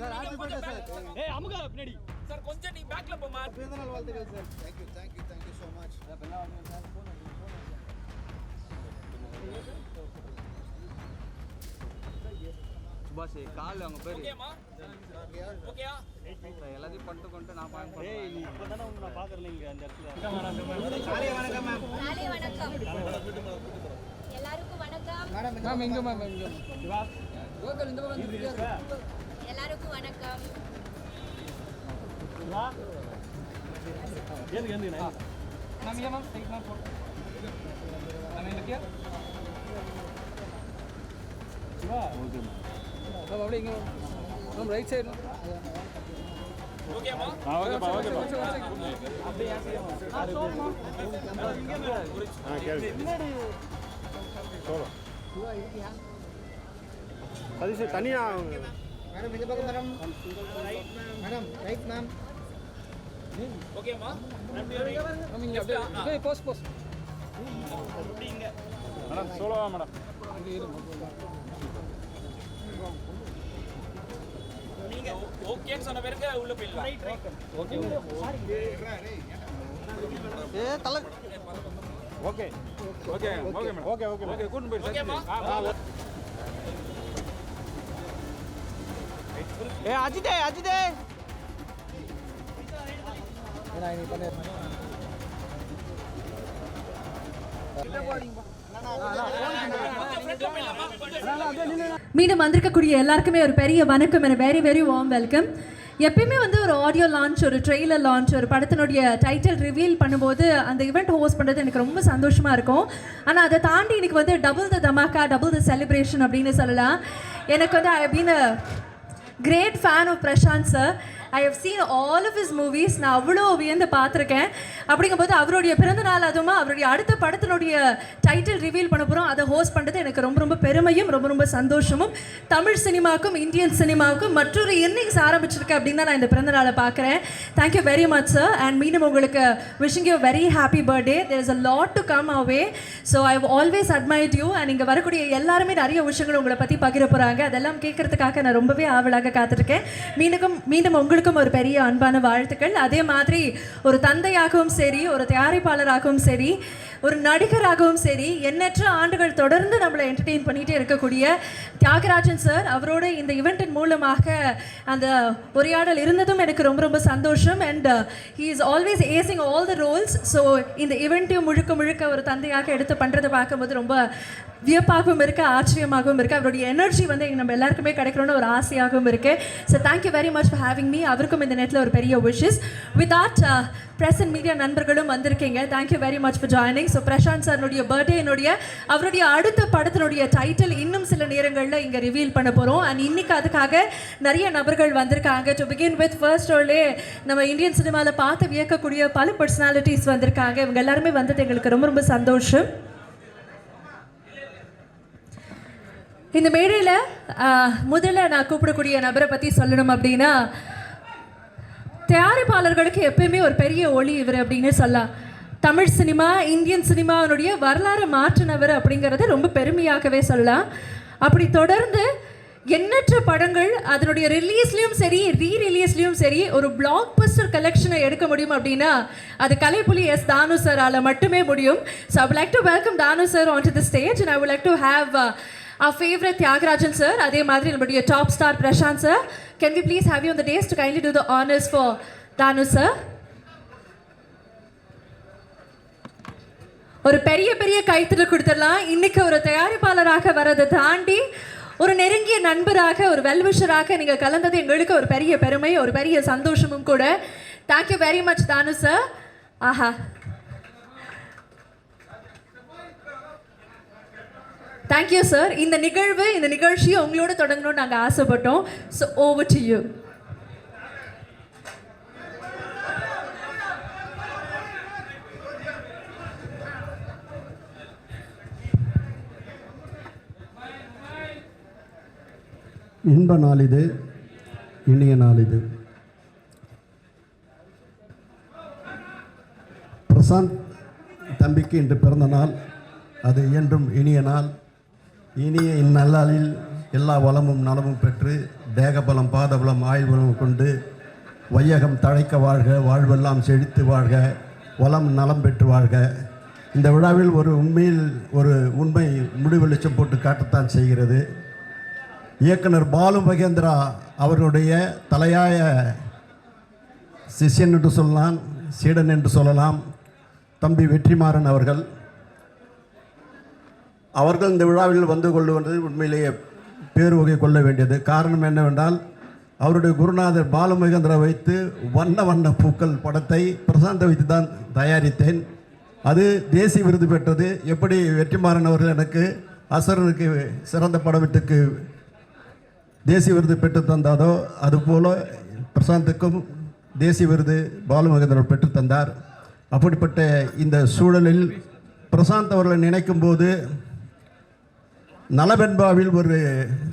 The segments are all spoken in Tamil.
Sir happy birthday sir. ஏய் அமுகா பின்னாடி சார் கொஞ்சம் நீ பேக்ல போமா. பிறந்தநாள் வாழ்த்துக்கள் sir. Thank you so much. சுபாஷ் கால் அவங்க பேர் ஓகேமா ஓகேயா எல்லாத்தையும் பண்ணிட்டு கொண்டு நான் பாக்க ஏய் நீ இப்பதானே உன்னை நான் பாக்குறேன் இங்க அந்த இடத்துல காலை வணக்கம் மேம். காலை வணக்கம் எல்லாருக்கும் வணக்கம் மேம் எங்க மேம் எங்க சிவா கோகுல் இந்த பக்கம் வந்துருக்காரு. எல்லாருக்கும் வணக்கம் சிவா ஏந்து ஏந்து நான் மேம் இங்க மேம் சைட் மேம் போடு. மேம் எங்க கியா? சிவா மேம் அப்படியே இங்க மேம் ரைட் சைடு. ஓகேமா ஓகேப்பா ஓகேப்பா அப்படியே ஏசியா மேம். சதீஷ் தனியா மேடம் இந்த பக்கம் மேடம். Madam right ma'am. ஓகேமா மேம் இங்க அப்படியே போஸ் போஸ். மேடம் சோலோவா மேடம் இங்க இரு. நீங்க ஓகேன்னு சொன்ன பிறகு உள்ள போயிடலாம். ஓகே ஏ தல okay okay okay madam okay okay okay கூட்டு போய் ஓகேமா ஏ அஜிதே அஜிதே ஏனா நீ பண்ணு. மீண்டும் வந்திருக்கக்கூடிய எல்லாருக்குமே ஒரு பெரிய வணக்கம் and a very very warm welcome. எப்பயுமே வந்து ஒரு ஆடியோ லான்ச் ஒரு ட்ரெய்லர் லான்ச் ஒரு படத்தினுடைய டைட்டில் ரிவீல் பண்ணும்போது அந்த ஈவெண்ட் ஹோஸ்ட் பண்ணுறது எனக்கு ரொம்ப சந்தோஷமாக இருக்கும். ஆனால் அதை தாண்டி இன்னைக்கு வந்து double the dhamaka double the celebration அப்படின்னு சொல்லலாம். எனக்கு வந்து I have been a great fan of Prashanth sir. I have seen all of his movies. நான் அவ்வளோ வியந்து பார்த்துருக்கேன். அப்படிங்கும்போது அவருடைய பிறந்தநாள் அதுவுமா அவருடைய அடுத்த படத்தினுடைய டைட்டில் ரிவீல் பண்ண போகிறோம். அதை ஹோஸ்ட் பண்ணுறது எனக்கு ரொம்ப ரொம்ப பெருமையும் ரொம்ப ரொம்ப சந்தோஷமும். தமிழ் சினிமாவுக்கும் இந்தியன் சினிமாவுக்கும் மற்றொரு இன்னிங்ஸ் ஆரம்பிச்சிருக்கு அப்படின்னு தான் நான் இந்த பிறந்தநாளை பார்க்குறேன். Thank you very much sir. And மீண்டும் உங்களுக்கு wishing you very happy birthday. There is a lot to come away. So I have always admired you. And இங்கே வரக்கூடிய எல்லாருமே நிறைய விஷயங்கள் உங்களை பற்றி பகிர போகிறாங்க. அதெல்லாம் கேட்கறதுக்காக நான் ரொம்பவே ஆவலாக காத்திருக்கேன். மீண்டும் உங்களுக்கும் ஒரு பெரிய அன்பான வாழ்த்துக்கள். அதே மாதிரி ஒரு தந்தையாகவும் சரி ஒரு தயாரிப்பாளராகவும் சரி ஒரு நடிகராகவும் சரி எண்ணற்ற ஆண்டுகள் தொடர்ந்து நம்மளை என்டர்டெயின் பண்ணிகிட்டே இருக்கக்கூடிய தியாகராஜன் சார் அவரோட இந்த ஈவெண்ட்டின் மூலமாக அந்த உரையாடல் இருந்ததும் எனக்கு ரொம்ப ரொம்ப சந்தோஷம். And he is always acing all the roles. So இந்த ஈவெண்ட்டையும் முழுக்க ஒரு தந்தையாக எடுத்து பண்ணுறதை பார்க்கும்போது ரொம்ப வியப்பாகவும் இருக்குது ஆச்சரியமாகவும் இருக்குது. அவருடைய எனர்ஜி வந்து நம்ம எல்லாருக்குமே கிடைக்கணும்னு ஒரு ஆசையாகவும் இருக்குது. So thank you very much for having me. அவருக்கும் இந்த நேரத்தில் ஒரு பெரிய wishes. With that press and media நண்பர்களும் வந்திருக்கீங்க. Thank you very much for joining. So Prashanth சார்னுடைய பர்த்டே அவருடைய அடுத்த படத்தினுடைய டைட்டில் இன்னும் சில நேரங்களில் இங்கே ரிவீல் பண்ண போகிறோம். அண்ட் இன்னைக்கு அதுக்காக நிறைய நபர்கள் வந்திருக்காங்க. டு பிகின் வித் ஃபர்ஸ்ட் ரோலே நம்ம இந்தியன் சினிமாவில் பார்த்து வியக்கக்கூடிய பல பர்சனாலிட்டிஸ் வந்திருக்காங்க. இவங்க எல்லாருமே வந்தது எங்களுக்கு ரொம்ப ரொம்ப சந்தோஷம். இந்த மேடையில் முதல்ல நான் கூப்பிடக்கூடிய நபரை பற்றி சொல்லணும் அப்படின்னா தயாரிப்பாளர்களுக்கு எப்பயுமே ஒரு பெரிய ஒளி இவர் அப்படின்னு சொல்லலாம். தமிழ் சினிமா இந்தியன் சினிமாவினுடைய வரலாறு மாற்றினவர் அப்படிங்கிறத ரொம்ப பெருமையாகவே சொல்லலாம். அப்படி தொடர்ந்து எண்ணற்ற படங்கள் அதனுடைய ரிலீஸ்லையும் சரி ரீரிலீஸ்லையும் சரி ஒரு பிளாக் பஸ்டர் கலெக்ஷனை எடுக்க முடியும் அப்படின்னா அது கலைப்புலி எஸ் தானு சாரால் மட்டுமே முடியும். So I would like to welcome Thanu sir on to the stage and I would like to have our favorite Tyagarajan sir, அதே மாதிரி நம்முடைய top star Prashanth sir. Can we please have you on the dais to kindly do the honors for Danu sir? ஒரு பெரிய கைத்தட்டல் கொடுத்துடலாம். இன்னைக்கு ஒரு தயாரிப்பாளராக வரதை தாண்டி ஒரு நெருங்கிய நண்பராக ஒரு வெல்விஷராக நீங்கள் கலந்தது எங்களுக்கு ஒரு பெரிய பெருமை ஒரு பெரிய சந்தோஷமும் கூட. Thank you very much Thanu sir. ஆஹா தேங்க்யூ சார். இந்த நிகழ்ச்சியை உங்களோட தொடங்கணும்னு நாங்கள் ஆசைப்பட்டோம். So over to you. இன்ப நாள் இது, இனிய நாள் இது. பிரசாந்த் தம்பிக்கு இன்று பிறந்த நாள். அது என்றும் இனிய நாள். இனிய இந்நல்லாளில் எல்லா வளமும் நலமும் பெற்று தேகபலம் பாதபலம் ஆயுள்பலம் கொண்டு வையகம் தழைக்க வாழ்க, வாழ்வெல்லாம் செழித்து வாழ்க, வளம் நலம் பெற்று வாழ்க. இந்த விழாவில் ஒரு உண்மை முடிவெளிச்சம் போட்டு காட்டத்தான் செய்கிறது. இயக்குனர் பாலு மகேந்திரா அவர்களுடைய தலையாய சிஷ்யன் என்று சொல்லலாம், சீடன் என்று சொல்லலாம், தம்பி வெற்றிமாறன் அவர்கள் இந்த விழாவில் வந்து கொள்வது உண்மையிலேயே பேருவகை கொள்ள வேண்டியது. காரணம் என்னவென்றால், அவருடைய குருநாதர் பாலு மகேந்திரா வைத்து வண்ண வண்ண பூக்கள் படத்தை பிரசாந்தை வைத்து தான் தயாரித்தேன். அது தேசிய விருது பெற்றது. எப்படி வெற்றிமாறன் அவர்கள் எனக்கு அசுரனுக்கு சிறந்த படத்திற்கு தேசிய விருது பெற்று தந்தாரோ, அதுபோல் பிரசாந்துக்கும் தேசிய விருது பாலு மகேந்திரா பெற்று தந்தார். அப்படிப்பட்ட இந்த சூழலில் பிரசாந்த் அவர்களை நினைக்கும் போது நலவெண்பாவில் ஒரு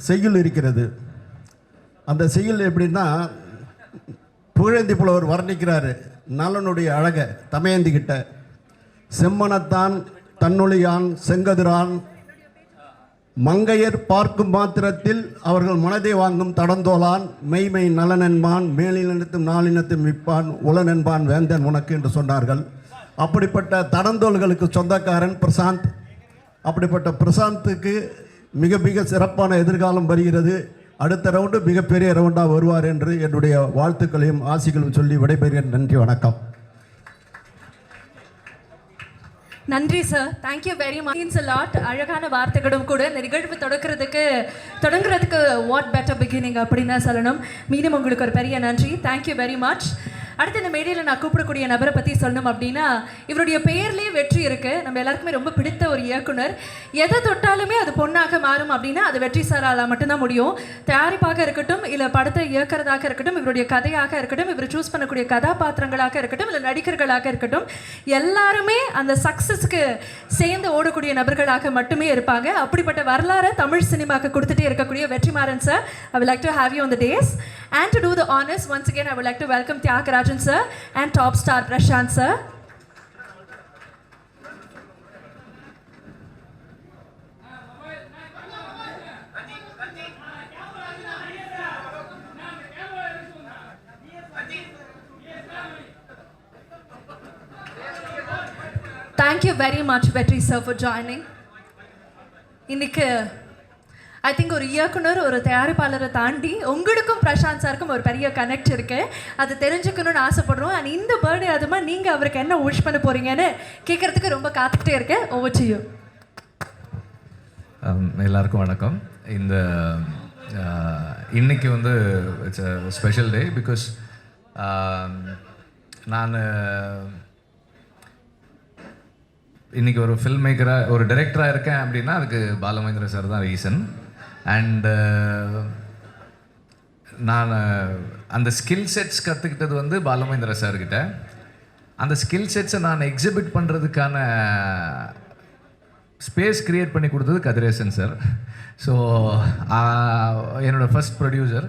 செய்யுள் இருக்கிறது. அந்த செய்யுள் எப்படின்னா, புகழேந்தி புலவர் வர்ணிக்கிறாரு நலனுடைய அழக தமயந்தி கிட்ட. செம்மனத்தான் தன்னொழியான் செங்கதிரான் மங்கையர் பார்க்கும் மாத்திரத்தில் அவர்கள் மனதை வாங்கும் தடந்தோலான் மெய்மை நலனென்பான் மேலினத்தும் நாளினத்தும் விற்பான் உலனென்பான் வேந்தன் உனக்கு என்று சொன்னார்கள். அப்படிப்பட்ட தடந்தோள்களுக்கு சொந்தக்காரன் பிரசாந்த். அப்படிப்பட்ட பிரசாந்துக்கு மிக மிக சிறப்பான எதிர்காலம் வருகிறது. அடுத்த ரவுண்டு மிகப்பெரிய ரவுண்டாக வருவார் என்று என்னுடைய வாழ்த்துக்களையும் ஆசிகளும் சொல்லி விடைபெறுகிறேன். நன்றி, வணக்கம். நன்றி sir, thank you very much. Means a lot. அழகான வார்த்தைகளும் கூட. இந்த நிகழ்வு தொடங்குறதுக்கு வாட் பெட்டர் பிகினிங் அப்படின்னு சொல்லணும். மீண்டும் உங்களுக்கு ஒரு பெரிய நன்றி. Thank you very much. அடுத்து இந்த மேடையில் நான் கூப்பிடக்கூடிய நபரை பற்றி சொல்லணும் அப்படின்னா, இவருடைய பெயர்லேயே வெற்றி இருக்குது. நம்ம எல்லாருக்குமே ரொம்ப பிடித்த ஒரு இயக்குனர். எதை தொட்டாலுமே அது பொண்ணாக மாறும் அப்படின்னா அது வெற்றி சாரால் மட்டும்தான் முடியும். தயாரிப்பாக இருக்கட்டும், இல்லை படத்தை இயக்கிறதாக இருக்கட்டும், இவருடைய கதையாக இருக்கட்டும், இவர் சூஸ் பண்ணக்கூடிய கதாபாத்திரங்களாக இருக்கட்டும், இல்லை நடிகர்களாக இருக்கட்டும், எல்லாருமே அந்த சக்ஸஸ்க்கு சேர்ந்து ஓடக்கூடிய நபர்களாக மட்டுமே இருப்பாங்க. அப்படிப்பட்ட வரலாறு தமிழ் சினிமாவுக்கு கொடுத்துட்டே இருக்கக்கூடிய Vetrimaaran sir, I would like to have you on the dais. And to do the honors, once again, I would like to welcome Tyagarajan sir and top star Prashant sir. Thank you very much, Vetri sir, for joining. இன்னைக்கு ஐ திங்க் ஒரு இயக்குனர், ஒரு தயாரிப்பாளரை தாண்டி உங்களுக்கும் பிரசாந்த் சாருக்கும் ஒரு பெரிய கனெக்ட் இருக்குது. அது தெரிஞ்சுக்கணும்னு ஆசைப்படுறோம். அண்ட் இந்த பர்த்டே அதுமா நீங்கள் அவருக்கு என்ன விஷ் பண்ண போகிறீங்கன்னு கேட்குறதுக்கு ரொம்ப காத்துக்கிட்டே இருக்கேன். Over to you. எல்லாருக்கும் வணக்கம். இன்னைக்கு வந்து it's a special day because நான் இன்றைக்கி ஒரு ஃபில்ம் மேக்கராக, ஒரு டைரக்டராக இருக்கேன் அப்படின்னா அதுக்கு பாலுமகேந்திரா சார் தான் ரீசன். அண்டு நான் அந்த ஸ்கில் செட்ஸ் கற்றுக்கிட்டது வந்து பாலுமகேந்திரா சார்கிட்ட. அந்த ஸ்கில் செட்ஸை நான் எக்ஸிபிட் பண்ணுறதுக்கான ஸ்பேஸ் க்ரியேட் பண்ணி கொடுத்தது கதிரேசன் சார். ஸோ என்னோடய ஃபர்ஸ்ட் ப்ரொடியூசர்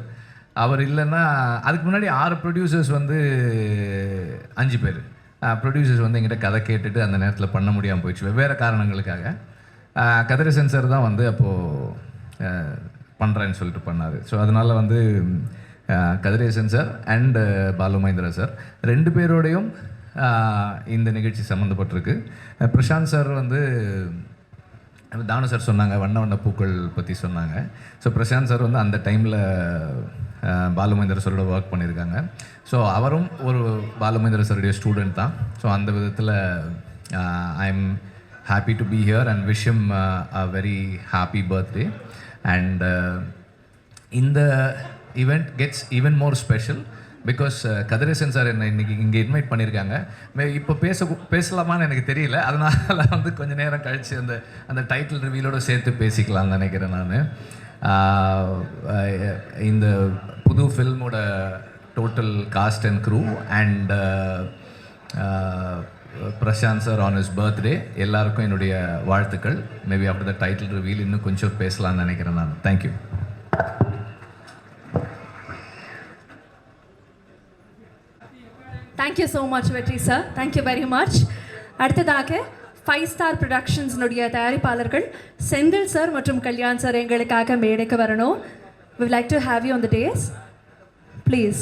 அவர். இல்லைன்னா அதுக்கு முன்னாடி 6 ப்ரொடியூசர்ஸ் வந்து 5 பேர் ப்ரொடியூசர்ஸ் வந்து எங்கிட்ட கதை கேட்டுட்டு அந்த நேரத்தில் பண்ண முடியாமல் போயிடுச்சு வெவ்வேறு காரணங்களுக்காக. கதிரேசன் சார் தான் வந்து அப்போது பண்ணுறேன்னு சொல்லிட்டு பண்ணார். ஸோ அதனால் வந்து Kathiresan sir and Balu Mahendra sir 2 பேரோடையும் இந்த நிகழ்ச்சி சம்மந்தப்பட்டிருக்கு. பிரசாந்த் சார் வந்து தானு சார் சொன்னாங்க, வண்ண வண்ண பூக்கள் பற்றி சொன்னாங்க. ஸோ பிரசாந்த் சார் வந்து அந்த டைமில் பாலுமகேந்திரா சாரோட ஒர்க் பண்ணியிருக்காங்க. ஸோ அவரும் ஒரு பாலுமகேந்திரா சாருடைய ஸ்டூடெண்ட் தான். ஸோ அந்த விதத்தில் I am happy to be here and wish him a very happy birthday. And in the event gets even more special because Kathiresan sir என்னை இன்றைக்கி இங்கே இன்வைட் பண்ணியிருக்காங்க. இப்போ பேசலாமான்னு எனக்கு தெரியல. அதனால் வந்து கொஞ்சம் நேரம் கழித்து அந்த டைட்டில் ரிவீலோடு சேர்த்து பேசிக்கலாம்னு நினைக்கிறேன் நான். இந்த புது ஃபில்மோட total cast and crew and Prashanth sir on his birthday எல்லாருக்கும் என்னுடைய வாழ்த்துக்கள். Maybe after the title reveal இன்னும் கொஞ்சம் பேசலாம்னு நினைக்கிறேன் நான். Thank you. Thank you so much Vetri sir, thank you very much. அடுத்ததாக 5 ஸ்டார் ப்ரொடக்ஷன்ஸினுடைய தயாரிப்பாளர்கள் செந்தில் சார் மற்றும் கல்யாண் சார் எங்களுக்காக மேடைக்கு வரணும். we would like to have you on the dais. Please.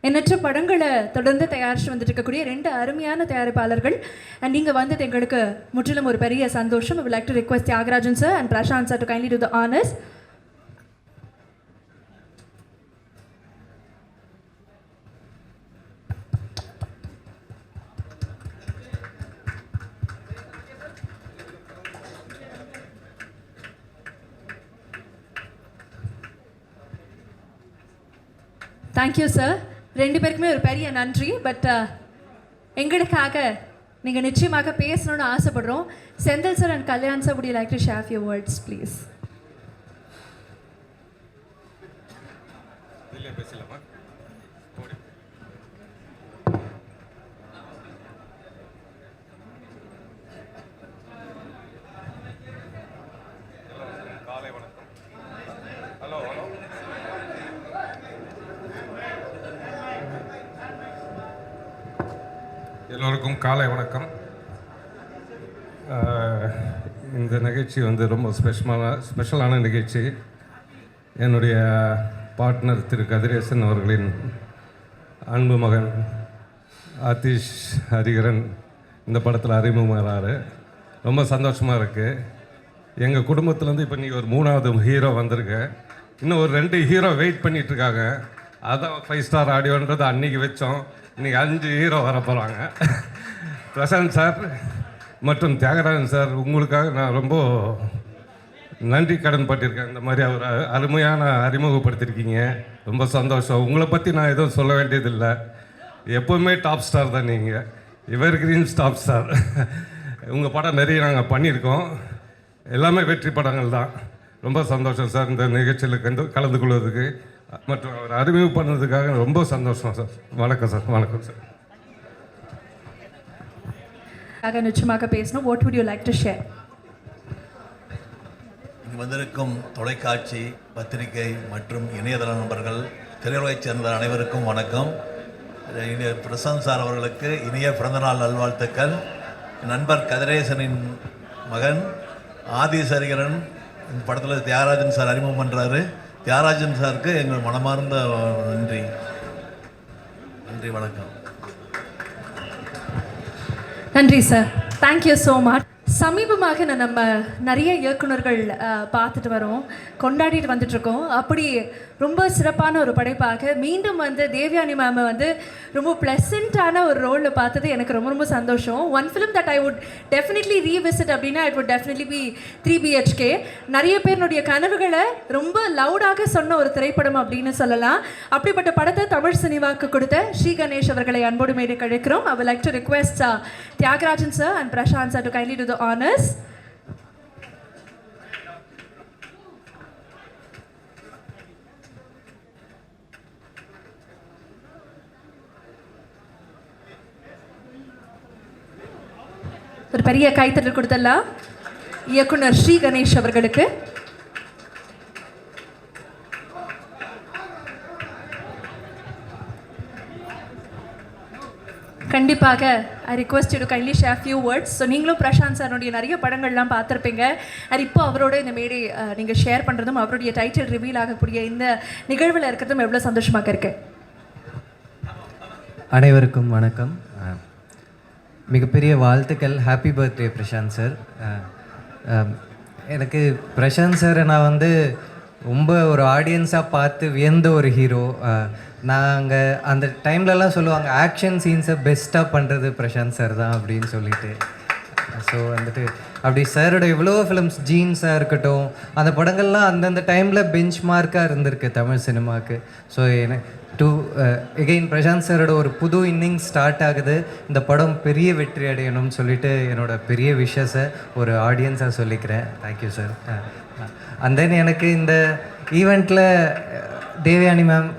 எண்ணற்ற படங்களை தொடர்ந்து தயாரித்து வந்துட்டு இருக்கக்கூடிய 2 அருமையான தயாரிப்பாளர்கள் அண்ட் நீங்கள் வந்தது எங்களுக்கு முற்றிலும் ஒரு பெரிய சந்தோஷம். I would like to request Tyagarajan sir and Prashant sir to kindly do the honors. Thank you sir. 2 பேருக்குமே ஒரு பெரிய நன்றி. பட் எங்களுக்காக நீங்கள் நிச்சயமாக பேசணும்னு ஆசைப்படுறோம். Senthil sir and Kalyan sir, would you like to share your words please? எல்லோருக்கும் காலை வணக்கம். இந்த நிகழ்ச்சி வந்து ரொம்ப ஸ்பெஷலான நிகழ்ச்சி. என்னுடைய பார்ட்னர் திரு கதிரேசன் அவர்களின் அன்பு மகன் ஆதிஷ் ஹரிகரன் இந்த படத்தில் அறிமுகமாகிறாரு. ரொம்ப சந்தோஷமாக இருக்குது. எங்கள் குடும்பத்துலேருந்து இப்போ நீங்கள் ஒரு 3வது ஹீரோ வந்திருக்கு. இன்னும் ஒரு 2 ஹீரோ வெயிட் பண்ணிகிட்ருக்காங்க. அதான் 5 ஸ்டார் ஆடியோன்றது அன்றைக்கி வச்சோம். இன்றைக்கி 5 ஹீரோ வர போகிறாங்க. பிரசாந்த் சார் மற்றும் தியாகராஜன் சார், உங்களுக்காக நான் ரொம்ப நன்றி கடன் பட்டிருக்கேன். இந்த மாதிரி அவர் அருமையான அறிமுகப்படுத்தியிருக்கீங்க. ரொம்ப சந்தோஷம். உங்களை பற்றி நான் எதுவும் சொல்ல வேண்டியதில்லை. எப்போவுமே டாப் ஸ்டார் தான் நீங்கள். எவர் கிரீன் டாப் ஸ்டார். உங்கள் படம் நிறைய நாங்கள் பண்ணியிருக்கோம். எல்லாமே வெற்றி படங்கள் தான். ரொம்ப சந்தோஷம் சார் இந்த நிகழ்ச்சியில் கலந்து கொள்வதுக்கு மற்றும் அவர் அறிமுகம் பண்ணதுக்காக ரொம்ப சந்தோஷம் சார். வணக்கம் சார். வணக்கம் சார். நிச்சயமாக பேசணும். What would you like to share? இங்கு வந்திருக்கும் தொலைக்காட்சி, பத்திரிகை மற்றும் இணையதள நண்பர்கள், திரையுலகைச் சேர்ந்த அனைவருக்கும் வணக்கம். பிரசாந்த் சார் அவர்களுக்கு இனிய பிறந்தநாள் நல்வாழ்த்துக்கள். நண்பர் கதிரேசனின் மகன் ஆதிஷ் ஹரிகரன் இந்த படத்தில் தியாகராஜன் சார் அறிமுகம் பண்ணுறாரு. தியாகராஜன் சாருக்கு எங்கள் மனமார்ந்த நன்றி. நன்றி, வணக்கம். நன்றி சார். Thank you so much. சமீபமாக நம்ம நிறைய இயக்குனர்கள் பார்த்துட்டு வரோம், கொண்டாடிட்டு வந்துட்டுருக்கோம். அப்படி ரொம்ப சிறப்பான ஒரு படைப்பாக மீண்டும் வந்து தேவயானி மேமை வந்து ரொம்ப ப்ளசண்ட்டான ஒரு ரோலில் பார்த்தது எனக்கு ரொம்ப ரொம்ப சந்தோஷம். One film that I would definitely revisit அப்படின்னா it would definitely be 3 BHK. நிறைய பேருடைய கனவுகளை ரொம்ப லவுடாக சொன்ன ஒரு திரைப்படம் அப்படின்னு சொல்லலாம். அப்படிப்பட்ட படத்தை தமிழ் சினிமாவுக்கு கொடுத்த ஸ்ரீ கணேஷ் அவர்களை அன்போடு மேடை கழிக்கிறோம். I would like to request Tyagarajan sir and Prashant sir to kindly do the honors. ஒரு பெரிய கைத்தட்டல் கொடுத்தலாம் இயக்குனர் ஸ்ரீ கணேஷ் அவர்களுக்கு. கண்டிப்பாக I request you to kindly share few words. So நீங்களும் பிரசாந்த் சாருடைய நிறைய படங்கள்லாம் பார்த்துருப்பீங்க. அது இப்போ அவரோட இந்த மேடை நீங்கள் ஷேர் பண்ணுறதும் அவருடைய டைட்டில் ரிவீல் ஆகக்கூடிய இந்த நிகழ்வில் இருக்கிறதும் எவ்வளோ சந்தோஷமாக இருக்கு. அனைவருக்கும் வணக்கம். மிகப்பெரிய வாழ்த்துக்கள். Happy birthday Prashanth sir. எனக்கு பிரசாந்த் சாரை நான் வந்து ரொம்ப ஒரு ஆடியன்ஸாக பார்த்து வியந்த ஒரு ஹீரோ. நாங்கள் அந்த டைம்லலாம் சொல்லுவாங்க ஆக்ஷன் சீன்ஸை பெஸ்ட்டாக பண்ணுறது பிரசாந்த் சார் தான் அப்படின்னு சொல்லிட்டு. ஸோ வந்துட்டு அப்படி சாரோட எவ்வளோ ஃபிலிம்ஸ், ஜீன்ஸாக இருக்கட்டும், அந்த படங்கள்லாம் அந்தந்த டைமில் பெஞ்ச் மார்க்காக இருந்திருக்கு தமிழ் சினிமாவுக்கு. ஸோ எனக்கு எகெயின் பிரசாந்த் சாரோட ஒரு புது இன்னிங்ஸ் ஸ்டார்ட் ஆகுது. இந்த படம் பெரிய வெற்றி அடையணும்னு சொல்லிட்டு என்னோட பெரிய விஷஸை ஒரு ஆடியன்ஸாக சொல்லிக்கிறேன். Thank you sir. அண்ட் தென் எனக்கு இந்த ஈவெண்ட்டில் தேவயானி மேம்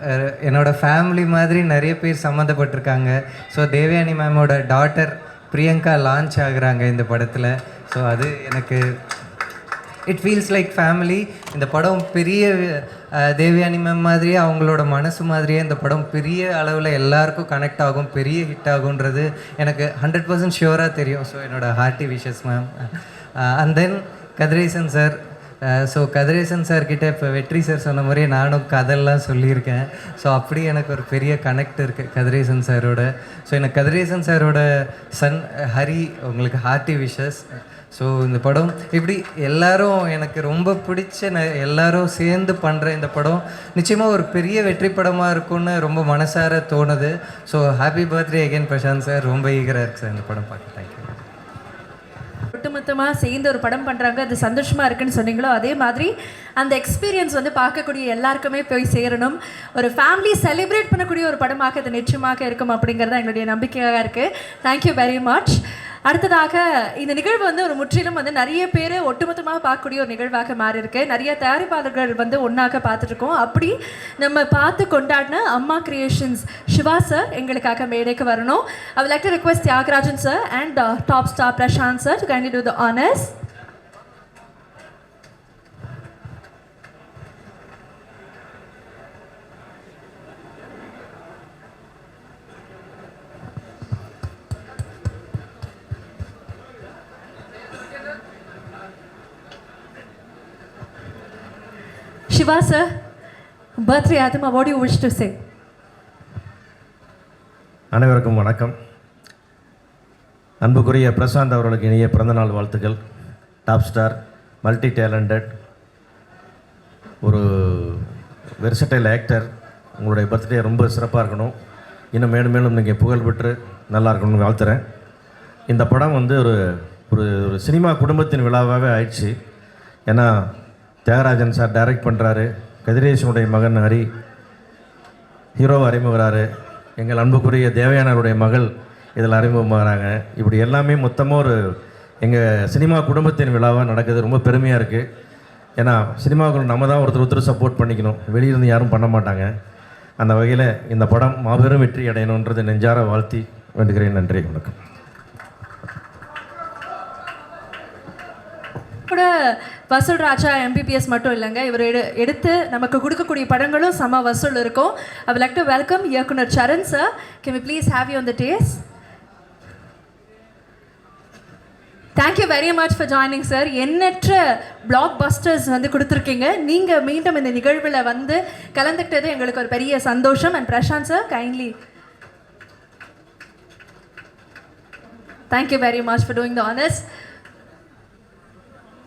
என்னோடய ஃபேமிலி மாதிரி நிறைய பேர் சம்மந்தப்பட்டிருக்காங்க. ஸோ தேவயானி மேமோட டாட்டர் பிரியங்கா லான்ச் ஆகுறாங்க இந்த படத்தில். ஸோ அது எனக்கு இட் ஃபீல்ஸ் லைக் ஃபேமிலி. இந்த படம் பெரிய தேவயானி மேம் மாதிரியே அவங்களோட மனசு மாதிரியே இந்த படம் பெரிய அளவில் எல்லாருக்கும் கனெக்ட் ஆகும், பெரிய ஹிட் ஆகுன்றது எனக்கு 100% ஷியூராக தெரியும். ஸோ என்னோட hearty wishes ma'am. And then Kathiresan sir, so Kathiresan சார்கிட்ட இப்போ வெற்றி சார் சொன்ன மாதிரி நானும் கதையெல்லாம் சொல்லியிருக்கேன். ஸோ அப்படி எனக்கு ஒரு பெரிய கனெக்ட் இருக்குது கதிரேசன் சாரோட. ஸோ எனக்கு கதிரேசன் சாரோட சன் ஹரி உங்களுக்கு ஹார்ட்டி விஷஸ். ஸோ இந்த படம் இப்படி எல்லாரும் எனக்கு ரொம்ப பிடிச்ச எல்லாரும் சேர்ந்து பண்ணுற இந்த படம் நிச்சயமாக ஒரு பெரிய வெற்றி படமாக இருக்கும்னு ரொம்ப மனசார தோணுது. So happy birthday again Prashanth sir. ரொம்ப ஈகராக இருக்குது சார் இந்த படம் பார்க்க. தேங்க்யூ. ஒட்டுமொத்தமாக சேர்ந்து ஒரு படம் பண்ணுறாங்க, அது சந்தோஷமாக இருக்குன்னு சொன்னீங்களோ அதே மாதிரி அந்த எக்ஸ்பீரியன்ஸ் வந்து பார்க்கக்கூடிய எல்லாருக்குமே போய் சேரணும். ஒரு ஃபேமிலி செலிப்ரேட் பண்ணக்கூடிய ஒரு படமாக அது நிச்சயமாக இருக்கும் அப்படிங்கிறது எங்களுடைய நம்பிக்கையாக இருக்குது. Thank you very much. அடுத்ததாக இந்த நிகழ்வு வந்து ஒரு முற்றிலும் வந்து நிறைய பேர் ஒட்டுமொத்தமாக பார்க்கக்கூடிய ஒரு நிகழ்வாக மாறி இருக்கு. நிறைய தயாரிப்பாளர்கள் வந்து ஒன்றாக பார்த்துட்ருக்கோம். அப்படி நம்ம பார்த்து கொண்டாடின அம்மா கிரியேஷன்ஸ் சிவா சார் எங்களுக்காக மேடைக்கு வரணும். I would like to request Thiagarajan sir and top star Prashant sir to kindly do the honors. Shiva sir, birthday Adama, what do you wish to say? அனைவருக்கும் வணக்கம். அன்புக்குரிய பிரசாந்த் அவர்களுக்கு இனிய பிறந்தநாள் வாழ்த்துக்கள். டாப் ஸ்டார், மல்டி டேலண்டட், ஒரு வெர்சடைல் ஆக்டர். உங்களுடைய பர்த்டே ரொம்ப சிறப்பாக இருக்கணும். இன்னும் மேலும் மேலும் நீங்கள் புகழ் பெற்று நல்லா இருக்கணும்னு வாழ்த்துறேன். இந்த படம் வந்து ஒரு ஒரு சினிமா குடும்பத்தின் விழாவாகவே ஆயிடுச்சு. ஏன்னா தியாகராஜன் சார் டைரக்ட் பண்ணுறாரு, கதிரேசனுடைய மகன் ஹரி ஹீரோவை அறிமுகிறாரு, எங்கள் அன்புக்குரிய தேவயானருடைய மகள் இதில் அறிமுகமாகறாங்க. இப்படி எல்லாமே மொத்தமாக ஒரு எங்கள் சினிமா குடும்பத்தின் விழாவாக நடக்குது. ரொம்ப பெருமையாக இருக்குது. ஏன்னா சினிமாவுக்குள்ள நம்ம தான் ஒருத்தர் சப்போர்ட் பண்ணிக்கணும், வெளியிருந்து யாரும் பண்ண மாட்டாங்க. அந்த வகையில் இந்த படம் மாபெரும் வெற்றி அடையணுன்றது நெஞ்சார வாழ்த்தி வேண்டுகிறேன். நன்றி, வணக்கம். கூட வசூல் ராஜா MBBS மட்டும் இல்லைங்க, இவர் எடுத்து நமக்கு கொடுக்கக்கூடிய படங்களும் செம வசூல் இருக்கும். I would like to welcome இயக்குனர் சரண் sir. Can we please have you on the dais? Thank you very much for joining sir. எண்ணற்ற பிளாக் பஸ்டர்ஸ் வந்து கொடுத்துருக்கீங்க. நீங்கள் மீண்டும் இந்த நிகழ்வில் வந்து கலந்துக்கிட்டது எங்களுக்கு ஒரு பெரிய சந்தோஷம். And Prashanth sir, kindly thank you very much for doing the honors.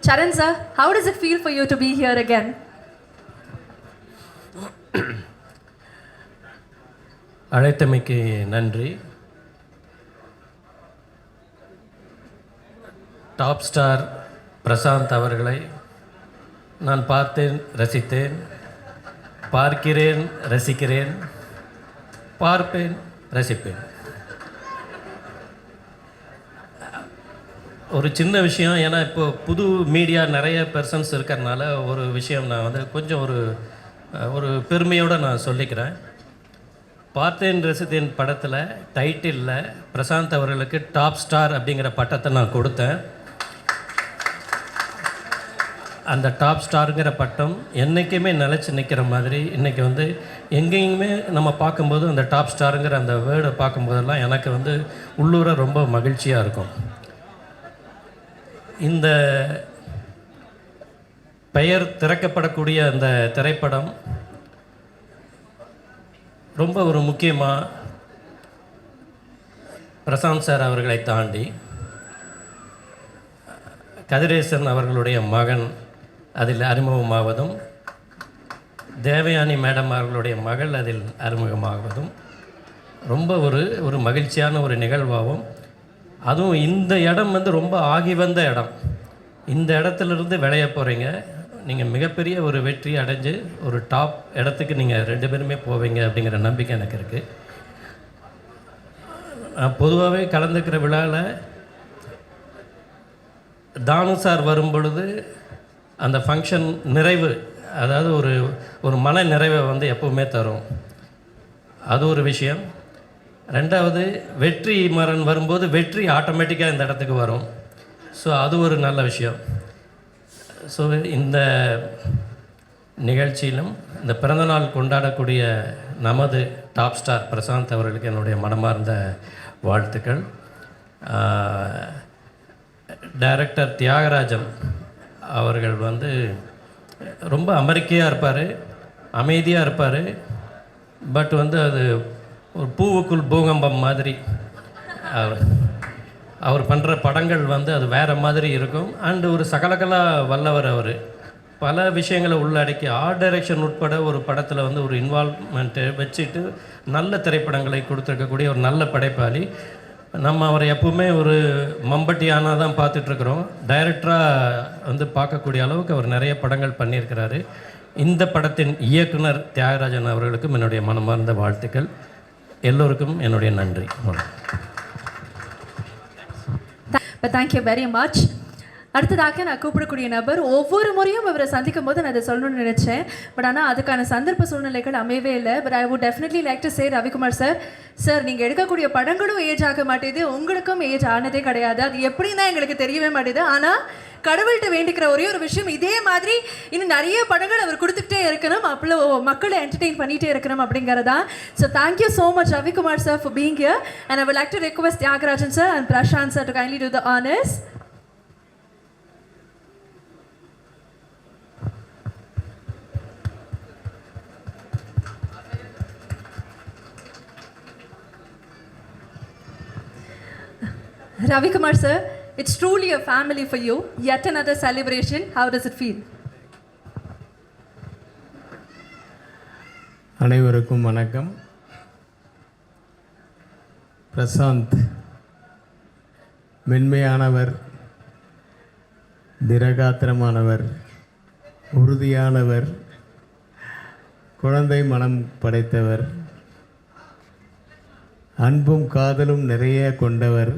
Charan sir, how does it feel for you to be here again? அழைத்தமைக்கு நன்றி. டாப் ஸ்டார் பிரசாந்த் அவர்களை நான் பார்த்தேன், ரசித்தேன், பார்க்கிறேன், ரசிக்கிறேன், பார்ப்பேன், ரசிப்பேன். ஒரு சின்ன விஷயம், ஏன்னா இப்போ புது மீடியா நிறைய பர்சன்ஸ் இருக்கிறதுனால ஒரு விஷயம் நான் வந்து கொஞ்சம் ஒரு பெருமையோடு நான் சொல்லிக்கிறேன். பார்த்தேன் ரசித்தேன் படத்தில் டைட்டிலில் பிரசாந்த் அவர்களுக்கு டாப் ஸ்டார் அப்படிங்கிற பட்டத்தை நான் கொடுத்தேன். அந்த டாப் ஸ்டாருங்கிற பட்டம் என்றைக்குமே நிலச்சி நிற்கிற மாதிரி இன்றைக்கி வந்து எங்கேயுமே நம்ம பார்க்கும்போது அந்த டாப் ஸ்டாருங்கிற அந்த வேர்டை பார்க்கும்போதெல்லாம் எனக்கு வந்து உள்ளூர ரொம்ப மகிழ்ச்சியாக இருக்கும். இந்த பெயர் திறக்கப்படக்கூடிய அந்த திரைப்படம் ரொம்ப ஒரு முக்கியமாக பிரசாந்த் சார் அவர்களை தாண்டி கதிரேசன் அவர்களுடைய மகன் அதில் அறிமுகமாவதும், தேவயானி மேடம் அவர்களுடைய மகள் அதில் அறிமுகமாவதும் ரொம்ப ஒரு மகிழ்ச்சியான ஒரு நிகழ்வாகும். அதுவும் இந்த இடம் வந்து ரொம்ப ஆகி வந்த இடம். இந்த இடத்துலேருந்து விளைய போகிறீங்க. நீங்கள் மிகப்பெரிய ஒரு வெற்றி அடைஞ்சு ஒரு டாப் இடத்துக்கு நீங்கள் 2 பேருமே போவீங்க அப்படிங்கிற நம்பிக்கை எனக்கு இருக்குது. நான் பொதுவாகவே கலந்துக்கிற விழாவில் தானு சார் வரும் பொழுது அந்த ஃபங்க்ஷன் நிறைவு, அதாவது ஒரு மன நிறைவை வந்து எப்போவுமே தரும். அது ஒரு விஷயம். ரெண்டாவது, வெற்றி மரன் வரும்போது வெற்றி ஆட்டோமேட்டிக்காக இந்த இடத்துக்கு வரும். ஸோ அது ஒரு நல்ல விஷயம். ஸோ இந்த நிகழ்ச்சியிலும் இந்த பிறந்தநாள் கொண்டாடக்கூடிய நமது டாப் ஸ்டார் பிரசாந்த் அவர்களுக்கு என்னுடைய மனமார்ந்த வாழ்த்துக்கள். டைரக்டர் தியாகராஜன் அவர்கள் வந்து ரொம்ப அமெரிக்கையாக இருப்பார், அமைதியாக இருப்பார். பட் வந்து அது ஒரு பூவுக்குள் பூகம்பம் மாதிரி. அவர் பண்ணுற படங்கள் வந்து அது வேறு மாதிரி இருக்கும். அண்டு ஒரு சகலகலா வல்லவர் அவர். பல விஷயங்களை உள்ளடக்கி ஆர்ட் டைரக்ஷன் உட்பட ஒரு படத்தில் வந்து ஒரு இன்வால்வ்மெண்ட்டு வச்சுட்டு நல்ல திரைப்படங்களை கொடுத்துருக்கக்கூடிய ஒரு நல்ல படைப்பாளி. நம்ம அவரை எப்பவுமே ஒரு மம்பட்டியானா தான் பார்த்துட்ருக்குறோம். டைரக்டராக வந்து பார்க்கக்கூடிய அளவுக்கு அவர் நிறைய படங்கள் பண்ணியிருக்கிறாரு. இந்த படத்தின் இயக்குனர் தியாகராஜன் அவர்களுக்கும் என்னுடைய மனமார்ந்த வாழ்த்துக்கள். எல்லோருக்கும் என்னுடைய நன்றி. Thank you very much. அடுத்ததாக நான் கூப்பிடக்கூடிய நபர், ஒவ்வொரு முறையும் இவரை சந்திக்கும் போது நான் அதை சொல்லணும்னு நினச்சேன். பட் ஆனால் அதுக்கான சந்தர்ப்ப சூழ்நிலைகள் அமையவே இல்லை. But I would definitely like to say Ravikumar sir, நீங்கள் எடுக்கக்கூடிய படங்களும் ஏஜ் ஆக மாட்டேது, உங்களுக்கும் ஏஜ் ஆனதே கிடையாது. அது எப்படின்னா எங்களுக்கு தெரியவே மாட்டேது. ஆனால் கடவுள்கிட்ட வேண்டிக்கிற ஒரே ஒரு விஷயம், இதே மாதிரி இன்னும் நிறைய படங்கள் அவர் கொடுத்துக்கிட்டே இருக்கணும், அப்போ மக்களை என்டர்டெயின் பண்ணிகிட்டே இருக்கணும் அப்படிங்கிறதா. So thank you so much Ravikumar sir for being here. And I would like to request Thiagarajan sir and Prashanth sir to kindly do the honours. Ravikumar sir, it's truly a family for you. Yet another celebration. How does it feel? அனைவருக்கும் வணக்கம். பிரசாந்த் மென்மையானவர், திரகாத்திரமானவர், உறுதியானவர், குழந்தை மனம் படைத்தவர், அன்பும் காதலும் நிறைய கொண்டவர்.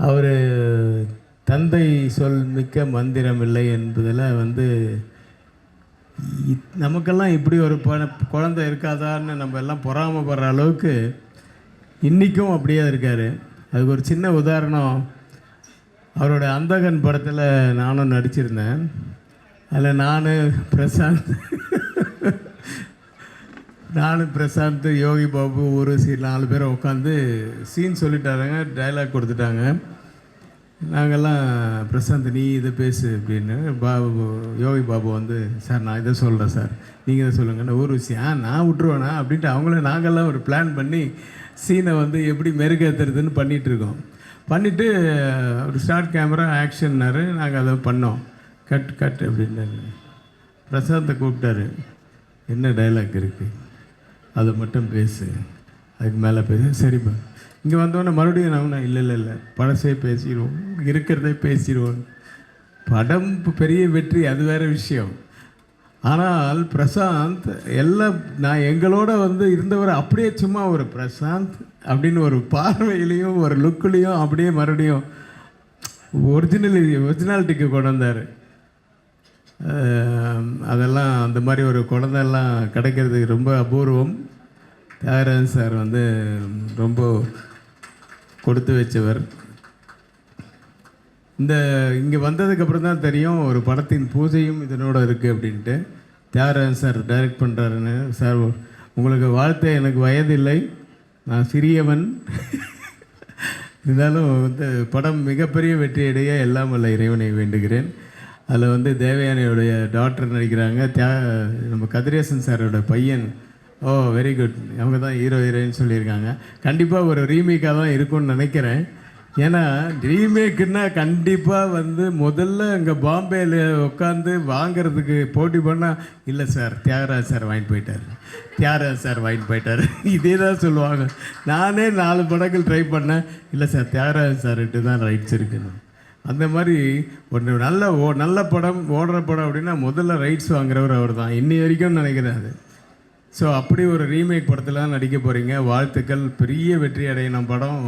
அவர் தந்தை சொல் மிக்க மந்திரம் இல்லை என்பதில் வந்து நமக்கெல்லாம் இப்படி ஒரு குழந்தை இருக்காதான்னு நம்ம எல்லாம் பொறாமப்படுற அளவுக்கு இன்றைக்கும் அப்படியே இருக்கார். அதுக்கு ஒரு சின்ன உதாரணம், அவரோட அந்தகன் படத்தில் நானும் நடிச்சிருந்தேன். அதில் பிரசாந்த் யோகி பாபு ஒரு 4 பேரை உட்காந்து சீன் சொல்லிட்டாங்க, டைலாக் கொடுத்துட்டாங்க. நாங்கள்லாம் பிரசாந்த் நீ இதை பேசு அப்படின்னு, யோகி பாபு வந்து சார் நான் இதை சொல்கிறேன் சார் நீங்கள் இதை சொல்லுங்கள், ஒரு விஷயம் நான் விட்ருவேண்ணா அப்படின்ட்டு அவங்கள நாங்கள்லாம் ஒரு பிளான் பண்ணி சீனை வந்து எப்படி மெருகேற்றுறதுன்னு பண்ணிகிட்ருக்கோம். பண்ணிவிட்டு ஒரு ஸ்டார்ட் கேமரா ஆக்ஷன்னாரு. நாங்கள் அதை பண்ணோம். கட் அப்படின்னு பிரசாந்தை கூப்பிட்டாரு. என்ன டைலாக் இருக்குது அதை மட்டும் பேசு, அதுக்கு மேலே பேசு. சரிப்பா. இங்கே வந்தோடனே மறுபடியும் நான் இல்லை பழசே பேசிடுவோம், இருக்கிறதே பேசிடுவோம். படம் பெரிய வெற்றி, அது வேறு விஷயம். ஆனால் பிரசாந்த் எல்லாம் நான் எங்களோட வந்து இருந்தவர் அப்படியே சும்மா ஒரு பிரசாந்த் அப்படின்னு ஒரு பார்வையிலையும் ஒரு லுக்குலேயும் அப்படியே மறுபடியும் ஒரிஜினாலிட்டிக்கு கொண்டு வந்தார். அதெல்லாம் அந்த மாதிரி ஒரு குழந்தைலாம் கிடைக்கிறது ரொம்ப அபூர்வம். தியாகராஜன் சார் வந்து ரொம்ப கொடுத்து வச்சவர். இங்கே வந்ததுக்கப்புறம் தான் தெரியும் ஒரு படத்தின் பூஜையும் இதனோட இருக்குது அப்படின்ட்டு. தியாகராஜன் சார் டைரக்ட் பண்ணுறாருன்னு. சார் உங்களுக்கு வாழ்த்த எனக்கு வயதில்லை, நான் சிறியவன். இருந்தாலும் வந்து படம் மிகப்பெரிய வெற்றியடைய எல்லாம் வல்ல இறைவனை வேண்டுகிறேன். அதில் வந்து தேவயானியோடைய டாக்டர் நடிக்கிறாங்க. நம்ம கதிரேசன் சாரோட பையன். ஓ வெரி குட். அவங்க தான் ஹீரோயின் சொல்லியிருக்காங்க. கண்டிப்பாக ஒரு ரீமேக்காக தான் இருக்கும்னு நினைக்கிறேன். ஏன்னா ரீமேக்குன்னா கண்டிப்பாக வந்து முதல்ல இங்கே பாம்பேயில் உட்காந்து வாங்கிறதுக்கு போட்டி பண்ணால் இல்லை சார் தியாகராஜ் சார் வாங்கிட்டு போயிட்டார் இதே தான் சொல்லுவாங்க. நானே 4 படங்கள் ட்ரை பண்ணேன். இல்லை சார் தியாகராஜ் சார்கிட்ட தான் ரைட்ஸ் இருக்குன்னு. அந்த மாதிரி ஒரு நல்ல படம் ஓடுற படம் அப்படின்னா முதல்ல ரைட்ஸ் வாங்குறவர் அவர் தான் இன்னி வரைக்கும் நினைக்கிறேன் அது. ஸோ அப்படி ஒரு ரீமேக் படத்தில் நடிக்க போகிறீங்க. வாழ்த்துக்கள். பெரிய வெற்றி அடையணும் படம்.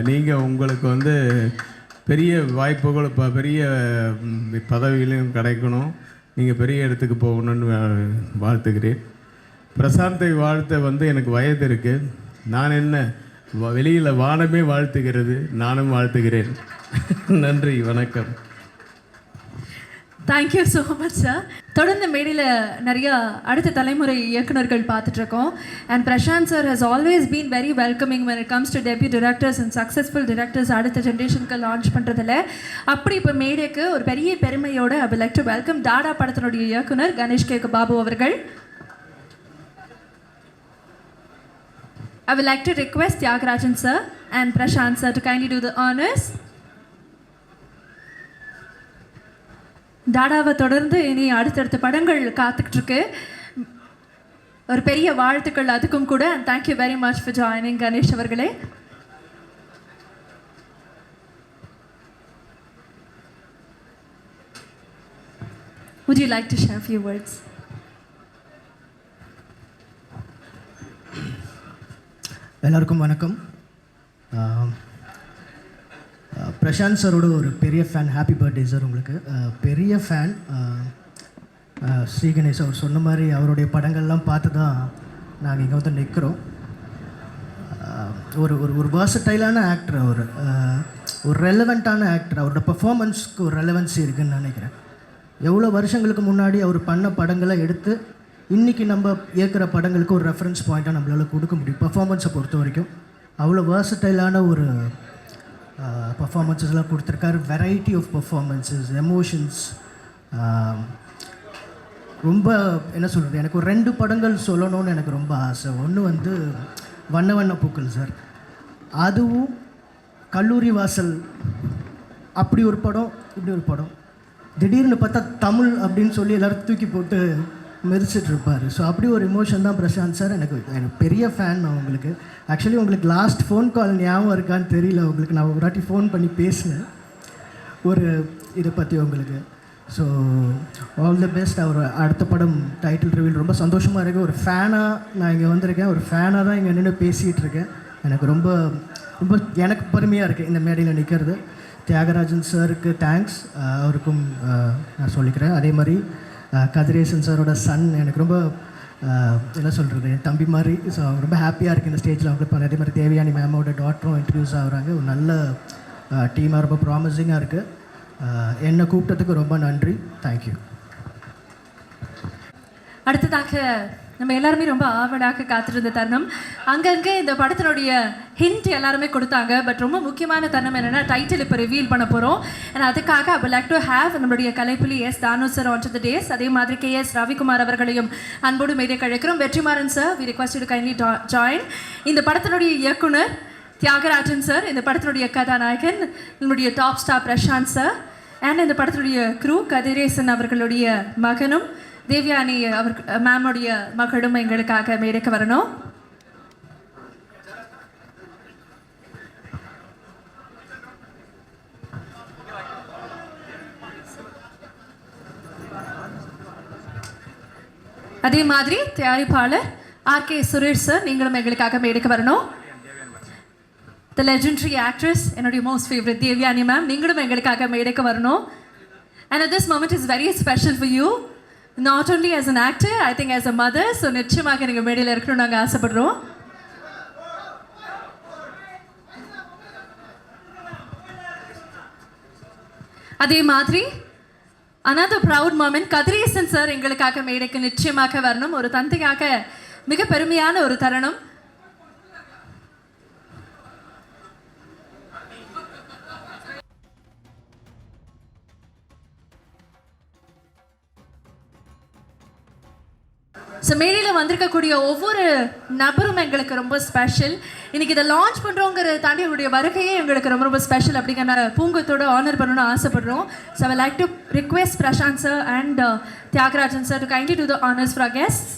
நீங்கள் உங்களுக்கு வந்து பெரிய வாய்ப்புகள், பெரிய பதவியிலும் கிடைக்கணும், நீங்கள் பெரிய இடத்துக்கு போகணுன்னு வாழ்த்துக்கிறேன். பிரசாந்தை வாழ்த்த வந்து எனக்கு வயது இருக்குது. நான் என்ன வெளியில் வானமே வாழ்த்துகிறது, நானும் வாழ்த்துகிறேன். நன்றி, வணக்கம். Thank you so much sir. தொடர்ந்து மேடையில் நிறைய அடுத்த தலைமுறை இயக்குனர்கள் பார்த்துட்ருக்கோம். And Prashanth sir has always been very welcoming when it comes to debut directors and successful directors அடுத்த ஜென்ரேஷனுக்கு லான்ச் பண்ணுறதில்ல. அப்படி இப்போ மேடைக்கு ஒரு பெரிய பெருமையோட I would like to welcome Tata படத்தினுடைய இயக்குனர் கணேஷ் கே பாபு அவர்கள். I would like to request Tyagarajan sir and Prashant sir to kindly do the honors. டாடாவை தொடர்ந்து இனி அடுத்தடுத்த படங்கள் காத்துக்கிட்டு இருக்கு. ஒரு பெரிய வாழ்த்துக்கள் அதுக்கும் கூட. And thank you very much for joining Ganesh அவர்களே. Would you like to share a few words? எல்லாருக்கும் வணக்கம். பிரசாந்த் சாரோட ஒரு பெரிய ஃபேன். ஹாப்பி பர்த்டே சார் உங்களுக்கு. பெரிய ஃபேன். ஸ்ரீ கணேஷ் அவர் சொன்ன மாதிரி அவருடைய படங்கள்லாம் பார்த்து தான் நாங்கள் இங்கே வந்து நிற்கிறோம். ஒரு ஒரு ஒரு வேர்சடைலான ஆக்டர் அவர். ஒரு ரெலவெண்ட்டான ஆக்டர். அவரோட பர்ஃபார்மன்ஸ்க்கு ஒரு ரெலவென்சி இருக்குதுன்னு நினைக்கிறேன். எவ்வளோ வருஷங்களுக்கு முன்னாடி அவர் பண்ண படங்களை எடுத்து இன்றைக்கி நம்ம இயக்கிற படங்களுக்கு ஒரு ரெஃபரன்ஸ் பாயிண்ட்டாக நம்மளால் கொடுக்க முடியும். பர்ஃபார்மன்ஸை பொறுத்த வரைக்கும் அவ்வளோ வேர்சடைலான ஒரு பர்ஃபார்மன்ஸஸ்லாம் கொடுத்துருக்காரு. Variety of performances, emotions. ரொம்ப என்ன சொல்கிறது, எனக்கு ஒரு 2 படங்கள் சொல்லணும்னு எனக்கு ரொம்ப ஆசை. ஒன்று வந்து வண்ண வண்ண பூக்கள் சார், அதுவும் கல்லூரி வாசல். அப்படி ஒரு படம், இப்படி ஒரு படம். திடீர்னு பார்த்தா தமிழ் அப்படின்னு சொல்லி எல்லோரும் தூக்கி போட்டு மெரிச்சிட்டு இருப்பார். ஸோ அப்படி ஒரு எமோஷன் தான் பிரசாந்த் சார். எனக்கு பெரிய ஃபேன் நான் உங்களுக்கு. ஆக்சுவலி உங்களுக்கு லாஸ்ட் ஃபோன் கால் ஞாபகம் இருக்கான்னு தெரியல உங்களுக்கு. நான் ஒரு வாட்டி ஃபோன் பண்ணி பேசினேன் ஒரு இதை பற்றி உங்களுக்கு. So all the best. அவர் அடுத்த படம் டைட்டில் ரிவீல் ரொம்ப சந்தோஷமாக இருக்குது. ஒரு ஃபேனாக நான் இங்கே வந்திருக்கேன். ஒரு ஃபேனாக தான் இங்கே நின்று பேசிகிட்டு இருக்கேன். எனக்கு ரொம்ப ரொம்ப எனக்கு பெருமையாக இருக்குது இந்த மேடையில் நிற்கிறது. தியாகராஜன் சாருக்கு தேங்க்ஸ், அவருக்கும் நான் சொல்லிக்கிறேன். அதே மாதிரி கதிரேசன் சாரோட சன் எனக்கு ரொம்ப என்ன சொல்கிறது, என் தம்பி மாதிரி. ஸோ ரொம்ப ஹாப்பியாக இருக்குது இந்த ஸ்டேஜில் அவங்களுக்கு பண்ண. அதே மாதிரி தேவயானி மேமோட டாக்டரும் இன்ட்ரடியூஸ் ஆகுறாங்க. ஒரு நல்ல டீமாக ரொம்ப ப்ராமிசிங்காக இருக்குது. என்னை கூப்பிட்டதுக்கு ரொம்ப நன்றி. தேங்க்யூ. அடுத்ததாக நம்ம எல்லாருமே ரொம்ப ஆவலாக காத்திருந்த தருணம். அங்கங்கே இந்த படத்தினுடைய ஹிண்ட் எல்லாருமே கொடுத்தாங்க. பட் ரொம்ப முக்கியமான தருணம் என்னென்னா டைட்டில் இப்போ ரிவீல் பண்ண போகிறோம். அண்ட் அதுக்காக I would like to have நம்மளுடைய Kalaipuli S Thanu sir on to the dais. அதே மாதிரி KS ரவிக்குமார் அவர்களையும் அன்போடு மேடை கழிக்கிறோம். Vetrimaaran sir, we request to kindly join. இந்த படத்தினுடைய இயக்குனர் தியாகராஜன் சார், இந்த படத்தினுடைய கதாநாயகன் நம்மளுடைய top star Prashanth sir, and இந்த படத்தினுடைய க்ரூ கதிரேசன் அவர்களுடைய மகனும் தேவயானி மேமுடைய மகளும் எங்களுக்காக மேடைக்கு வரணும். அதே மாதிரி தயாரிப்பாளர் RK சுரேஷ் சார், நீங்களும் எங்களுக்காக மேடைக்கு வரணும். த லெஜெண்டரி ஆக்ட்ரஸ், என்னுடைய மோஸ்ட் ஃபேவரட் தேவயானி மேம், நீங்களும் எங்களுக்காக மேடைக்கு வரணும். And at this moment is very special for you, not only as an actor, I think as a mother. So நிச்சயமாக நீங்கள் மேடையில் இருக்கணும்னு நாங்கள் ஆசைப்படுறோம். அதே மாதிரி another proud moment, Kathiresan sir எங்களுக்காக மேடைக்கு நிச்சயமாக வரணும். ஒரு தந்தையாக மிக பெருமையான ஒரு தருணம். ஸோ மேடையில் வந்திருக்கக்கூடிய ஒவ்வொரு நபரும் எங்களுக்கு ரொம்ப ஸ்பெஷல். இன்றைக்கி இதை லான்ச் பண்ணுறோங்கிறத தாண்டி உங்களுடைய வருகையே எங்களுக்கு ரொம்ப ரொம்ப ஸ்பெஷல். அப்படிங்கிற பூங்கத்தோடு ஆனர் பண்ணணும்னு ஆசைப்படுறோம். So I like to request Prashanth sir and Thiagarajan sir to kindly do the honours for guest.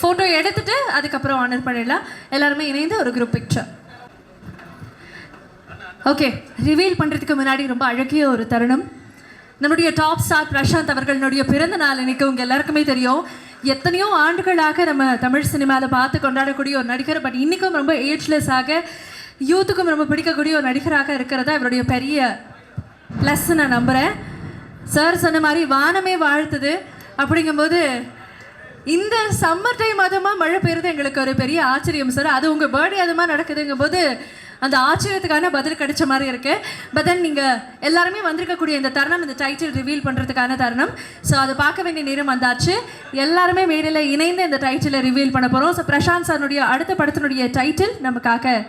Photo எடுத்துகிட்டு அதுக்கப்புறம் ஆனர் பண்ணிடலாம். எல்லாருமே இணைந்து ஒரு குரூப் பிக்சர். ஓகே, ரிவீல் பண்ணுறதுக்கு முன்னாடி ரொம்ப அழகிய ஒரு தருணம். நம்முடைய டாப் ஸ்டார் பிரசாந்த் அவர்களுடைய பிறந்த நாள் இன்னைக்கு உங்கள் எல்லாருக்குமே தெரியும். எத்தனையோ ஆண்டுகளாக நம்ம தமிழ் சினிமாவில் பார்த்து கொண்டாடக்கூடிய ஒரு நடிகர். பட் இன்றைக்கும் ரொம்ப ஏஜ்லெஸ்ஸாக யூத்துக்கும் ரொம்ப பிடிக்கக்கூடிய ஒரு நடிகராக இருக்கிறதா இவருடைய பெரிய ப்ளஸ் நான் நம்புகிறேன். சார் சொன்ன மாதிரி வானமே வாழ்த்துது. அப்படிங்கும்போது இந்த சம்மர் டைம் அதுமா மழை பெய்யுறது எங்களுக்கு ஒரு பெரிய ஆச்சரியம் சார். அது உங்கள் பர்த்டே அதுமா நடக்குதுங்கும் போது அந்த ஆச்சரியத்துக்கான பதில் கிடைச்ச மாதிரி இருக்குது. பட் தென் நீங்கள் எல்லாருமே வந்திருக்கக்கூடிய இந்த தருணம், இந்த டைட்டில் ரிவீல் பண்ணுறதுக்கான தருணம். ஸோ அதை பார்க்க வேண்டிய நேரம் வந்தாச்சு. எல்லாருமே மேடையில் இணைந்து இந்த டைட்டிலை ரிவீல் பண்ண போகிறோம். ஸோ பிரசாந்த் சாருடைய அடுத்த படத்தினுடைய டைட்டில் நமக்காக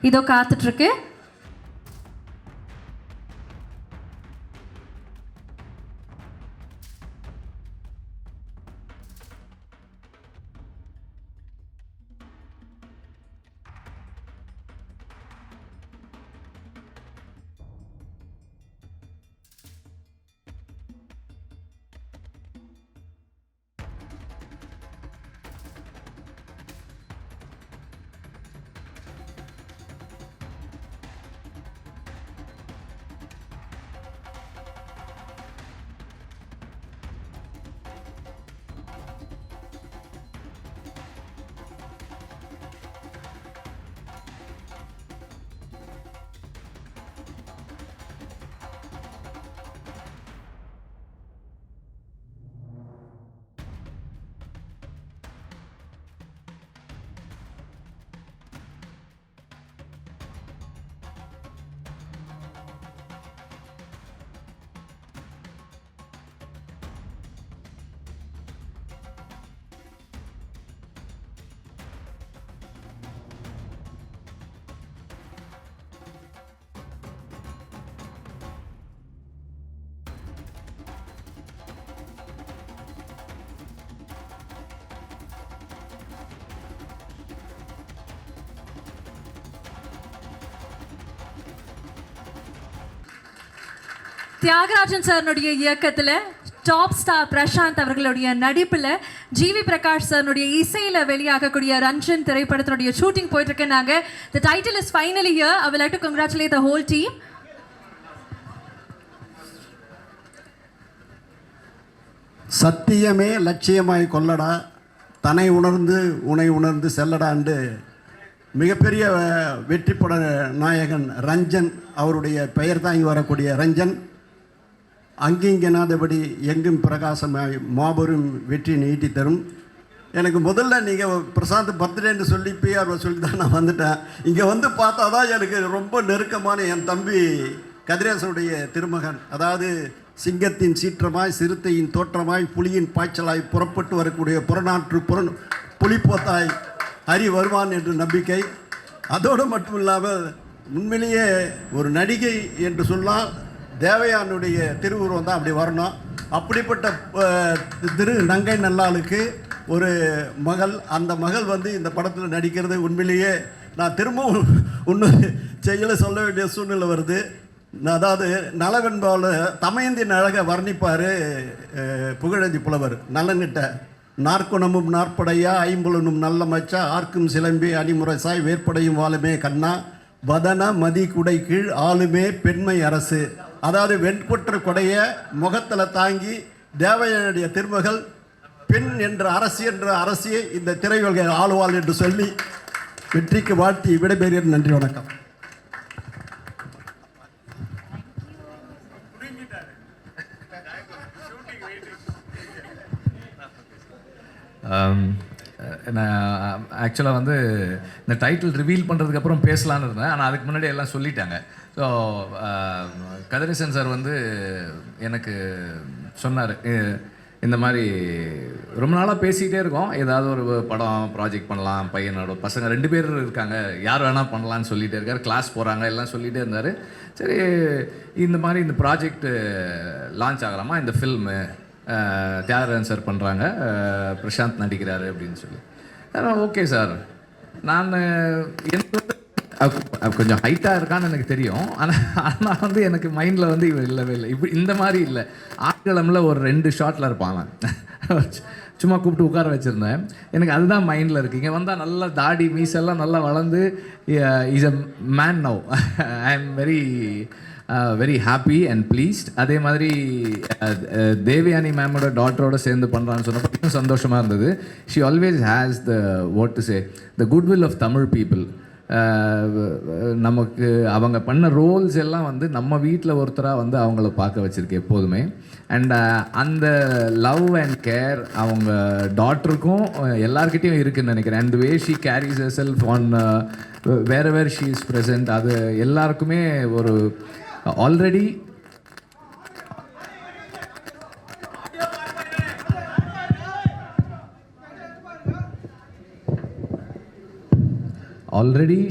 இதோ காத்துட்ருக்கு. தியாகராஜன் சார்னுடைய இயக்கத்தில் டாப் ஸ்டார் பிரசாந்த் அவர்களுடைய நடிப்பில் ஜிவி பிரகாஷ் சார்னுடைய இசையில் வெளியாகக்கூடிய ரஞ்சன் திரைப்படத்தினுடைய ஷூட்டிங் போயிட்டுருக்கு. நாங்கள் the title is finally here. I would like to congratulate the whole team. சத்தியமே லட்சியமாய் கொள்ளடா, தன்னை உணர்ந்து உனை உணர்ந்து செல்லடாண்டு மிகப்பெரிய வெற்றிப்பட நாயகன் ரஞ்சன் அவருடைய பெயர் தாங்கி வரக்கூடிய ரஞ்சன் அங்கிங்கனாதபடி எங்கும் பிரகாசமாய் மாபெரும் வெற்றி நீட்டி தரும். எனக்கு முதல்ல நீங்கள் பிரசாந்த் பர்த்டேன்னு சொல்லி பிஆர் சொல்லி தான் நான் வந்துட்டேன். இங்கே வந்து பார்த்தா தான் எனக்கு ரொம்ப நெருக்கமான என் தம்பி கதிரேசனுடைய திருமகன், அதாவது சிங்கத்தின் சீற்றமாய் சிறுத்தையின் தோற்றமாய் புலியின் பாய்ச்சலாய் புறப்பட்டு வரக்கூடிய புறநாற்று புலிப்போத்தாய் ஹரி வருவான் என்று நம்பிக்கை. அதோடு மட்டும் இல்லாமல் உண்மையிலேயே ஒரு நடிகை என்று சொன்னால் தேவயானுடைய திருவுருவம் தான் அப்படி வரணும். அப்படிப்பட்ட திரு நங்கை நல்லாளுக்கு ஒரு மகள், அந்த மகள் வந்து இந்த படத்தில் நடிக்கிறது உண்மையிலேயே நான் திரும்பவும் இன்னொரு செய்யலை சொல்ல வேண்டிய சூழ்நிலை வருது. அதாவது நலவென்பால் தமையந்தின் அழகை வர்ணிப்பார் புகழேந்தி புலவர். நலனிட்ட நாற்குணமும் நாற்படையா ஐம்புலனும் நல்ல மச்சா ஆர்க்கும் சிலம்பி அணிமுறைசாய் வேற்படையும் வாழுமே கண்ணா வதன மதி குடை கீழ் ஆளுமே பெண்மை அரசு. அதாவது வெண்புற்ற கொடைய முகத்தில் தாங்கி தேவயானுடைய திருமகள் பெண் என்ற அரசியை இந்த திரையுலகை ஆளுவாள் என்று சொல்லி வெற்றிக்கு வாழ்த்தி விடைபெறுகிறேன். நன்றி, வணக்கம். நான் ஆக்சுவலாக வந்து இந்த டைட்டில் ரிவீல் பண்ணுறதுக்கப்புறம் பேசலான்னு இருந்தேன். ஆனால் அதுக்கு முன்னாடி எல்லாம் சொல்லிட்டாங்க. ஸோ கதிரேசன் சார் வந்து எனக்கு சொன்னார், இந்த மாதிரி ரொம்ப நாளாக பேசிக்கிட்டே இருக்கோம், ஏதாவது ஒரு படம் ப்ராஜெக்ட் பண்ணலாம், பையனோட பசங்க 2 பேர் இருக்காங்க, யார் வேணால் பண்ணலான்னு சொல்லிகிட்டே இருக்கார், கிளாஸ் போகிறாங்க எல்லாம் சொல்லிகிட்டே இருந்தார். சரி, இந்த மாதிரி இந்த ப்ராஜெக்ட் லான்ச் ஆகலாமா, இந்த ஃபில்மு தியாகராஜன் சார் பண்ணுறாங்க, பிரசாந்த் நடிக்கிறாரு அப்படின்னு சொல்லி. ஓகே சார், நான் எனக்கு கொஞ்சம் ஹைட்டாக இருக்கான்னு எனக்கு தெரியும். ஆனால் வந்து எனக்கு மைண்டில் வந்து இவன் இல்லவே இல்லை, இப்படி இந்த மாதிரி இல்லை. ஆட்களமில் ஒரு 2 ஷாட்டில் இருப்பாங்க, சும்மா கூப்பிட்டு உட்கார வச்சுருந்தேன். எனக்கு அதுதான் மைண்டில் இருக்குது. இங்கே வந்தால் நல்லா தாடி மீசெல்லாம் நல்லா வளர்ந்து is a man now. I am very happy and pleased. அதே மாதிரி தேவயானி மேமோட டாட்டரோட சேர்ந்து பண்ணுறான்னு சொன்னப்போ இன்னும் சந்தோஷமாக இருந்தது. She always has the what to say the goodwill of Tamil people. நமக்கு அவங்க பண்ண ரோல்ஸ் எல்லாம் வந்து நம்ம வீட்டில் ஒருத்தராக வந்து அவங்கள பார்க்க வச்சுருக்கு எப்போதுமே. அண்ட் அந்த லவ் அண்ட் கேர் அவங்க டாட்டருக்கும் எல்லார்கிட்டையும் இருக்குதுன்னு நினைக்கிறேன். And way she carries herself on wherever she is present, அது எல்லாருக்குமே ஒரு already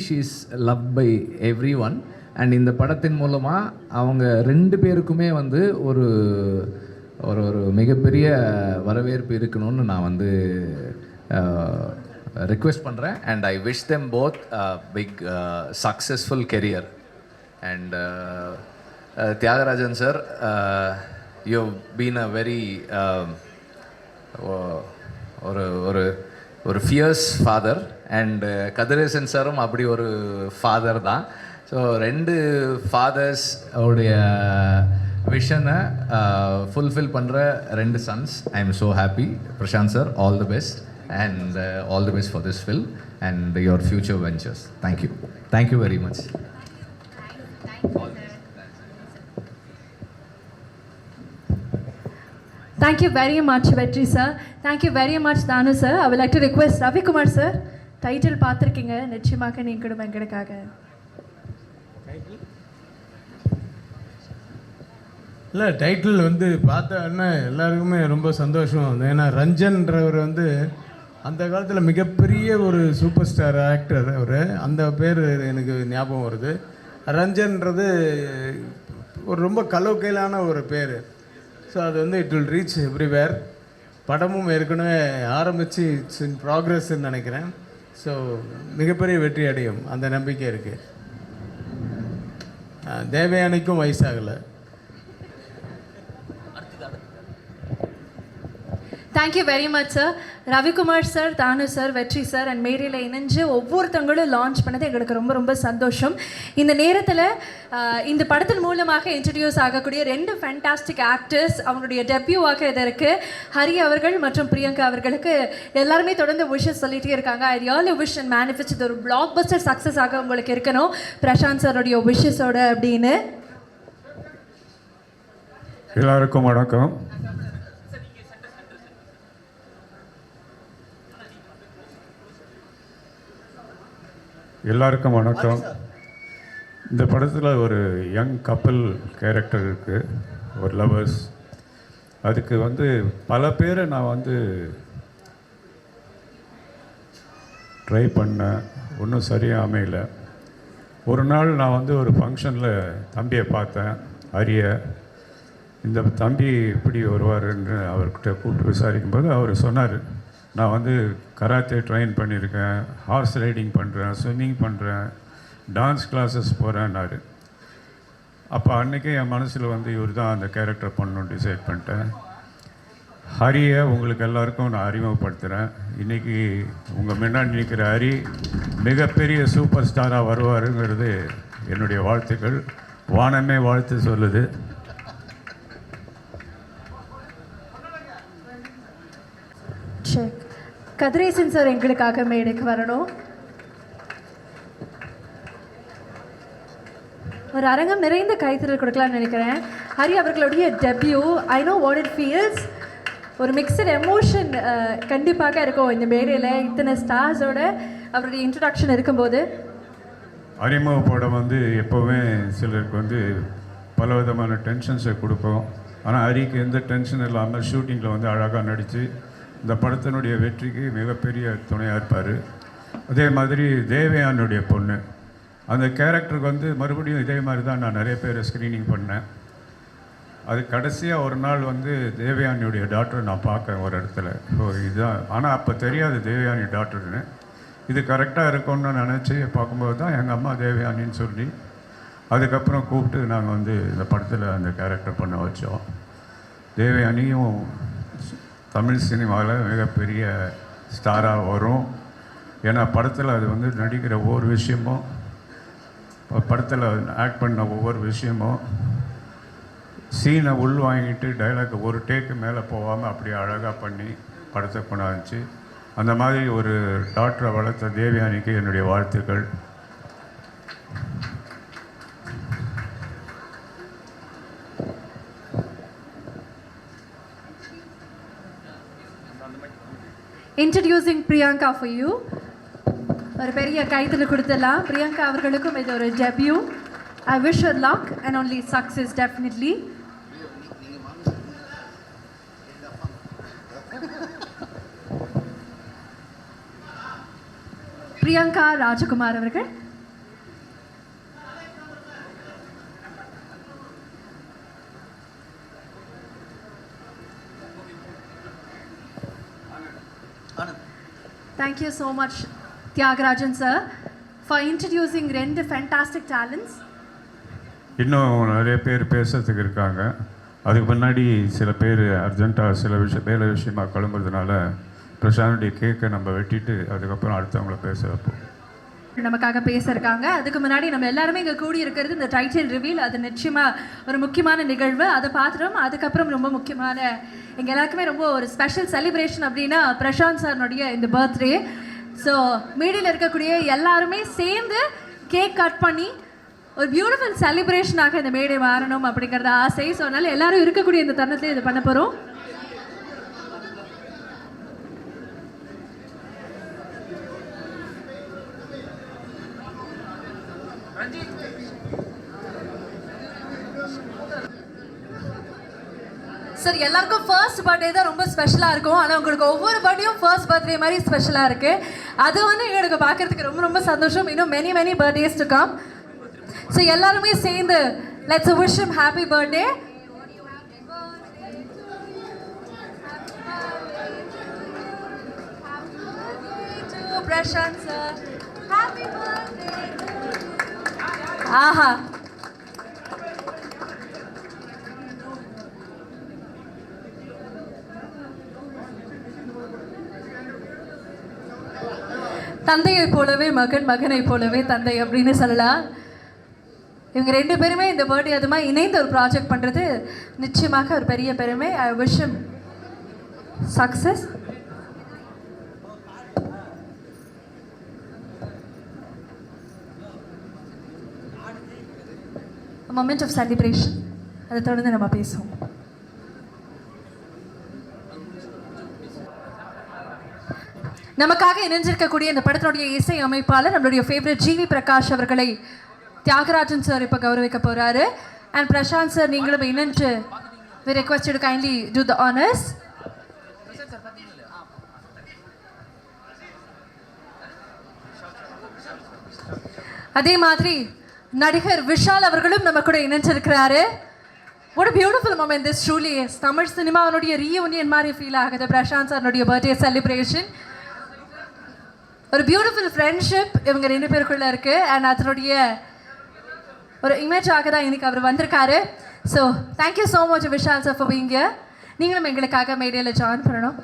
she is love by everyone. And இந்த படத்தின் மூலமாக அவங்க 2 பேருக்குமே வந்து ஒரு ஒரு ஒரு மிகப்பெரிய வரவேற்பு இருக்கணும்னு நான் வந்து ரிக்வெஸ்ட் பண்ணுறேன். And I wish them both big successful career. And Thiagarajan sir, you been a very ஒரு ஒரு ஒரு ஃபியர்ஸ் ஃபாதர். அண்ட் கதிரேசன் சாரும் அப்படி ஒரு ஃபாதர் தான். ஸோ 2 ஃபாதர்ஸ் உடைய விஷனை ஃபுல்ஃபில் பண்ணுற 2 sons. I am so happy. Prashanth sir, all the best and all the best for this film and your future ventures. Thank you. Thank you very much. Thank you very much, Vetri sir. Thank you very much, Danu sir. I would like to request Ravi Kumar sir. Title பார்த்துருக்கீங்க, நிச்சயமாக நீங்களும் எங்களுக்காக. இல்லை, டைட்டில் வந்து பார்த்தோன்னா எல்லாருக்குமே ரொம்ப சந்தோஷம். ஏன்னா ரஞ்சன்றவர் வந்து அந்த காலத்தில் மிகப்பெரிய ஒரு சூப்பர் ஸ்டார் ஆக்டர் அவர். அந்த பேர் எனக்கு ஞாபகம் வருது. ரஞ்சன்றது ஒரு ரொம்ப கலோக்கையிலான ஒரு பேர். ஸோ அது வந்து இட் வில் ரீச் எவ்ரிவேர். படமும் ஏற்கனவே ஆரம்பித்து இட்ஸ் இன் ப்ராக்ரஸ்ன்னு நினைக்கிறேன். ஸோ மிகப்பெரிய வெற்றி அடையும் அந்த நம்பிக்கை இருக்குது. தேவயானிக்கும் வயசாகலை. Thank you very much sir. Ravikumar sir, Thanu sir, Vetri sir and மேரியில் இணைஞ்சு ஒவ்வொருத்தவங்களும் லான்ச் பண்ணது எங்களுக்கு ரொம்ப ரொம்ப சந்தோஷம். இந்த நேரத்தில் இந்த படத்தின் மூலமாக இன்ட்ரடியூஸ் ஆகக்கூடிய 2 ஃபேண்டாஸ்டிக் ஆக்டர்ஸ் அவங்களுடைய டெபியூவாக இதற்கு ஹரி அவர்கள் மற்றும் பிரியங்கா அவர்களுக்கு எல்லாருமே தொடர்ந்து விஷஸ் சொல்லிகிட்டே இருக்காங்க. ஐ ரியலி விஷ் அண்ட் மேனிஃபெஸ்ட் இது ஒரு பிளாக் பஸ்டர் சக்ஸஸ் ஆக உங்களுக்கு இருக்கணும் பிரசாந்த் சாருடைய விஷஸோட அப்படின்னு. எல்லாருக்கும் வணக்கம். எல்லாருக்கும் வணக்கம். இந்த படத்தில் ஒரு யங் கப்பல் கேரக்டர் இருக்குது, ஒரு லவர்ஸ். அதுக்கு வந்து பல பேரை நான் வந்து ட்ரை பண்ணேன், ஒன்றும் சரியாக அமையல. ஒரு நாள் நான் வந்து ஒரு ஃபங்க்ஷனில் தம்பியை பார்த்தேன், அரிய. இந்த தம்பி எப்படி வருவாருன்னு அவர்கிட்ட கூப்பிட்டு விசாரிக்கும்போது அவர் சொன்னார், நான் வந்து கராத்தே ட்ரெயின் பண்ணியிருக்கேன், ஹார்ஸ் ரைடிங் பண்ணுறேன், ஸ்விம்மிங் பண்ணுறேன், டான்ஸ் கிளாஸஸ் போகிறேன்னாரு. அப்போ அன்றைக்கே என் மனசில் வந்து இவர் தான் அந்த கேரக்டர் பண்ணணும்னு டிசைட் பண்ணிட்டேன். ஹரியை உங்களுக்கு எல்லாருக்கும் நான் அறிமுகப்படுத்துகிறேன். இன்றைக்கி உங்கள் முன்னாடி நிற்கிற ஹரி மிகப்பெரிய சூப்பர் ஸ்டாராக வருவாருங்கிறது என்னுடைய வாழ்த்துக்கள். வானமே வாழ்த்து சொல்லுது. கதிரேசன் சார் எங்களுக்காக மேடைக்கு வரணும். ஒரு அரங்கம் நிறைந்த கைத்தறல் கொடுக்கலாம்னு நினைக்கிறேன். ஹரி அவர்களுடைய debut, I know what it feels. ஒரு மிக்சட் எமோஷன் கண்டிப்பாக இருக்கும் இந்த மேடையில் இத்தனை ஸ்டார்ஸோட அவருடைய இன்ட்ரடக்ஷன் இருக்கும்போது. அறிமுக படம் வந்து எப்போவுமே சிலருக்கு வந்து பல விதமான டென்ஷன்ஸை கொடுக்கும். ஆனால் ஹரிக்கு எந்த டென்ஷன் இல்லாமல் ஷூட்டிங்கில் வந்து அழகாக நடித்து இந்த படத்தினுடைய வெற்றிக்கு மிகப்பெரிய துணையாக இருப்பார். அதே மாதிரி தேவயானுடைய பொண்ணு, அந்த கேரக்டருக்கு வந்து மறுபடியும் இதே மாதிரி தான் நான் நிறைய பேர் ஸ்க்ரீனிங் பண்ணேன். அது கடைசியாக ஒரு நாள் வந்து தேவயானியுடைய டாக்டரை நான் பார்க்குறேன் ஒரு இடத்துல. ஸோ இதுதான், ஆனால் அப்போ தெரியாது தேவயானி டாக்டர்னு. இது கரெக்டாக இருக்கும்னு நினச்சி பார்க்கும்போது தான் எங்கள் அம்மா தேவயானின்னு சொல்லி அதுக்கப்புறம் கூப்பிட்டு நாங்கள் வந்து இந்த படத்தில் அந்த கேரக்டர் பண்ண வச்சோம். தேவயானியும் தமிழ் சினிமாவில் மிகப்பெரிய ஸ்டாராக வரும். ஏன்னா படத்தில் அது வந்து நடிக்கிற ஒவ்வொரு விஷயமும், படத்தில் ஆக்ட் பண்ண ஒவ்வொரு விஷயமும், சீனை உள் வாங்கிட்டு டைலாக் ஒரு டேக்கு மேலே போகாமல் அப்படியே அழகாக பண்ணி படத்தை கொண்டாந்துச்சு. அந்த மாதிரி ஒரு டாக்டரை வளர்த்த தேவயானிக்கு என்னுடைய வாழ்த்துக்கள். Introducing Priyanka for you. ஒரு பெரிய கைத்தில் கொடுத்துடலாம். பிரியங்கா அவர்களுக்கும் இது ஒரு debut. I wish her luck and only success definitely. Priyanka Rajakumar அவர்கள். Thank you so much, Tyagarajan sir, for introducing ரெண்டு fantastic talents. இன்னும் நிறைய பேர் பேசுறதுக்கு இருக்காங்க. அதுக்கு முன்னாடி சில பேர் அர்ஜென்ட்டாக சில வேலை விஷயமாக கிளம்புறதுனால பிரசாந்துடைய கேக்கை நம்ம வெட்டிட்டு அதுக்கப்புறம் அடுத்தவங்கள பேச வைப்போம். நமக்காக பேச இருக்காங்க. அதுக்கு முன்னாடி நம்ம எல்லாருமே இங்கே கூடி இருக்கிறது இந்த டைட்டில் ரிவீல். அது நிச்சயமாக ஒரு முக்கியமான நிகழ்வு. அதை பார்த்துட்டோம். அதுக்கப்புறம் ரொம்ப முக்கியமான எங்கள் எல்லாருக்குமே ரொம்ப ஒரு ஸ்பெஷல் செலிப்ரேஷன் அப்படின்னா பிரசாந்த் சார்னுடைய இந்த பர்த்டே. ஸோ மீடியில் இருக்கக்கூடிய எல்லாருமே சேர்ந்து கேக் கட் பண்ணி ஒரு பியூட்டிஃபுல் செலிப்ரேஷனாக இந்த மேடை மாறணும் அப்படிங்கிறத ஆசை. ஸோ அதனால் எல்லாரும் இருக்கக்கூடிய இந்த தருணத்தில் இது பண்ண போகிறோம். சார் எல்லாருக்கும் ஃபர்ஸ்ட் பர்த்டே தான் ரொம்ப ஸ்பெஷலாக இருக்கும். ஆனால் உங்களுக்கு ஒவ்வொரு பர்த்டேயும் ஃபர்ஸ்ட் பர்த்டே மாதிரி ஸ்பெஷலாக இருக்குது. அது வந்து எங்களுக்கு பார்க்குறதுக்கு ரொம்ப ரொம்ப சந்தோஷம். இன்னும் many many birthdays to come. So எல்லாருமே சேர்ந்து let's wish him happy birthday. Prashanth sir happy birthday. ஆஹா, தந்தையை போலவே மகன், மகனை போலவே தந்தை அப்படின்னு சொல்லலாம். இவங்க ரெண்டு பேருமே இந்த பர்த்டே அதுமா இணைந்து ஒரு ப்ராஜெக்ட் பண்ணுறது நிச்சயமாக ஒரு பெரிய பெருமை. I wish him success. Moment of celebration. அதை தொடர்ந்து நம்ம பேசுவோம். நமக்காக இணைஞ்சிருக்கக்கூடிய இந்த படத்தினுடைய இசை அமைப்பாளர் நம்மளுடைய ஃபேவரட் ஜிவி பிரகாஷ் அவர்களை தியாகராஜன் சார் இப்போ கௌரவிக்க போகிறாரு. அண்ட் பிரசாந்த் சார் நீங்களும் இணைஞ்சு we request you to kindly do the honors. அதே மாதிரி நடிகர் விஷால் அவர்களும் நம்ம கூட இணைஞ்சிருக்கிறாரு. What a beautiful moment this truly is. Tamil சினிமாவுடைய ரீயூனியன் மாதிரி ஃபீல் ஆகுது பிரசாந்த் சார்னுடைய பர்த்டே செலிப்ரேஷன். ஒரு பியூட்டிஃபுல் ஃப்ரெண்ட்ஷிப் இவங்க ரெண்டு பேருக்குள்ளே இருக்குது. அண்ட் அதனுடைய ஒரு இமேஜாக தான் இன்னைக்கு அவர் வந்திருக்காரு. So thank you so much Vishal sir for being here. நீங்களும் எங்களுக்காக மேடையில் ஜாயின் பண்ணணும்.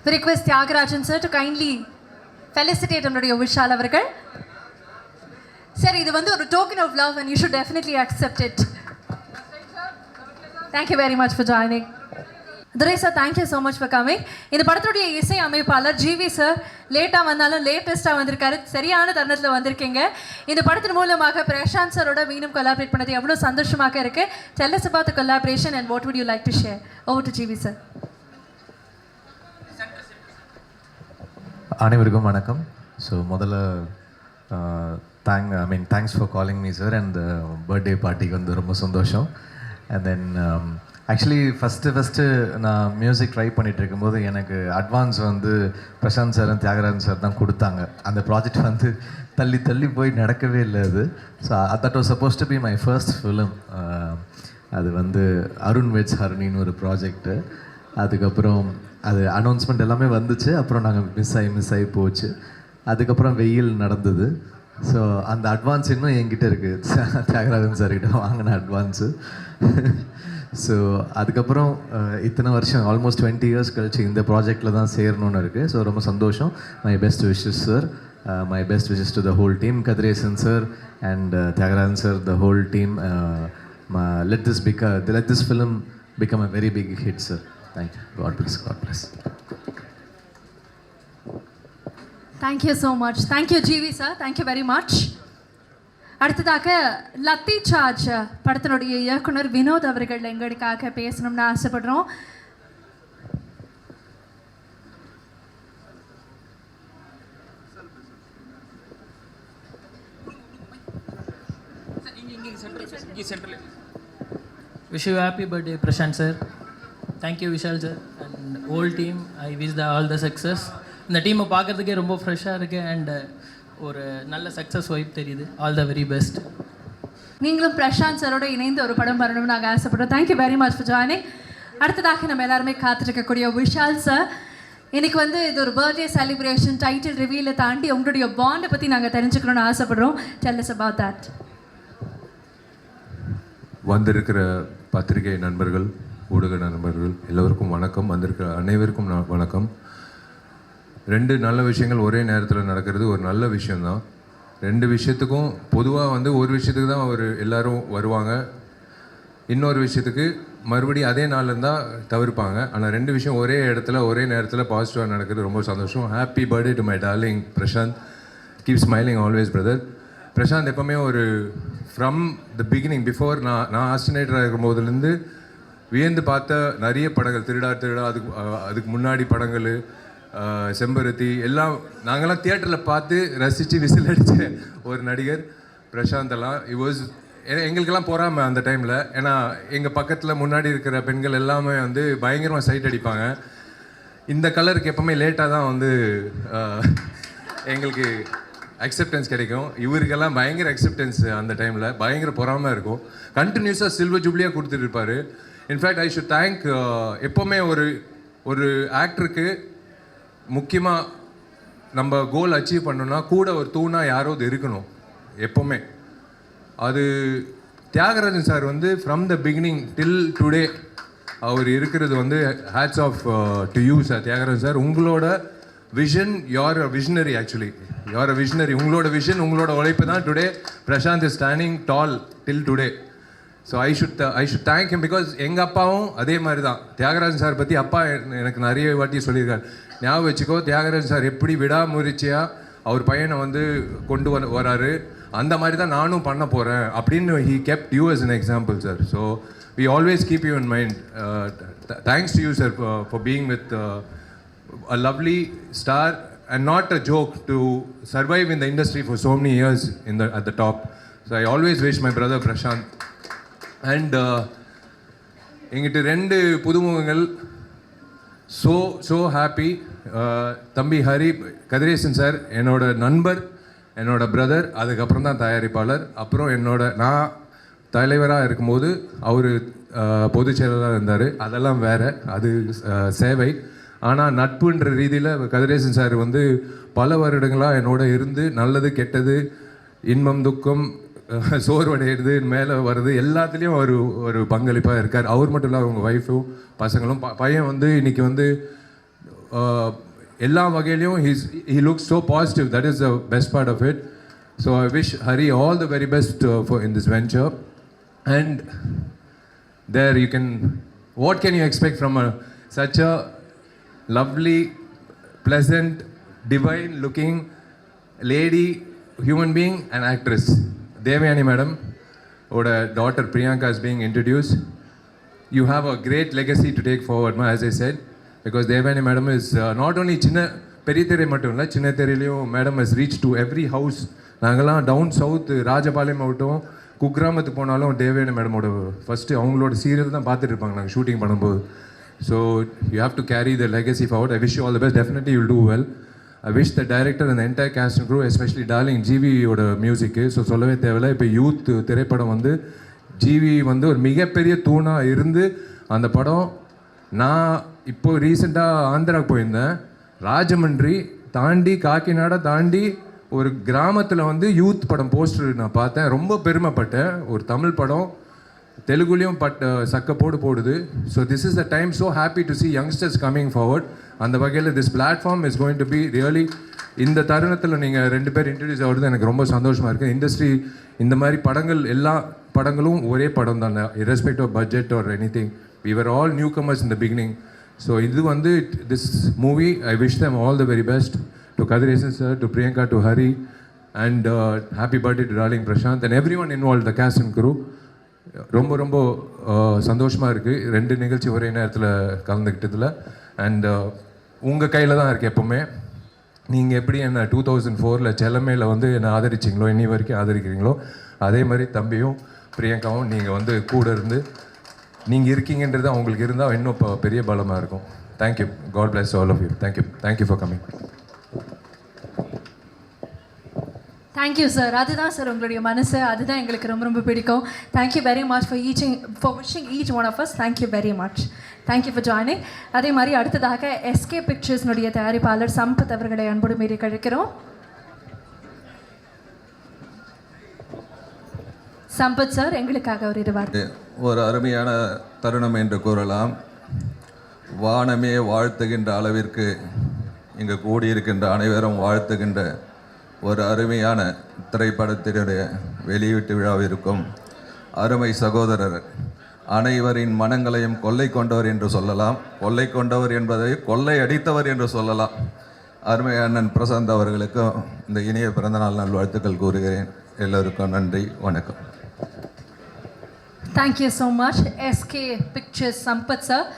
We request Tyagarajan sir to kindly felicitate நம்மளுடைய விஷால் அவர்கள். சரி, இது வந்து ஒரு token of love and you should definitely accept it. Thank you very much for joining. Durai sir, thank you so much for coming. இந்த படத்துடைய இசை அமைப்பாளர் ஜிவி சார் லேட்டாக வந்தாலும் லேட்டஸ்ட்டாக வந்திருக்காரு. சரியான தருணத்தில் வந்திருக்கீங்க. இந்த படத்தின் மூலமாக பிரசாந்த் சாரோட மீண்டும் கொலாபரேட் பண்ணது எவ்வளோ சந்தோஷமாக இருக்குது. Tell us about the collaboration and what would you like to share. Over to GV sir. அனைவருக்கும் வணக்கம். ஸோ முதல்ல thanks for calling me sir. And birthday பார்ட்டிக்கு வந்து ரொம்ப சந்தோஷம். அண்ட் தென் ஆக்சுவலி ஃபஸ்ட்டு நான் மியூசிக் ட்ரை பண்ணிகிட்டு இருக்கும்போது எனக்கு அட்வான்ஸ் வந்து பிரசாந்த் சார் தியாகராஜன் சார் தான் கொடுத்தாங்க. அந்த ப்ராஜெக்ட் வந்து தள்ளி போய் நடக்கவே இல்லை அது. So that was suppose to be my first film. அது வந்து அருண் வெட்ஸ் ஹரணின்னு ஒரு ப்ராஜெக்ட்டு. அதுக்கப்புறம் அது அனௌன்ஸ்மெண்ட் எல்லாமே வந்துச்சு. அப்புறம் நாங்கள் மிஸ் ஆகி போச்சு. அதுக்கப்புறம் வெயில் நடந்தது. ஸோ அந்த அட்வான்ஸ் இன்னும் என்கிட்ட இருக்குது, தியாகராஜன் சார்கிட்ட வாங்கின அட்வான்ஸு. ஸோ அதுக்கப்புறம் இத்தனை வருஷம் ஆல்மோஸ்ட் 20 இயர்ஸ் கழிச்சு இந்த ப்ராஜெக்டில் தான் சேரணும்னு இருக்குது. ஸோ ரொம்ப சந்தோஷம். My best wishes sir, my best wishes to the whole team, Kathiresan sir and Thiagarajan sir, the whole team. let this film become a very big hit, sir. Thank you. God bless. God bless. Thank you so much. Thank you GV sir. Thank you very much. அடுத்ததாக லத்தி சார்ஜ் படத்தினுடைய இயக்குனர் வினோத் அவர்கள் எங்களுக்காக பேசணும்னு ஆசைப்படுறோம். Wish you happy birthday, Prashant sir. Thank you, Vishal sir, and whole team. I wish all the success. இந்த டீமை பார்க்குறதுக்கே ரொம்ப ஃப்ரெஷ்ஷாக இருக்குது அண்ட் ஒரு நல்ல சக்ஸஸ் வைப் தெரியுது. All the very best. நீங்களும் பிரசாந்த் சரோட இணைந்து ஒரு படம் வரணும்னு நாங்கள் ஆசைப்படுறோம். Thank you very much for joining. அடுத்ததாக நம்ம எல்லாருமே காத்திருக்கக்கூடிய விஷால் சார், இன்னைக்கு வந்து இது ஒரு பர்த்டே செலிப்ரேஷன், டைட்டில் ரிவீலை தாண்டி உங்களுடைய பாண்டை பற்றி நாங்கள் தெரிஞ்சுக்கணும்னு ஆசைப்படுறோம். Tell us about that. வந்திருக்கிற பத்திரிகை நண்பர்கள், ஊடக நண்பர்கள் எல்லோருக்கும் வணக்கம். வந்திருக்கிற அனைவருக்கும் வணக்கம். 2 நல்ல விஷயங்கள் ஒரே நேரத்தில் நடக்கிறது ஒரு நல்ல விஷயந்தான். 2 விஷயத்துக்கும் பொதுவாக வந்து ஒரு விஷயத்துக்கு தான் எல்லோரும் வருவாங்க, இன்னொரு விஷயத்துக்கு மறுபடியும் அதே நாள் இருந்தால் தவிர்ப்பாங்க. ஆனால் 2 விஷயம் ஒரே இடத்துல ஒரே நேரத்தில் பாசிட்டிவாக நடக்கிறது ரொம்ப சந்தோஷம். Happy birthday to my darling Prashanth. Keep smiling always brother. Prashanth எப்போவுமே ஃப்ரம் த பிகினிங், பிஃபோர் நான் ஆஸ்டினேட்டராக இருக்கும் போதுலேருந்து வியந்து பார்த்த நிறைய படங்கள், திருடா அதுக்கு முன்னாடி படங்கள், செம்பருத்தி எல்லாம் நாங்கள்லாம் தியேட்டரில் பார்த்து ரசித்து விசில் அடித்த ஒரு நடிகர் பிரசாந்தெல்லாம். எங்களுக்கெல்லாம் பொறாமை அந்த டைமில். ஏன்னா எங்கள் பக்கத்தில் முன்னாடி இருக்கிற பெண்கள் எல்லாமே பயங்கரமாக சைட் அடிப்பாங்க. இந்த கலருக்கு எப்போவுமே லேட்டாக தான் எங்களுக்கு அக்செப்டன்ஸ் கிடைக்கும். இவருக்கெல்லாம் பயங்கர அக்செப்டன்ஸ் அந்த டைமில், பயங்கர பொறாமல் இருக்கும். கண்டினியூஸாக சில்வர் ஜூப்ளியாக கொடுத்துட்டு இருப்பார். இன்ஃபேக்ட் ஐ ஷுட் தேங்க், எப்போவுமே ஒரு ஆக்டருக்கு முக்கியமாக நம்ம கோல் அச்சீவ் பண்ணோன்னா கூட ஒரு தூணாக யாராவது இருக்கணும் எப்போவுமே. அது Thiyagarajan sir from the beginning till today அவர் இருக்கிறது hats off to you sir. Thiyagarajan sir, உங்களோட vision, you're a visionary. Actually you're a visionary. உங்களோட விஷன், உங்களோட உழைப்பு தான் today Prashanth is standing tall till today. So I should thank him. Because எங்கள் அப்பாவும் அதே மாதிரி தான். தியாகராஜன் சார் பற்றி அப்பா எனக்கு நிறைய வாட்டி சொல்லியிருக்காரு. ஞாபகம் வச்சுக்கோ, தியாகராஜன் சார் எப்படி விடாமுயற்சியாக அவர் பையனை கொண்டு வராரு, அந்த மாதிரி தான் நானும் பண்ண போகிறேன் அப்படின்னு he kept you as an example, sir. So we always keep you in mind. Thanks to you, sir, for being with a lovely star and not a joke to survive in the industry for so many years at the top. So I always wish my brother Prashant and எங்கிட்ட 2 புதுமுகங்கள். So happy. தம்பி ஹரி கதிரேசன் சார் என்னோட நண்பர், என்னோட பிரதர், அதுக்கப்புறம் தான் தயாரிப்பாளர். அப்புறம் நான் தலைவராக இருக்கும்போது அவர் பொதுச் செயலாளராக இருந்தார். அதெல்லாம் வேறு, அது சேவை. ஆனால் நட்புன்ற ரீதியில் கதிரேசன் சார் பல வருடங்களாக என்னோட இருந்து நல்லது கெட்டது, இன்பம் துக்கம், சோர்வடைகிறது, மேலே வருது, எல்லாத்துலேயும் ஒரு பங்களிப்பாக இருக்கார். அவர் மட்டும் இல்லை, அவங்க ஒய்ஃபும் பசங்களும். பையன் இன்னைக்கு எல்லா வகையிலையும் he looks so positive. That is the best part of it. So I wish Hari all the very best in this venture. And there you can, what can you expect from such a lovely, pleasant, divine looking lady, human being and actress. Devayani madam, oda daughter Priyanka is being introduced. You have a great legacy to take forward, as I said, because Devayani madam is not only பெரியத்தெரை மட்டும் இல்லை, சின்ன தெரியலையும் madam has reached to every house. நாங்கள்லாம் டவுன் சவுத் ராஜபாளையம் ஆகட்டும், குக்கிராமத்துக்கு போனாலும் தேவயானி மேடமோட ஃபஸ்ட்டு அவங்களோட சீரியல் தான் பார்த்துட்டு இருப்பாங்க நாங்கள் ஷூட்டிங் பண்ணும்போது. So you have to carry the legacy forward. I wish you all the best. Definitely you'll do well. I wish the director and entire cast and crew, especially darling ஜிவியோட மியூசிக்கு. ஸோ சொல்லவே தேவையில்லை. இப்போ யூத் திரைப்படம் ஜிவி ஒரு மிகப்பெரிய தூணாக இருந்து அந்த படம். நான் இப்போது ரீசெண்டாக ஆந்திராவுக்கு போயிருந்தேன். ராஜமன்றி தாண்டி, காக்கிநாடா தாண்டி ஒரு கிராமத்தில் வந்து யூத் படம் போஸ்டர் நான் பார்த்தேன், ரொம்ப பெருமைப்பட்டேன். ஒரு தமிழ் படம் தெலுங்குலேயும் சக்க போடுது. So this is the time, so happy to C youngsters coming forward. அந்த வகையில் this platform is going to be really, இந்த தருணத்தில் நீங்கள் 2 பேர் இன்ட்ரடியூஸ் ஆகிறது எனக்கு ரொம்ப சந்தோஷமாக இருக்குது. இண்டஸ்ட்ரி இந்த மாதிரி படங்கள், எல்லா படங்களும் ஒரே படம் தானே, irrespective of budget or anything. We were all newcomers in the beginning. So இது வந்து this movie, I wish them all the very best. To Kadhiresan sir, to Priyanka, to Hari, and happy birthday to darling Prashant and everyone involved, the cast and crew. ரொம்ப சந்தோஷமாக இருக்குது 2 நிகழ்ச்சி ஒரே நேரத்தில் கலந்துக்கிட்டதில். அண்ட் உங்கள் கையில் தான் இருக்குது எப்போவுமே. நீங்கள் எப்படி என்ன 2004 செல்லமேல வந்து என்னை ஆதரிச்சிங்களோ, இன்னி வரைக்கும் ஆதரிக்கிறீங்களோ, அதே மாதிரி தம்பியும் பிரியங்காவும் நீங்கள் வந்து கூட இருந்து நீங்கள் இருக்கீங்கன்றது அவங்களுக்கு இருந்தால் இன்னும் பெரிய பலமாக இருக்கும். Thank you. God bless all of you. Thank you for coming. Thank you sir. அதுதான் சார் உங்களுடைய மனசு, அதுதான் எங்களுக்கு ரொம்ப ரொம்ப பிடிக்கும். Thank you very much for wishing each one of us. Thank you very much. Thank you for joining. அதே மாதிரி அடுத்ததாக எஸ்கே பிக்சர்ஸ்னுடைய தயாரிப்பாளர் சம்பத் அவர்களை அன்போடு மீறி கழிக்கிறோம். சம்பத் சார், எங்களுக்காக ஒரு இருவார். ஒரு அருமையான தருணம் என்று கூறலாம். வானமே வாழ்த்துகின்ற அளவிற்கு இங்கு கூடியிருக்கின்ற அனைவரும் வாழ்த்துகின்ற ஒரு அருமையான திரைப்படத்தினுடைய வெளியீட்டு விழாவிற்கும் அருமை சகோதரர் அனைவரின் மனங்களையும் கொள்ளை கொண்டவர் என்று சொல்லலாம், கொள்ளை கொண்டவர் என்பதை கொள்ளை அடித்தவர் என்று சொல்லலாம், அருமை அண்ணன் பிரசாந்த் அவர்களுக்கும் இந்த இனிய பிறந்தநாள் நல்வாழ்த்துக்கள் கூறுகிறேன். எல்லோருக்கும் நன்றி, வணக்கம். Thank you so much SK pictures Sampath sir.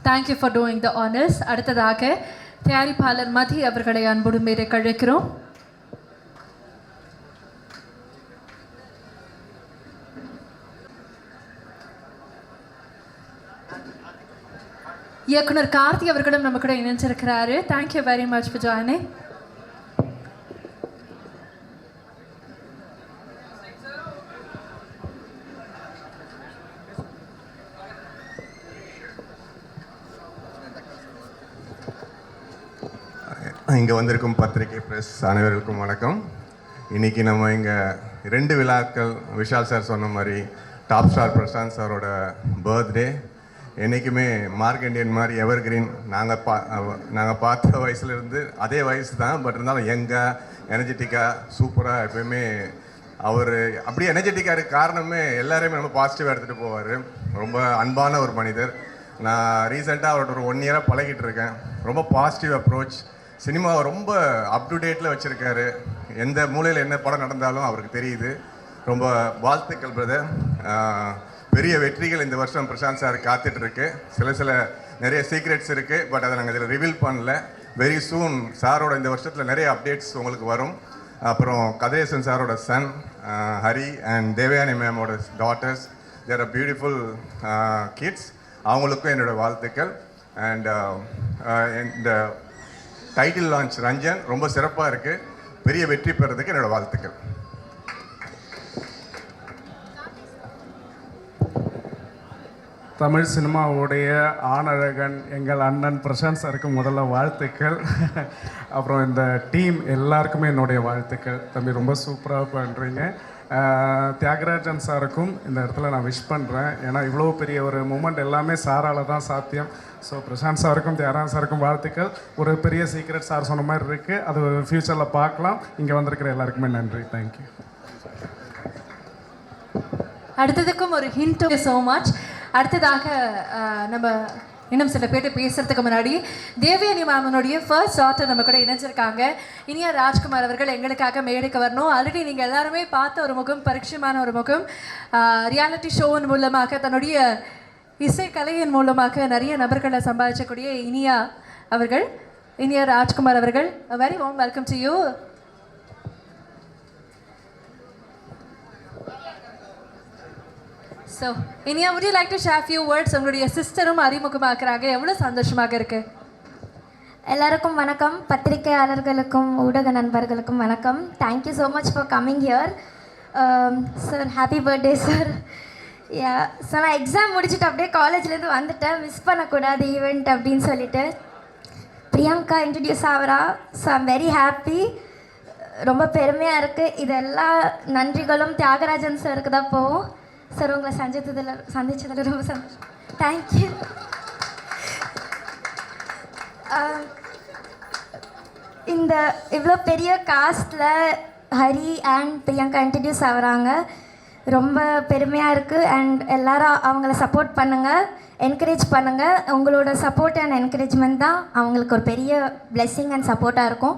Thank you for doing the honours. அடுத்ததாக தயாரிப்பாளர் மதி அவர்களை அன்போடு மீறி கழிக்கிறோம். இயக்குனர் கார்த்தி அவர்களும் நம்ம கூட இணைஞ்சிருக்கிறாரு. Thank you very much for joining. இங்கே வந்திருக்கும் பத்திரிகை ப்ரெஸ் அனைவருக்கும் வணக்கம். இன்றைக்கி நம்ம இங்கே 2 விழாக்கள், விஷால் சார் சொன்ன மாதிரி டாப் ஸ்டார் பிரசாந்த் சாரோட பர்த்டே. என்றைக்குமே மார்க்கெண்டியன் மாதிரி எவர் கிரீன். நாங்கள் பார்த்த வயசுலேருந்து அதே வயசு தான், பட் இருந்தாலும் யங்காக எனர்ஜெட்டிக்காக சூப்பராக எப்போயுமே அவர் அப்படியே எனர்ஜெட்டிக்காக இருக்க காரணமே எல்லாரையுமே ரொம்ப பாசிட்டிவாக எடுத்துகிட்டு போவார். ரொம்ப அன்பான ஒரு மனிதர். நான் ரீசெண்டாக அவரோட ஒரு 1 இயராக பழகிட்டு இருக்கேன். ரொம்ப பாசிட்டிவ் அப்ரோச். சினிமாவை ரொம்ப அப் டு டேட்டில் வச்சுருக்காரு. எந்த மூலையில் என்ன படம் நடந்தாலும் அவருக்கு தெரியுது. ரொம்ப வாழ்த்துக்கள் பிரதர். பெரிய வெற்றிகள் இந்த வருஷம் பிரசாந்த் சார் காத்துட்ருக்கு. சில நிறைய சீக்ரெட்ஸ் இருக்குது, பட் அதை நாங்கள் இதில் ரிவீல் பண்ணல. வெரி சூன் சாரோட இந்த வருஷத்தில் நிறைய அப்டேட்ஸ் உங்களுக்கு வரும். அப்புறம் கதிரேசன் சாரோட சன் ஹரி அண்ட் தேவயானி மேமோட daughters, there are beautiful kids. அவங்களுக்கும் என்னோடய வாழ்த்துக்கள். அண்ட் இந்த டைட்டில் லான்ச் ரஞ்சன் ரொம்ப சிறப்பாக இருக்குது. பெரிய வெற்றி பெறதுக்கு என்னோடய வாழ்த்துக்கள். தமிழ் சினிமாவுடைய ஆணழகன் எங்கள் அண்ணன் பிரசாந்த் சாருக்கு முதல்ல வாழ்த்துக்கள். அப்புறம் இந்த டீம் எல்லாருக்குமே என்னுடைய வாழ்த்துக்கள். தம்பி ரொம்ப சூப்பராக பண்ணுறீங்க. தியாகராஜன் சாருக்கும் இந்த இடத்துல நான் விஷ் பண்ணுறேன். ஏன்னா இவ்வளோ பெரிய ஒரு மூமெண்ட் எல்லாமே சாரால் தான் சாத்தியம். ஸோ பிரசாந்த் சாருக்கும் தியாகராஜன் சாருக்கும் வாழ்த்துக்கள். ஒரு பெரிய சீக்ரெட் சார் சொன்ன மாதிரி இருக்குது, அது ஃப்யூச்சரில் பார்க்கலாம். இங்கே வந்திருக்கிற எல்லாருக்குமே நன்றி. தேங்க்யூ. அடுத்ததுக்கும் ஒரு ஹிண்ட். So much. அடுத்ததாக நம்ம இன்னும் சில பேர்ட்டு பேசுகிறதுக்கு முன்னாடி தேவயானி மேமனுடைய ஃபர்ஸ்ட் டாட்டர் நம்ம கூட இணைஞ்சிருக்காங்க. இனியா ராஜ்குமார் அவர்கள் எங்களுக்காக மேடைக்கு வரணும். ஆல்ரெடி நீங்கள் எல்லாருமே பார்த்த ஒரு முகம், பரிட்சயமான ஒரு முகம். ரியாலிட்டி ஷோவின் மூலமாக தன்னுடைய இசைக்கலையின் மூலமாக நிறைய நபர்களை சம்பாதிக்கக்கூடிய இனியா அவர்கள், இனியா ராஜ்குமார் அவர்கள், very warm welcome to you. So Iniya, would you like to share few words? உங்களுடைய சிஸ்டரும் அறிமுகமாக்குறாங்க, எவ்வளோ சந்தோஷமாக இருக்கு. எல்லாருக்கும் வணக்கம். பத்திரிகையாளர்களுக்கும் ஊடக நண்பர்களுக்கும் வணக்கம். Thank you so much for coming here. Sir happy birthday sir. So நான் எக்ஸாம் முடிச்சுட்டு அப்படியே காலேஜ்லேருந்து வந்துட்டேன். மிஸ் பண்ணக்கூடாது ஈவெண்ட் அப்படின்னு சொல்லிட்டு பிரியங்கா இன்ட்ரடியூஸ் ஆகிறா. So I'm very happy. ரொம்ப பெருமையாக இருக்குது. இதெல்லாம் நன்றிகளும் தியாகராஜன் சாருக்கு தான் போகும். சார் உங்களை சந்திச்சதில் ரொம்ப சந்தோஷம். தேங்க்யூ. இந்த இவ்வளோ பெரிய castle Hari and Priyanka introduce ஆகுறாங்க. ரொம்ப பெருமையாக இருக்குது. அண்ட் எல்லாரும் அவங்கள சப்போர்ட் பண்ணுங்கள், என்கரேஜ் பண்ணுங்கள். உங்களோட சப்போர்ட் அண்ட் என்கரேஜ்மெண்ட் தான் அவங்களுக்கு ஒரு பெரிய பிளெஸ்ஸிங் அண்ட் சப்போர்ட்டாக இருக்கும்.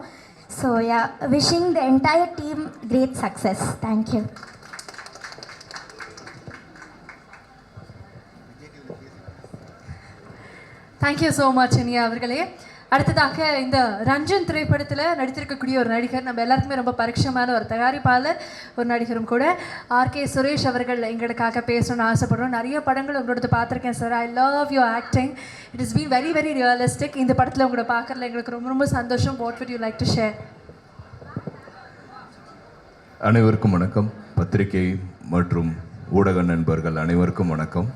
So ya, wishing the entire team great success. Thank you. Thank you so much Iniya அவர்களே. அடுத்ததாக இந்த ரஞ்சன் திரைப்படத்தில் நடித்திருக்கக்கூடிய ஒரு நடிகர், நம்ம எல்லாருக்குமே ரொம்ப பரிட்சயமான ஒரு தயாரிப்பாளர், ஒரு நடிகரும் கூட, ஆர்கே சுரேஷ் அவர்கள் எங்களுக்காக பேசணும்னு ஆசைப்படுறோம். நிறைய படங்கள் உங்களோட பார்த்துருக்கேன் sir. I love your acting. It is been very very realistic. இந்த படத்தில் உங்களோட பார்க்குறதுல எங்களுக்கு ரொம்ப ரொம்ப சந்தோஷம். What would you like to share? அனைவருக்கும் வணக்கம். பத்திரிகை மற்றும் ஊடக நண்பர்கள் அனைவருக்கும் வணக்கம்.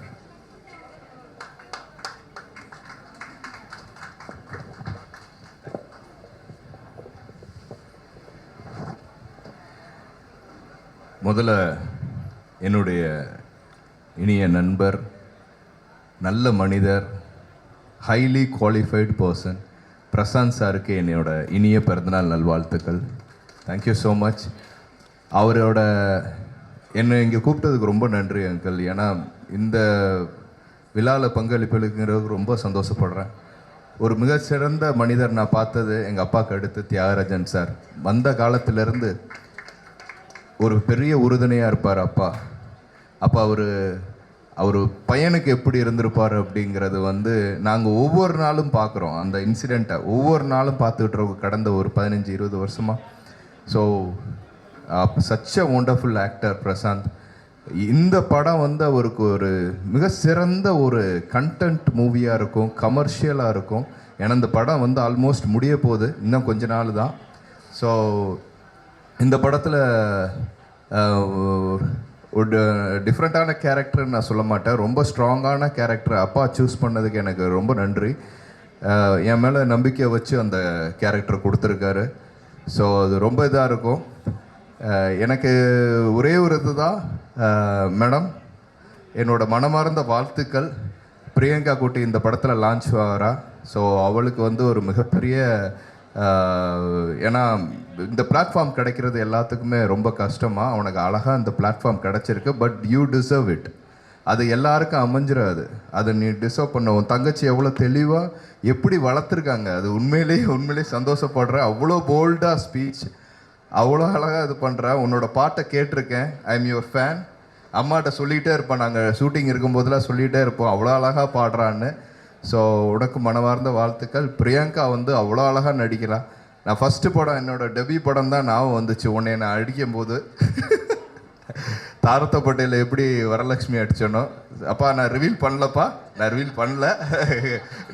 முதல்ல என்னுடைய இனிய நண்பர், நல்ல மனிதர், ஹைலி குவாலிஃபைடு பர்சன் பிரசாந்த் சாருக்கு என்னோட இனிய பிறந்தநாள் நல்வாழ்த்துக்கள். Thank you so much. அவரோட என்னை இங்கே கூப்பிட்டதுக்கு ரொம்ப நன்றி அங்கிள். ஏன்னா இந்த விழாவில் பங்களிப்புங்கிறது ரொம்ப சந்தோஷப்படுறேன். ஒரு மிகச்சிறந்த மனிதர் நான் பார்த்தது எங்கள் அப்பாவுக்கு அடுத்து தியாகராஜன் சார். வந்த காலத்திலேருந்து ஒரு பெரிய உறுதுணையாக இருப்பார் அப்பா. அப்போ அவர் பையனுக்கு எப்படி இருந்திருப்பார் அப்படிங்கிறது நாங்கள் ஒவ்வொரு நாளும் பார்க்குறோம். அந்த இன்சிடெண்ட்டை ஒவ்வொரு நாளும் பார்த்துக்கிட்டு இருக்கோம் கடந்த ஒரு 15-20 வருஷமாக. So such a wonderful actor Prashanth. இந்த படம் அவருக்கு ஒரு மிக சிறந்த ஒரு கண்டென்ட் மூவியாக இருக்கும், கமர்ஷியலாக இருக்கும். ஏன்னா இந்த படம் ஆல்மோஸ்ட் முடிய போகுது, இன்னும் கொஞ்ச நாள் தான். ஸோ இந்த படத்தில் ஒரு டிஃப்ரெண்ட்டான கேரக்டர்னு நான் சொல்ல மாட்டேன், ரொம்ப ஸ்ட்ராங்கான கேரக்டர் அப்பா சூஸ் பண்ணதுக்கு எனக்கு ரொம்ப நன்றி. என் மேலே நம்பிக்கை வச்சு அந்த கேரக்டர் கொடுத்துருக்காரு. ஸோ அது ரொம்ப இதாக இருக்கும். எனக்கு ஒரே ஒரு இது தான் மேடம், என்னோடய மனமார்ந்த வாழ்த்துக்கள். பிரியங்கா குட்டி இந்த படத்தில் லான்ச் ஆகிறா. ஸோ அவளுக்கு ஒரு மிகப்பெரிய, ஏன்னா இந்த பிளாட்ஃபார்ம் கிடைக்கிறது எல்லாத்துக்குமே ரொம்ப கஷ்டமாக, அவனுக்கு அழகாக இந்த பிளாட்ஃபார்ம் கிடச்சிருக்கு. But you deserve it. அது எல்லாருக்கும் அமைஞ்சிடாது. அதை நீ டிசர்வ் பண்ண. உன் தங்கச்சி எவ்வளோ தெளிவாக எப்படி வளர்த்துருக்காங்க, அது உண்மையிலேயே சந்தோஷப்படுற. அவ்வளோ போல்டாக ஸ்பீச், அவ்வளோ அழகாக இது பண்ணுற. உன்னோட பாட்டை கேட்டிருக்கேன், ஐ எம் யுவர் ஃபேன். அம்மாட்ட சொல்லிகிட்டே இருப்பேன், நாங்கள் ஷூட்டிங் இருக்கும்போதெல்லாம் சொல்லிகிட்டே இருப்போம் அவ்வளோ அழகாக பாடுறான்னு. ஸோ உனக்கு மனமார்ந்த வாழ்த்துக்கள். பிரியங்கா அவ்வளோ அழகாக நடிக்கிறான். நான் ஃபஸ்ட்டு படம், என்னோடய டெபியூ படம் தான் ஞாபகம் வந்துச்சு உன்னை நான் அடிக்கும்போது. தாரத்தப்பட்டையில் எப்படி வரலட்சுமி அடிச்சோனோ, அப்பா நான் ரிவீல் பண்ணல,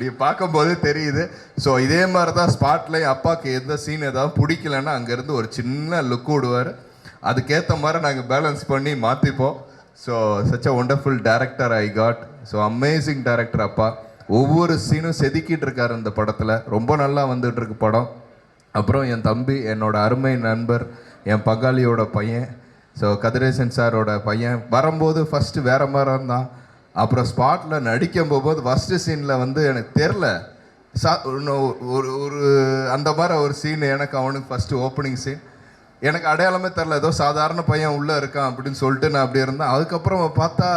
நீ பார்க்கும்போதே தெரியுது. ஸோ இதே மாதிரி தான் ஸ்பாட்லேயும் அப்பாவுக்கு எந்த சீன் ஏதாவது பிடிக்கலன்னா அங்கேருந்து ஒரு சின்ன லுக் விடுவார். அதுக்கேற்ற மாதிரி நாங்கள் பேலன்ஸ் பண்ணி மாற்றிப்போம். So such a wonderful director I got. So amazing director அப்பா. ஒவ்வொரு சீனும் செதுக்கிட்டு இருக்காரு இந்த படத்தில். ரொம்ப நல்லா வந்துட்டுருக்கு படம். அப்புறம் என் தம்பி, என்னோட அருமை நண்பர், என் பங்காளியோட பையன், ஸோ கதிரேசன் சாரோட பையன். வரும்போது ஃபஸ்ட்டு வேறு மாதிரி இருந்தான். அப்புறம் ஸ்பாட்டில் நடிக்கும் போகும்போது ஃபஸ்ட்டு சீனில் எனக்கு தெரில ஒரு அந்த மாதிரி ஒரு சீன். எனக்கு அவனுக்கு ஃபஸ்ட்டு ஓப்பனிங் சீன் எனக்கு அடையாளமே தெரில, ஏதோ சாதாரண பையன் உள்ளே இருக்கான் அப்படின்னு சொல்லிட்டு நான் அப்படி இருந்தேன். அதுக்கப்புறம் பார்த்தா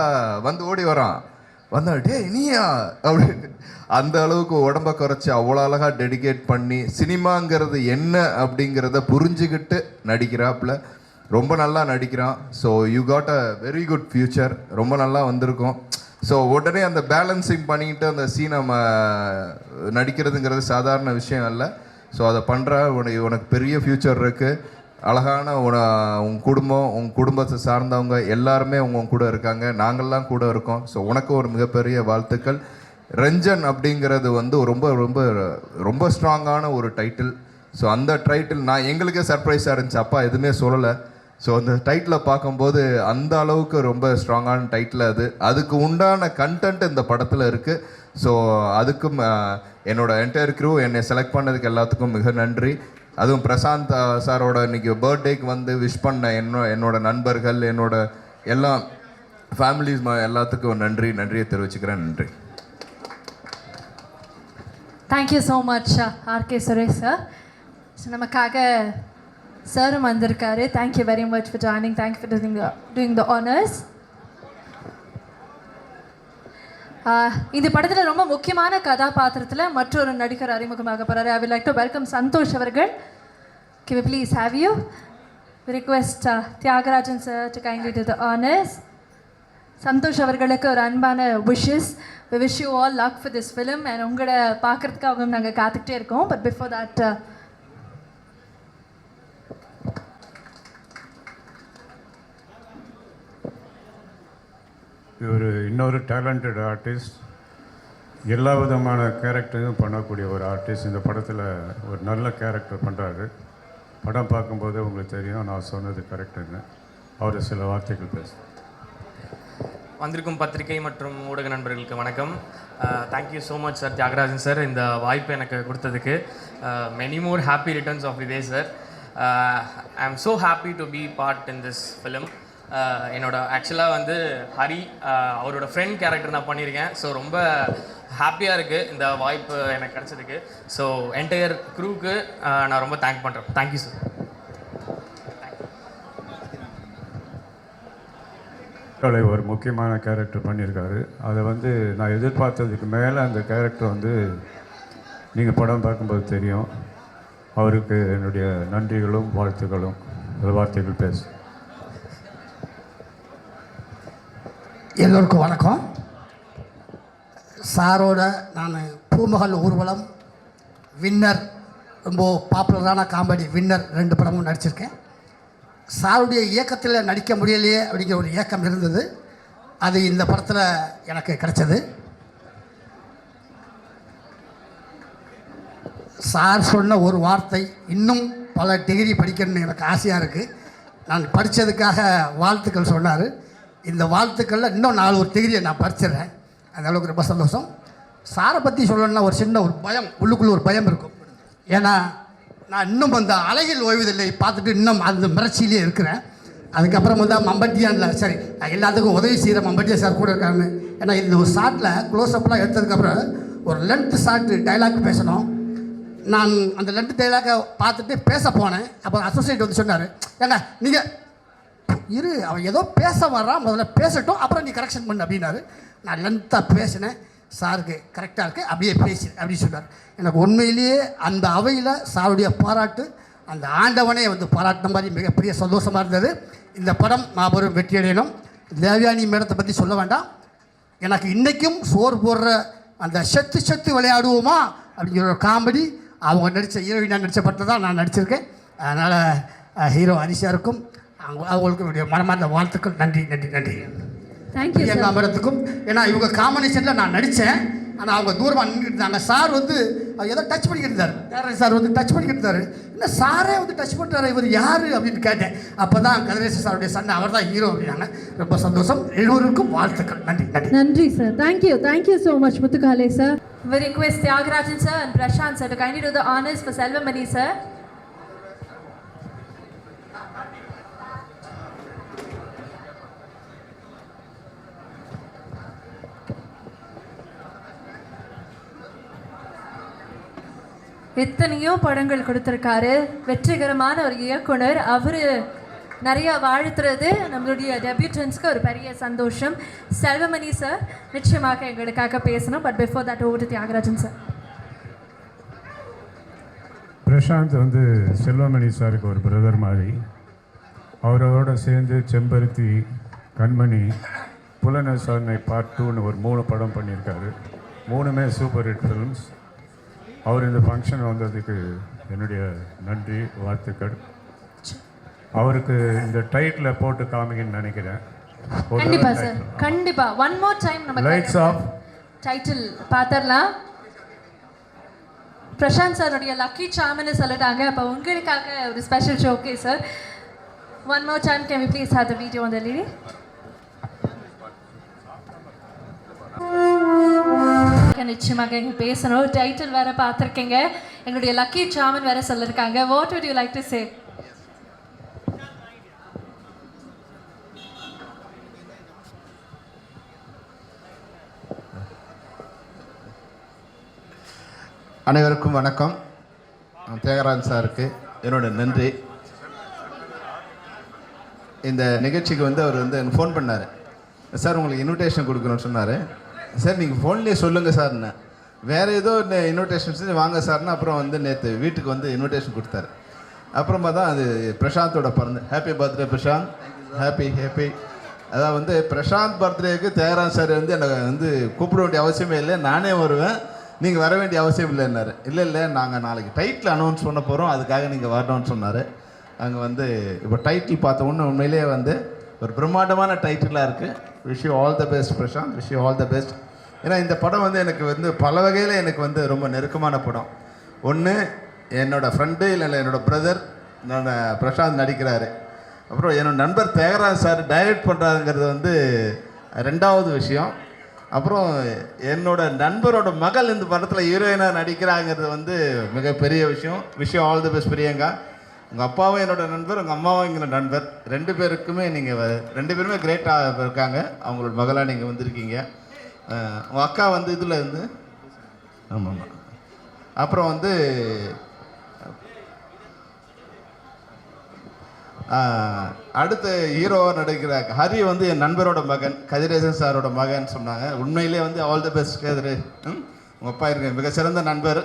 ஓடி வரான், டே இனியா அப்படின்னு. அந்த அளவுக்கு உடம்ப குறைச்சி அவ்வளோ அழகாக டெடிகேட் பண்ணி சினிமாங்கிறது என்ன அப்படிங்கிறத புரிஞ்சுக்கிட்டு நடிக்கிறாப்புல. ரொம்ப நல்லா நடிக்கிறான். So you got a very good future. ரொம்ப நல்லா வந்திருக்கும். ஸோ உடனே அந்த பேலன்சிங் பண்ணிக்கிட்டு அந்த சீன் நம்ம நடிக்கிறதுங்கிறது சாதாரண விஷயம் இல்லை. ஸோ அதை பண்ணுற உனக்கு பெரிய ஃப்யூச்சர் இருக்குது. அழகான உன் குடும்பம், உன் குடும்பத்தை சார்ந்தவங்க எல்லாருமே உங்க கூட இருக்காங்க, நாங்கள்லாம் கூட இருக்கோம். ஸோ உனக்கு ஒரு மிகப்பெரிய வாழ்த்துக்கள். ரஞ்சன் அப்படிங்கிறது ரொம்ப ரொம்ப ரொம்ப ஸ்ட்ராங்கான ஒரு டைட்டில். ஸோ அந்த டைட்டில் எங்களுக்கே சர்ப்ரைஸாக இருந்துச்சு, அப்பா எதுவுமே சொல்லலை. ஸோ அந்த டைட்டில் பார்க்கும்போது அந்த அளவுக்கு ரொம்ப ஸ்ட்ராங்கான டைட்டில் அது. அதுக்கு உண்டான கண்டென்ட் இந்த படத்தில் இருக்குது. ஸோ அதுக்கும் என்னோட என்டையர் க்ரூ என்னை செலக்ட் பண்ணதுக்கு எல்லாத்துக்கும் மிக நன்றி. அதுவும் பிரசாந்த் சாரோட இன்னைக்கு பர்த்டேக்கு வந்து விஷ் பண்ண என்னோட நண்பர்கள், என்னோட எல்லா ஃபேமிலிஸ் எல்லாத்துக்கும் நன்றியை தெரிவிச்சுக்கிறேன். நன்றி. Thank you so much RK Suresh sir. நமக்காக சாரும் வந்திருக்காரு. Thank you very much for joining. Thank you for doing the honours. இந்த படத்தில் ரொம்ப முக்கியமான கதாபாத்திரத்தில் மற்றொரு நடிகர் அறிமுகமாக போகிறாரு. I will like to welcome Santhosh அவர்கள். Can we please have you? We request Tyagarajan sir to kindly do the honors. Santhosh அவர்களுக்கு ஒரு அன்பான wishes. We wish you all luck for this film and உங்களை பார்க்குறதுக்காக நாங்கள் காத்துக்கிட்டே இருக்கோம். பட் பிஃபோர் தட் இவர் இன்னொரு டேலண்டட் ஆர்டிஸ்ட், எல்லா விதமான கேரக்டரையும் பண்ணக்கூடிய ஒரு ஆர்டிஸ்ட். இந்த படத்தில் ஒரு நல்ல கேரக்டர் பண்ணுறாரு. படம் பார்க்கும்போது உங்களுக்கு தெரியும் நான் சொன்னது கரெக்டுன்னு. அவர் சில வார்த்தைகள் பேச. வந்திருக்கும் பத்திரிகை மற்றும் ஊடக நண்பர்களுக்கு வணக்கம். Thank you so much sir, Thiyagarajan sir, இந்த வாய்ப்பு எனக்கு கொடுத்ததுக்கு. Many more happy returns of the day sir. I am so happy to be part in this film. என்னோட ஆக்சுவலாக வந்து ஹரி அவரோட ஃப்ரெண்ட் கேரக்டர் நான் பண்ணியிருக்கேன். ஸோ ரொம்ப ஹாப்பியாக இருக்குது இந்த வாய்ப்பு எனக்கு கிடச்சதுக்கு. ஸோ என்டையர் க்ரூவுக்கு நான் ரொம்ப தேங்க் பண்ணுறேன். Thank you sir. ஒரு முக்கியமான கேரக்டர் பண்ணியிருக்காரு. அதை வந்து நான் எதிர்பார்த்ததுக்கு மேலே அந்த கேரக்டர் வந்து நீங்கள் படம் பார்க்கும்போது தெரியும். அவருக்கு என்னுடைய நன்றிகளும் வாழ்த்துக்களும். வார்த்தைகள் பேச. எல்லோருக்கும் வணக்கம். சாரோட நான் பூமகள் ஊர்வலம், வின்னர், ரொம்ப பாப்புலரான காமெடி வின்னர் 2 படமும் நடிச்சிருக்கேன். சாருடைய இயக்கத்தில் நடிக்க முடியலையே அப்படிங்கிற ஒரு இயக்கம் இருந்தது. அது இந்த படத்தில் எனக்கு கிடைச்சது. சார் சொன்ன ஒரு வார்த்தை, இன்னும் பல டிகிரி படிக்கணும்னு எனக்கு ஆசையாக இருக்குது. நான் படித்ததுக்காக வாழ்த்துக்கள் சொன்னார். இந்த வாழ்த்துக்களில் இன்னும் 4 டிகிரியை நான் படிச்சிடுறேன். அந்த அளவுக்கு ரொம்ப சந்தோஷம். சாரை பற்றி சொல்லணும்னா ஒரு சின்ன ஒரு பயம், உள்ளுக்குள்ளே ஒரு பயம் இருக்கும். ஏன்னா நான் இன்னும் அந்த அழகில் ஓய்வதில்லை பார்த்துட்டு இன்னும் அந்த மிரட்சியிலே இருக்கிறேன். அதுக்கப்புறம் வந்து மம்பட்டியானில் சரி எல்லாத்துக்கும் உதவி செய்கிற மம்பட்டியா சார் கூட இருக்காங்க. ஏன்னா இந்த ஒரு ஷாட்டில் க்ளோஸ்அப்லாம் எடுத்ததுக்கப்புறம் ஒரு லென்த் ஷாட்டு டைலாக் பேசணும். நான் அந்த லென்த் டைலாக்கை பார்த்துட்டு பேச போனேன். அப்போ அசோசியேட் வந்து சொன்னார், ஏங்க நீங்கள் இரு, அவன் ஏதோ பேச வர்றான், முதல்ல பேசட்டும், அப்புறம் நீ கரெக்ஷன் பண்ணு அப்படின்னாரு. நான் லென்த்தாக பேசினேன். சாருக்கு கரெக்டாக இருக்குது, அப்படியே பேசி அப்படின்னு சொன்னார். எனக்கு உண்மையிலேயே அந்த அவையில் சாருடைய பாராட்டு, அந்த ஆண்டவனே வந்து பாராட்டின மாதிரி மிகப்பெரிய சந்தோஷமாக இருந்தது. இந்த படம் மாபெரும் வெற்றியடையணும். தேவயானி மேடத்தை பற்றி சொல்ல வேண்டாம். எனக்கு இன்றைக்கும் சோறு போடுற அந்த செத்து விளையாடுவோமா அப்படிங்கிற ஒரு காமெடி அவங்க நடித்த ஹீரோயினாக நடித்த படத்தை தான் நான் நடிச்சிருக்கேன். அதனால் ஹீரோ ஹரிஷாருக்கும் அவங்களுக்கு என்னுடைய மனமார்ந்த வாழ்த்துக்கள். நன்றி நன்றி நன்றி. தேங்க்யூ பிரியங்கா மேடத்துக்கும். ஏன்னா இவங்க காம்பினேஷனில் நான் நடித்தேன். ஆனால் அவங்க தூரமாக நின்றுட்டு இருந்தாங்க. சார் வந்து ஏதோ டச் பண்ணிக்கிட்டு இருந்தார். சார் வந்து டச் பண்ணிக்கிட்டு இருந்தார். என்ன சாரே வந்து டச் பண்ணுறாரு, இவர் யார் அப்படின்னு கேட்டேன். அப்போ தான் கதிரேசன் சாருடைய சண்டை, அவர் தான் ஹீரோ அப்படின்னாங்க. ரொம்ப சந்தோஷம். எல்லோருக்கும் வாழ்த்துக்கள். நன்றி நன்றி நன்றி sir. Thank you so much Muthukalai sir. We request Tyagarajan sir and Prashant sir to kindly do the honors for Selvamani sir. எத்தனையோ படங்கள் கொடுத்துருக்காரு. வெற்றிகரமான ஒரு இயக்குனர். அவர் நிறைய வாழ்த்துறது நம்மளுடைய டெபியூட்டன்ஸ்க்கு ஒரு பெரிய சந்தோஷம். செல்வமணி சார் நிச்சயமாக எங்களுக்காக பேசணும். But before that over to Thiagarajan sir. Prashanth வந்து செல்வமணி சாருக்கு ஒரு பிரதர் மாதிரி. அவரோட சேர்ந்து செம்பருத்தி, கண்மணி, புலனசாரணை பார்ட் 2ன்னு ஒரு 3 படம் பண்ணியிருக்காரு. 3மே சூப்பர் ஹிட் ஃபிலிம்ஸ். அவர் இந்த ஃபங்க்ஷன் வந்ததுக்கு என்னுடைய நன்றி வாழ்த்துக்கள். அவருக்கு இந்த டைட்டில் போட்டு காமிங்கன்னு நினைக்கிறேன். கண்டிப்பா சார், கண்டிப்பா. ஒன் மோர் டைம் நம்ம லைட்ஸ் ஆஃப் டைட்டில் பார்த்தரலாம். பிரசாந்த் சாருடைய லக்கி சாம்னு சொல்லிட்டாங்க. அப்போ உங்களுக்காக ஒரு ஸ்பெஷல் ஷோகே sir. One more time can we please have the video on the LED. நிச்சயமாக இங்கே பேசணும். டைட்டில் வேறு பார்த்துருக்கீங்க, எங்களுடைய லக்கி சாமன் வேறு சொல்லியிருக்காங்க. What would you like to say? அனைவருக்கும் வணக்கம். தியாகராஜன் சாருக்கு என்னோட நன்றி. இந்த நிகழ்ச்சிக்கு வந்து அவர் வந்து எனக்கு ஃபோன் பண்ணார். சார் உங்களுக்கு இன்விடேஷன் கொடுக்கணும்னு சொன்னார். சார் நீங்கள் ஃபோன்லேயே சொல்லுங்கள் சார்ண்ணே. வேறு ஏதோ இன்விடேஷன் செஞ்சு வாங்க சார்னா அப்புறம் வந்து நேற்று வீட்டுக்கு வந்து இன்விடேஷன் கொடுத்தாரு. அப்புறமா தான் அது பிரசாந்தோட பிறந்த. Happy birthday Prashanth. ஹாப்பி. அதாவது வந்து பிரசாந்த் பர்த்டேக்கு தியாகராஜன் சார் வந்து என்னை வந்து கூப்பிட வேண்டிய அவசியமே இல்லை, நானே வருவேன், நீங்கள் வர வேண்டிய அவசியம் இல்லைன்னாரு. இல்லை நாங்கள் நாளைக்கு டைட்டில் அனௌன்ஸ் பண்ண போகிறோம், அதுக்காக நீங்கள் வரணும்னு சொன்னார். அங்கே வந்து இப்போ டைட்டில் பார்த்த உடனே உண்மையிலேயே வந்து ஒரு பிரம்மாண்டமான டைட்டிலாக இருக்குது. Wish you all the best Prashanth, wish you all the best. ஏன்னா இந்த படம் வந்து எனக்கு வந்து பல வகையில் எனக்கு வந்து ரொம்ப நெருக்கமான படம். ஒன்று என்னோடய ஃப்ரெண்டு, இல்லை என்னோடய பிரதர் பிரசாந்த் நடிக்கிறாரு. அப்புறம் என்னோடய நண்பர் தியாகராஜ் சார் டைரக்ட் பண்ணுறாருங்கிறது வந்து ரெண்டாவது விஷயம். அப்புறம் என்னோட நண்பரோட மகள் இந்த படத்தில் ஹீரோயினாக நடிக்கிறாங்கிறது வந்து மிகப்பெரிய விஷயம். விஷயம் ஆல் தி பெஸ்ட் பிரியங்கா. உங்கள் அப்பாவும் என்னோட நண்பர், உங்கள் அம்மாவும் எங்களோட நண்பர். ரெண்டு பேருக்குமே நீங்கள் ரெண்டு பேருமே கிரேட்டாக இருக்காங்க. அவங்களோட மகளாக நீங்கள் வந்திருக்கீங்க. உங்கள் அக்கா வந்து இதில் இருந்து ஆமாம். அப்புறம் வந்து அடுத்த ஹீரோவாக நடிக்கிற ஹரி வந்து என் நண்பரோட மகன், கதிரேசன் சாரோட மகன் சொன்னாங்க. உண்மையிலே வந்து ஆல் தி பெஸ்ட் கதிர். உங்கள் அப்பா இருக்க மிக சிறந்த நண்பர்.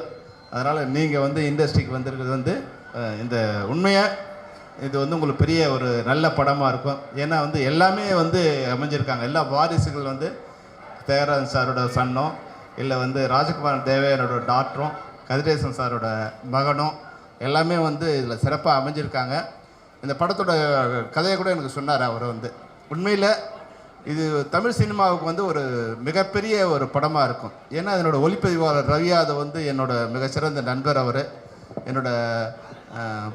அதனால் நீங்கள் வந்து இண்டஸ்ட்ரிக்கு வந்திருக்கிறது வந்து இந்த உண்மையாக இது வந்து உங்களுக்கு பெரிய ஒரு நல்ல படமாக இருக்கும். ஏன்னா வந்து எல்லாமே வந்து அமைஞ்சிருக்காங்க. எல்லா வாரிசுகள் வந்து தியாகராஜன் சாரோட சன்னும், இல்லை வந்து ராஜகுமார் தேவையானோட டாக்டரும், கதிரேசன் சாரோட மகனும் எல்லாமே வந்து இதில் சிறப்பாக அமைஞ்சிருக்காங்க. இந்த படத்தோட கதையை கூட எனக்கு சொன்னார் அவர் வந்து. உண்மையில் இது தமிழ் சினிமாவுக்கு வந்து ஒரு மிகப்பெரிய ஒரு படமாக இருக்கும். ஏன்னா என்னோடய ஒளிப்பதிவாளர் ரவி யாதவ் வந்து என்னோட மிகச்சிறந்த நண்பர். அவர் என்னோட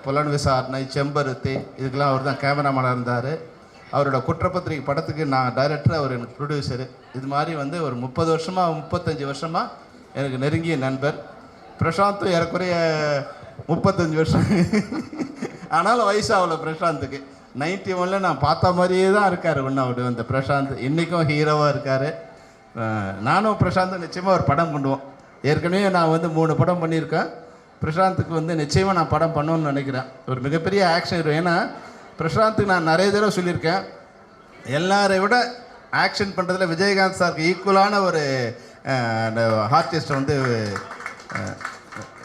புலன் விசாரணை, செம்பருத்தி இதுக்கெல்லாம் அவர் தான் கேமராமேனாக இருந்தார். அவரோட குற்றப்பத்திரிகை படத்துக்கு நான் டைரக்டர், அவர் எனக்கு ப்ரொடியூசரு. இது மாதிரி வந்து ஒரு 30 வருஷமாக 35 வருஷமாக எனக்கு நெருங்கிய நண்பர். பிரசாந்தும் ஏறக்குறைய 35 வருஷம். ஆனாலும் வயசாகல பிரசாந்துக்கு. 91 நான் பார்த்த மாதிரியே தான் இருக்கார் ஒன்று அவர் அந்த பிரசாந்த். இன்றைக்கும் ஹீரோவாக இருக்கார். நானும் பிரசாந்தும் நிச்சயமாக ஒரு படம் பண்ணுவோம். ஏற்கனவே நான் வந்து 3 படம் பண்ணியிருக்கேன். பிரசாந்துக்கு வந்து நிச்சயமாக நான் படம் பண்ணணும்னு நினைக்கிறேன். ஒரு மிகப்பெரிய ஆக்ஷன் ஹீரோ. ஏன்னா பிரசாந்துக்கு நான் நிறைய தடவை சொல்லியிருக்கேன், எல்லாரை விட ஆக்ஷன் பண்ணுறதுல விஜயகாந்த் சாருக்கு ஈக்குவலான ஒரு ஆர்டிஸ்ட் வந்து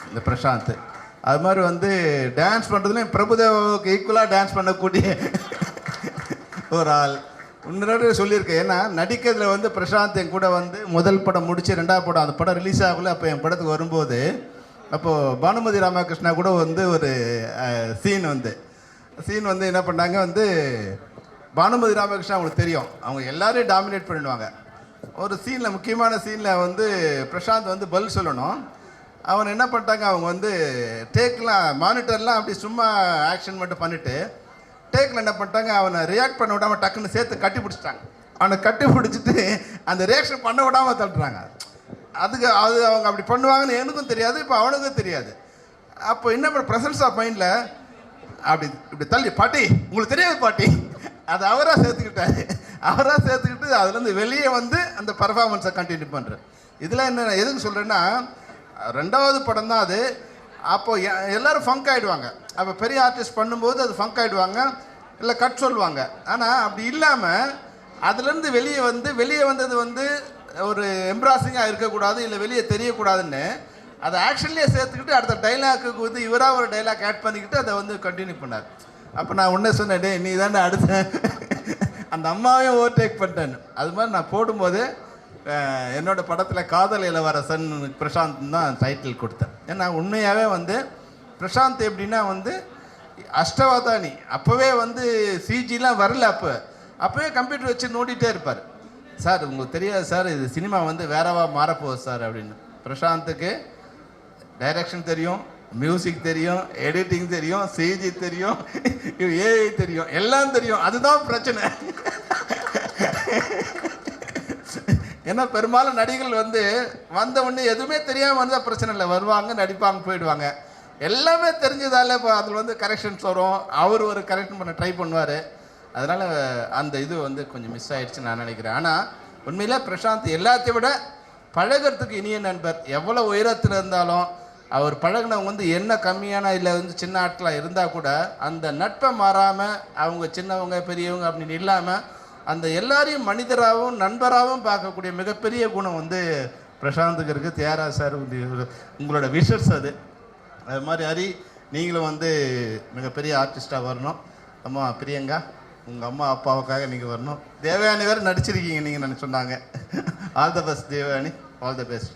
இந்த பிரசாந்த். அது மாதிரி வந்து டான்ஸ் பண்ணுறதுலையும் பிரபுதேவாவுக்கு ஈக்குவலாக டான்ஸ் பண்ணக்கூடிய ஒரு ஆள். இன்னொரு சொல்லியிருக்கேன். ஏன்னா நடிக்கிறதுல வந்து பிரசாந்த் என் கூட வந்து முதல் படம் முடித்து 2வது படம் அந்த படம் ரிலீஸ் ஆகல. அப்போ என் படத்துக்கு வரும்போது அப்போது பானுமதி ராமகிருஷ்ணா கூட வந்து ஒரு சீன் வந்து என்ன பண்ணாங்க வந்து, பானுமதி ராமகிருஷ்ணா அவங்களுக்கு தெரியும், அவங்க எல்லாரையும் டாமினேட் பண்ணிடுவாங்க. ஒரு சீனில் முக்கியமான சீனில் வந்து பிரசாந்த் வந்து பதில் சொல்லணும். அவன் என்ன பண்ணிட்டாங்க, அவங்க வந்து டேக்லாம் மானிட்டர்லாம் அப்படி சும்மா ஆக்ஷன் மட்டும் பண்ணிவிட்டு டேக்கில் என்ன பண்ணிட்டாங்க, அவனை ரியாக்ட் பண்ண விடாமல் டக்குன்னு சேர்த்து கட்டி பிடிச்சிட்டாங்க. அவனை கட்டி பிடிச்சிட்டு அந்த ரியாக்ஷன் பண்ண விடாமல் தள்ளுறாங்க. அது அவங்க அப்படி பண்ணுவாங்கன்னு எனக்கும் தெரியாது, இப்போ அவனுக்கும் தெரியாது. அப்போ என்ன பண்ண ப்ரெசன்ஸ் ஆஃப் மைண்டில் இப்படி தள்ளி, பாட்டி உங்களுக்கு தெரியாது பாட்டி, அது அவராக சேர்த்துக்கிட்டு அதுலேருந்து வெளியே வந்து அந்த பர்ஃபார்மன்ஸை கண்டினியூ பண்ணுறேன். இதில் என்ன எதுக்கு சொல்கிறேன்னா, 2வது படம் தான் அது. அப்போது எல்லோரும் ஃபங்க் ஆகிடுவாங்க. அப்போ பெரிய ஆர்டிஸ்ட் பண்ணும்போது அது ஃபங்க் ஆகிடுவாங்க, இல்லை கட் சொல்லுவாங்க. ஆனால் அப்படி இல்லாமல் அதுலேருந்து வெளியே வந்தது வந்து ஒரு எம்ப்ராசிங்காக இருக்கக்கூடாது, இல்லை வெளியே தெரியக்கூடாதுன்னு அதை ஆக்ஷன்லேயே சேர்த்துக்கிட்டு அடுத்த டைலாக்கு வந்து இவராக ஒரு டைலாக் ஆட் பண்ணிக்கிட்டு அதை வந்து கண்டினியூ பண்ணார். அப்போ நான் ஒன்றே சொன்னேன், டே நீ தானே அடுத்த அந்த அம்மாவையும் ஓவர்டேக் பண்ணிட்டேன்னு. அது மாதிரி நான் போடும்போது என்னோடய படத்தில் காதல் இளவரசன் பிரசாந்த் தான் டைட்டில் கொடுத்தேன். ஏன்னா உண்மையாகவே வந்து பிரசாந்த் எப்படின்னா வந்து அஷ்டவதானி. அப்போவே வந்து சிஜிலாம் வரல. அப்போவே கம்ப்யூட்டர் வச்சு நோண்டிகிட்டே இருப்பார். சார் உங்களுக்கு தெரியாது சார், இது சினிமா வந்து வேறவா மாறப்போகுது சார் அப்படின்னு. பிரசாந்துக்கு டைரக்ஷன் தெரியும், மியூசிக் தெரியும், எடிட்டிங் தெரியும், சிஜி தெரியும், ஏஐ தெரியும், எல்லாம் தெரியும். அதுதான் பிரச்சனை. ஏன்னா பெரும்பாலும் நடிகர்கள் வந்து வந்த உடனே எதுவுமே தெரியாமல் வந்தால் பிரச்சனை இல்லை, வருவாங்க நடிப்பாங்க போயிடுவாங்க. எல்லாமே தெரிஞ்சதால் இப்போ அதில் வந்து கரெக்ஷன்ஸ் வரும், அவர் ஒரு கரெக்ஷன் பண்ண ட்ரை பண்ணுவார். அதனால் அந்த இது வந்து கொஞ்சம் மிஸ் ஆகிடுச்சுன்னு நான் நினைக்கிறேன். ஆனால் உண்மையிலே பிரசாந்த் எல்லாத்தையும் விட பழகிறதுக்கு இனிய நண்பர். எவ்வளோ உயரத்தில் இருந்தாலும் அவர் பழகினவங்க வந்து என்ன கம்மியான இல்லை வந்து சின்ன ஆட்களாக இருந்தால் கூட அந்த நட்பை மாறாமல் அவங்க சின்னவங்க பெரியவங்க அப்படின்னு இல்லாமல் அந்த எல்லாரையும் மனிதராகவும் நண்பராகவும் பார்க்கக்கூடிய மிகப்பெரிய குணம் வந்து பிரசாந்துக்கு இருக்குது. தியாகராஜ் சார் உங்களோட விஷஸ் அது. அது மாதிரி ஹரி, நீங்களும் வந்து மிகப்பெரிய ஆர்டிஸ்ட்டாக வரணும். அம்மா பிரியங்கா, உங்கள் அம்மா அப்பாவுக்காக நீங்கள் வரணும். தேவயானி வேறு நடிச்சிருக்கீங்க நீங்கள் சொன்னாங்க. All the best Devayani, all the best.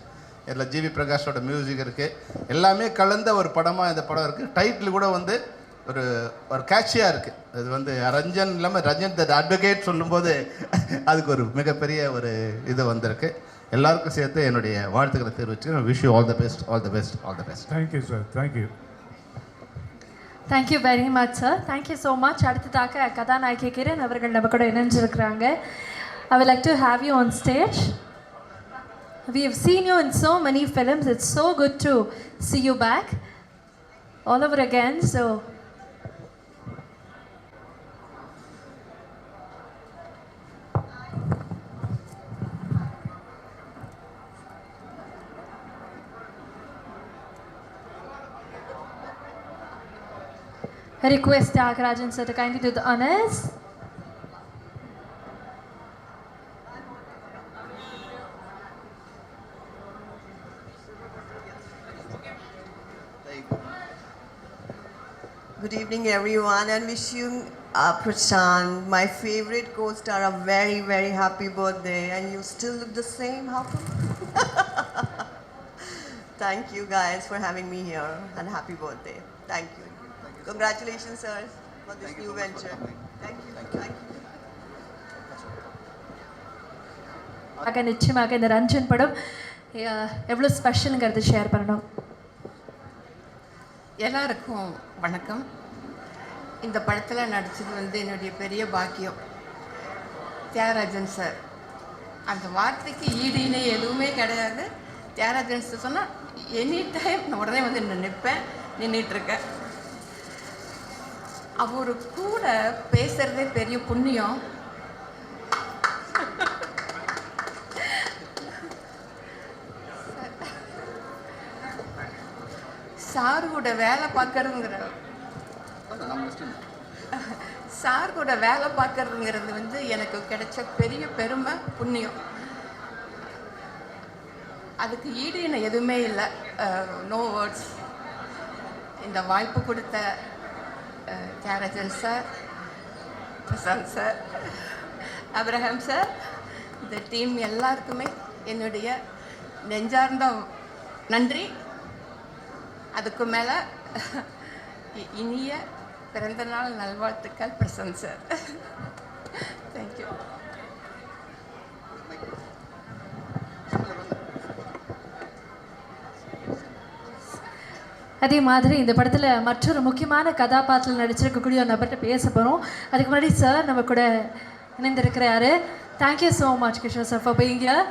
இதில் ஜிவி பிரகாஷோட மியூசிக் இருக்குது, எல்லாமே கலந்த ஒரு படமாக இந்த படம் இருக்குது. டைட்டில் கூட வந்து ஒரு ஒரு கேட்சியாக இருக்குது. அது வந்து ரஞ்சன் இல்லாமல் ரஞ்சன் த அட்வொகேட் சொல்லும்போது அதுக்கு ஒரு மிகப்பெரிய ஒரு இது வந்திருக்கு. எல்லாருக்கும் சேர்த்து என்னுடைய வாழ்த்துக்களை தெரிவிச்சுக்கிறேன். Wish you all the best, all the best, all the best. Thank you sir, thank you. Thank you very much sir, thank you so much. அடுத்ததாக கதாநாயகி கிரண் அவர்கள் நம்ம கூட இணைஞ்சிருக்கிறாங்க. I would like to have you on stage. We have seen you in so many films. It's so good to see you back all over again. So I request Tyagarajan sir to kindly do the honors. Good evening, everyone, and wishing Prashant, my favorite co-star, a very, very happy birthday. And you still look the same. How come? Thank you, guys, for having me here, and happy birthday. Thank you. Congratulations, sir, for this new venture. Thank you. Thank you. நிச்சயமாக இந்த ரஞ்சன் படம் எவ்வளோ ஸ்பெஷலுங்கிறது ஷேர் பண்ணணும். எல்லாருக்கும் வணக்கம். இந்த படத்தில் நடித்தது வந்து என்னுடைய பெரிய பாக்கியம். தியாகராஜன் சார், அந்த வார்த்தைக்கு ஈடு இணை எதுவுமே கிடையாது. தியாகராஜன் சார் சொன்னால் எனி டைம் நான் உடனே வந்து நிற்பேன், நின்றுட்டுருக்கேன். அவர் கூட பேசுகிறதே பெரிய புண்ணியம். சார் கூட வேலை பார்க்கறதுங்கிறது வந்து எனக்கு கிடைச்ச பெரிய பெருமை, புண்ணியம். அதுக்கு ஈடு என்ன எதுவுமே இல்லை. No words. இந்த வாய்ப்பு கொடுத்த Thiagarajan sir, Prashanth sir, Abraham sir, இந்த டீம் எல்லாருக்குமே என்னுடைய நெஞ்சார்ந்த நன்றி. அதுக்கு மேலே இனிய பிறந்தநாள் நல்வாழ்த்துக்கள் பிரசாந்த் சார். தேங்க்யூ. அதே மாதிரி இந்த படத்தில் மற்றொரு முக்கியமான கதாபாத்திரத்தில் நடிச்சிருக்கக்கூடிய ஒரு நபர்கிட்ட பேச போகிறோம். அதுக்கு முன்னாடி சார் நம்ம கூட இணைந்திருக்கிறாரு. Thank you so much Kishore sir for being here.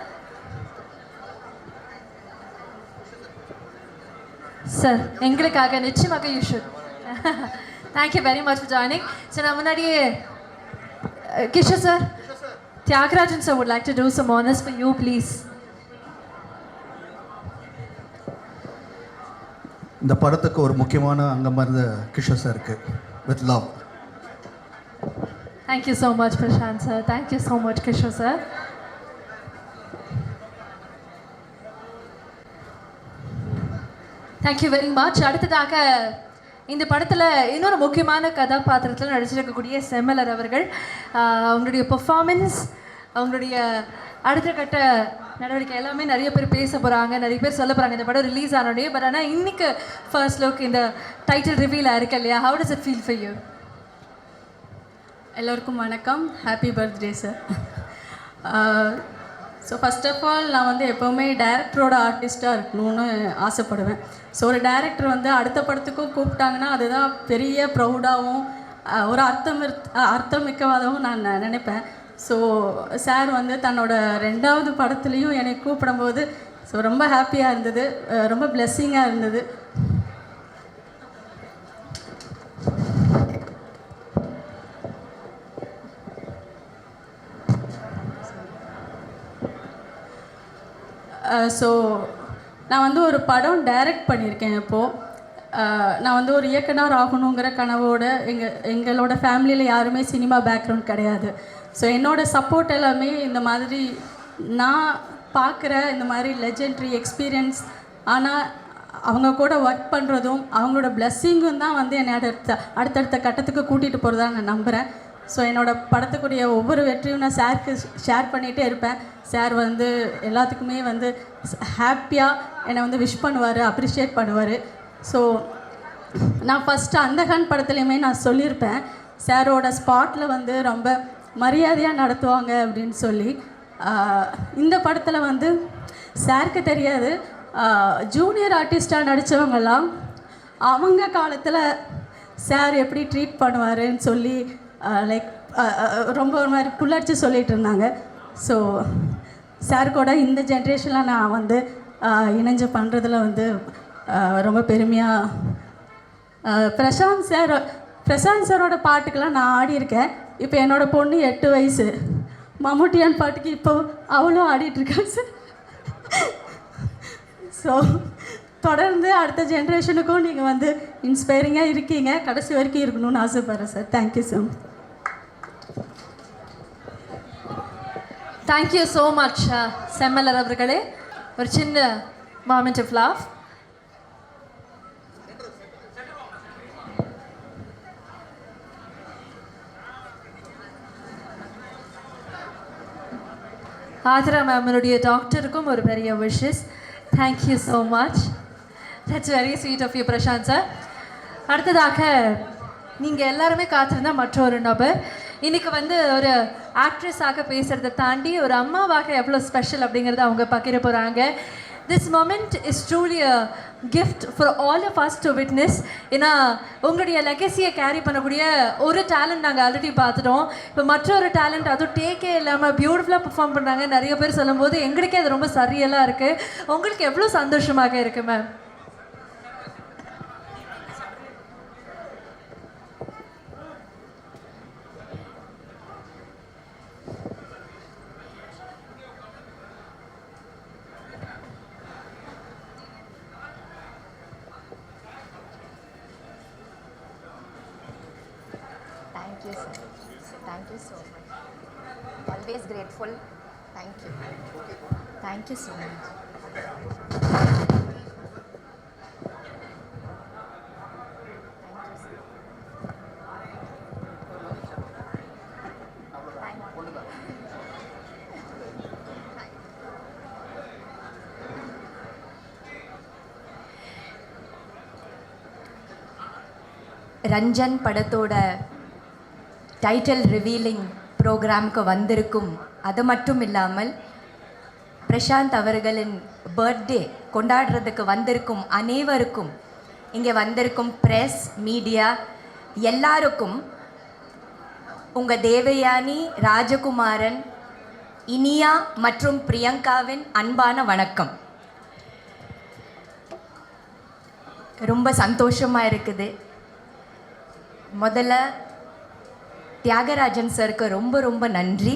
Sir எங்களுக்காக நிச்சயமாக you should. Thank you very much for joining. Sir நான் முன்னாடியே Kishore sir, Thiyagarajan sir would like to do some honours for you please. இந்த படத்துக்கு ஒரு முக்கியமான அங்கமாக இருந்த கிஷோர் சாருக்கு with love. Thank you so much Prashanth sir. Thank you so much Kishore sir. Thank you very much. அடுத்ததாக இந்த படத்தில் இன்னொரு முக்கியமான கதாபாத்திரத்தில் நடிச்சிருக்கக்கூடிய செம்மலர் அவர்கள், அவங்களுடைய பெர்ஃபார்மன்ஸ், அவங்களுடைய அடுத்த கட்ட நடவடிக்கை எல்லாமே நிறைய பேர் பேச போகிறாங்க, நிறைய பேர் சொல்ல போகிறாங்க இந்த படம் ரிலீஸ் ஆனோடனே. பட் ஆனால் இன்னைக்கு ஃபர்ஸ்ட் லுக் இந்த டைட்டில் ரிவீல் ஆயிருக்கு இல்லையா? How does it feel for you? எல்லோருக்கும் வணக்கம். Happy birthday sir. So first of all நான் வந்து எப்போவுமே டைரக்டரோட ஆர்டிஸ்ட்டாக இருக்கணும்னு ஆசைப்படுவேன். ஸோ ஒரு டைரக்டர் வந்து அடுத்த படத்துக்கும் கூப்பிட்டாங்கன்னா அதுதான் பெரிய ப்ரௌடாகவும் ஒரு அர்த்தமிக்கவாகவும் நான் நினைப்பேன். ஸோ சார் வந்து தன்னோட 2வது படத்துலேயும் என்னை கூப்பிடும்போது ஸோ ரொம்ப ஹாப்பியாக இருந்தது, ரொம்ப பிளெஸ்ஸிங்காக இருந்தது. ஸோ நான் வந்து ஒரு படம் டைரக்ட் பண்ணியிருக்கேன் இப்போது. நான் வந்து ஒரு இயக்குனர் ஆகணுங்கிற கனவோட எங்களோட ஃபேமிலியில் யாருமே சினிமா பேக்ரவுண்ட் கிடையாது. ஸோ என்னோடய சப்போர்ட் எல்லாமே இந்த மாதிரி நான் பார்க்குற இந்த மாதிரி லெஜெண்ட்ரி எக்ஸ்பீரியன்ஸ், ஆனால் அவங்க கூட ஒர்க் பண்ணுறதும் அவங்களோட பிளெஸ்ஸிங்கும் தான் வந்து என்னை அடுத்தடுத்த கட்டத்துக்கு கூட்டிகிட்டு போகிறதா நான் நம்புகிறேன். ஸோ என்னோடய படத்துக்குரிய ஒவ்வொரு வெற்றியும் நான் சாருக்கு ஷேர் பண்ணிகிட்டே இருப்பேன். சார் வந்து எல்லாத்துக்குமே வந்து ஹாப்பியாக என்னை வந்து விஷ் பண்ணுவார், அப்ரிஷியேட் பண்ணுவார். ஸோ நான் ஃபஸ்ட்டு அந்தகன் படத்துலையுமே நான் சொல்லியிருப்பேன், சாரோட ஸ்பாட்டில் வந்து ரொம்ப மரியாதையாக நடத்துவாங்க அப்படின்னு சொல்லி. இந்த படத்தில் வந்து சாருக்கு தெரியாது, ஜூனியர் ஆர்டிஸ்டாக நடித்தவங்கெல்லாம் அவங்க காலத்தில் சார் எப்படி ட்ரீட் பண்ணுவாருன்னு சொல்லி லைக் ரொம்ப ஒரு மாதிரி புல்லடிச்சு சொல்லிகிட்டு இருந்தாங்க. ஸோ சார் கூட இந்த ஜென்ரேஷனில் நான் வந்து இணைஞ்சு பண்ணுறதுல வந்து ரொம்ப பெருமையாக. பிரசாந்த் சாரோட பாட்டுக்கெல்லாம் நான் ஆடியிருக்கேன். இப்போ என்னோடய பொண்ணு 8 வயசு, மம்முட்டியான் பாட்டுக்கு இப்போ அவளும் ஆடிட்டுருக்காங்க சார். ஸோ தொடர்ந்து அடுத்த ஜென்ரேஷனுக்கும் நீங்கள் வந்து இன்ஸ்பைரிங்காக இருக்கீங்க, கடைசி வரைக்கும் இருக்கணும்னு ஆசைப்பட்றேன் sir. Thank you so much. Thank you so much Semmalar அவர்களே. ஒரு சின்ன மொமெண்ட் ஆஃப் லவ். ஆதிரா மேமனுடைய டாக்டருக்கும் ஒரு பெரிய wishes. Thank you so much. That's very sweet of you Prashanth sir. அடுத்ததாக நீங்கள் எல்லாருமே காத்திருந்தால் மற்றொரு நபர் இன்றைக்கி வந்து ஒரு ஆக்ட்ரஸாக பேசுகிறத தாண்டி ஒரு அம்மாவாக எவ்வளோ ஸ்பெஷல் அப்படிங்கிறத அவங்க பகிர போகிறாங்க. This moment is truly a gift for all of us to witness. ஏன்னா உங்களுடைய லெகசியை கேரி பண்ணக்கூடிய ஒரு டேலண்ட் நாங்கள் ஆல்ரெடி பார்த்துட்டோம். இப்போ மற்றொரு டேலண்ட், அதுவும் டேக்கே இல்லாமல் பியூட்டிஃபுல்லாக பெர்ஃபார்ம் பண்ணுறாங்க. நிறைய பேர் சொல்லும்போது எங்களுக்கே அது ரொம்ப சரியெல்லாம் இருக்குது. உங்களுக்கு எவ்வளோ சந்தோஷமாக இருக்குது ma'am? Thank you, sir. Thank you so much. Always grateful. Thank you. Thank you so much. Ranjan படத்தோட டைட்டில் ரிவீலிங் ப்ரோக்ராமுக்கு வந்திருக்கும், அது மட்டும் இல்லாமல் பிரசாந்த் அவர்களின் பர்த்டே கொண்டாடுறதுக்கு வந்திருக்கும் அனைவருக்கும், இங்கே வந்திருக்கும் ப்ரெஸ் மீடியா எல்லாருக்கும் உங்கள் தேவயானி, ராஜகுமாரன், இனியா மற்றும் பிரியங்காவின் அன்பான வணக்கம். ரொம்ப சந்தோஷமாக இருக்குது. முதல்ல தியாகராஜன் சாருக்கு ரொம்ப ரொம்ப நன்றி.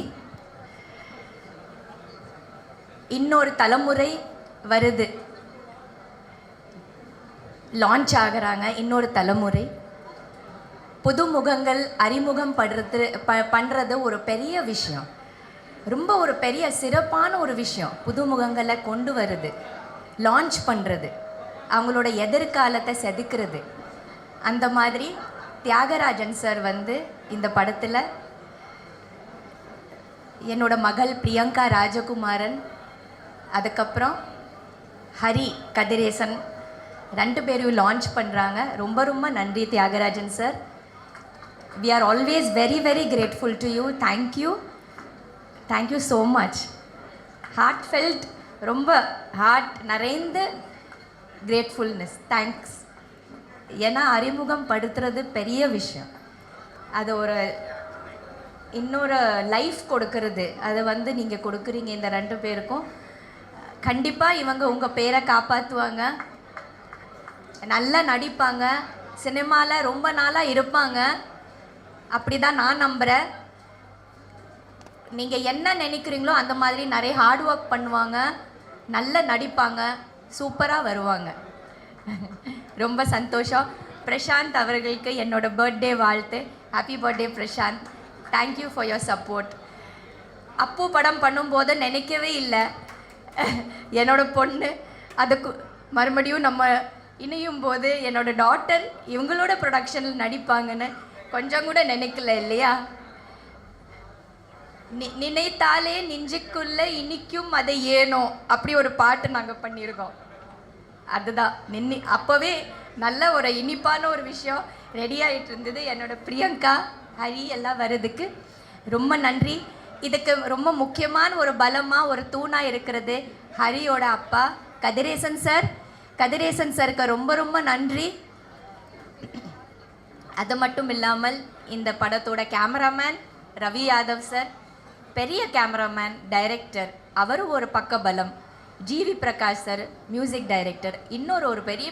இன்னொரு தலைமுறை வருது, லான்ச் ஆகிறாங்க இன்னொரு தலைமுறை. புது முகங்கள் அறிமுகம் பண்ணுறது ஒரு பெரிய விஷயம், ரொம்ப ஒரு பெரிய சிறப்பான ஒரு விஷயம். புது முகங்களை கொண்டு வருது, லான்ச் பண்ணுறது, அவங்களோட எதிர்காலத்தை செதுக்கிறது. அந்த மாதிரி தியாகராஜன் சார் வந்து இந்த படத்தில் என்னோட மகள் பிரியங்கா ராஜகுமாரன், அதுக்கப்புறம் ஹரி கதிரேசன் 2 பேரையும் லான்ச் பண்ணுறாங்க. ரொம்ப ரொம்ப நன்றி Thiagarajan sir. We are always very very grateful to you. Thank you, thank you so much. Heartfelt, ரொம்ப ஹார்ட் நிறைந்த கிரேட்ஃபுல்னஸ். தேங்க்ஸ். ஏன்னா அறிமுகம் படுத்துறது பெரிய விஷயம். அது ஒரு இன்னொரு லைஃப் கொடுக்கறது, அதை வந்து நீங்கள் கொடுக்குறீங்க இந்த 2 பேருக்கும். கண்டிப்பாக இவங்க உங்கள் பேரை காப்பாற்றுவாங்க, நல்லா நடிப்பாங்க, சினிமாவில் ரொம்ப நாளாக இருப்பாங்க. அப்படி தான் நான் நம்புகிறேன். நீங்கள் என்ன நினைக்கிறீங்களோ அந்த மாதிரி நிறைய ஹார்ட் ஒர்க் பண்ணுவாங்க, நல்லா நடிப்பாங்க, சூப்பராக வருவாங்க. ரொம்ப சந்தோஷம். பிரசாந்த் அவர்களுக்கு என்னோட பர்த்டே வாழ்த்து. Happy birthday Prashanth. Thank you for your support. Appu படம் பண்ணும்போது நினைக்கவே இல்லை என்னோட பொண்ணு அதுக்கு மறுபடியும் நம்ம இணையும் போது என்னோட டாட்டர் இவங்களோட ப்ரொடக்ஷனில் நடிப்பாங்கன்னு கொஞ்சம் கூட நினைக்கல இல்லையா? நினைத்தாலே நெஞ்சுக்குள்ள இனிக்கும் அதை ஏனோ அப்படி ஒரு பாட்டு நாங்கள் பண்ணியிருக்கோம். அதுதான் அப்போவே நல்ல ஒரு இனிப்பான ஒரு விஷயம் ரெடி ஆகிட்டு இருந்தது. என்னோட பிரியங்கா, ஹரி எல்லாம் வர்றதுக்கு ரொம்ப நன்றி. இதுக்கு ரொம்ப முக்கியமான ஒரு பலமாக ஒரு தூணாக இருக்கிறது ஹரியோட அப்பா கதிரேசன் சார். கதிரேசன் சாருக்கு ரொம்ப ரொம்ப நன்றி. அது மட்டும் இல்லாமல் இந்த படத்தோட கேமராமேன் ரவி யாதவ் சார், பெரிய கேமராமேன், டைரக்டர், அவரும் ஒரு பக்க பலம். GV Prakash sir music director, இன்னொரு பெரிய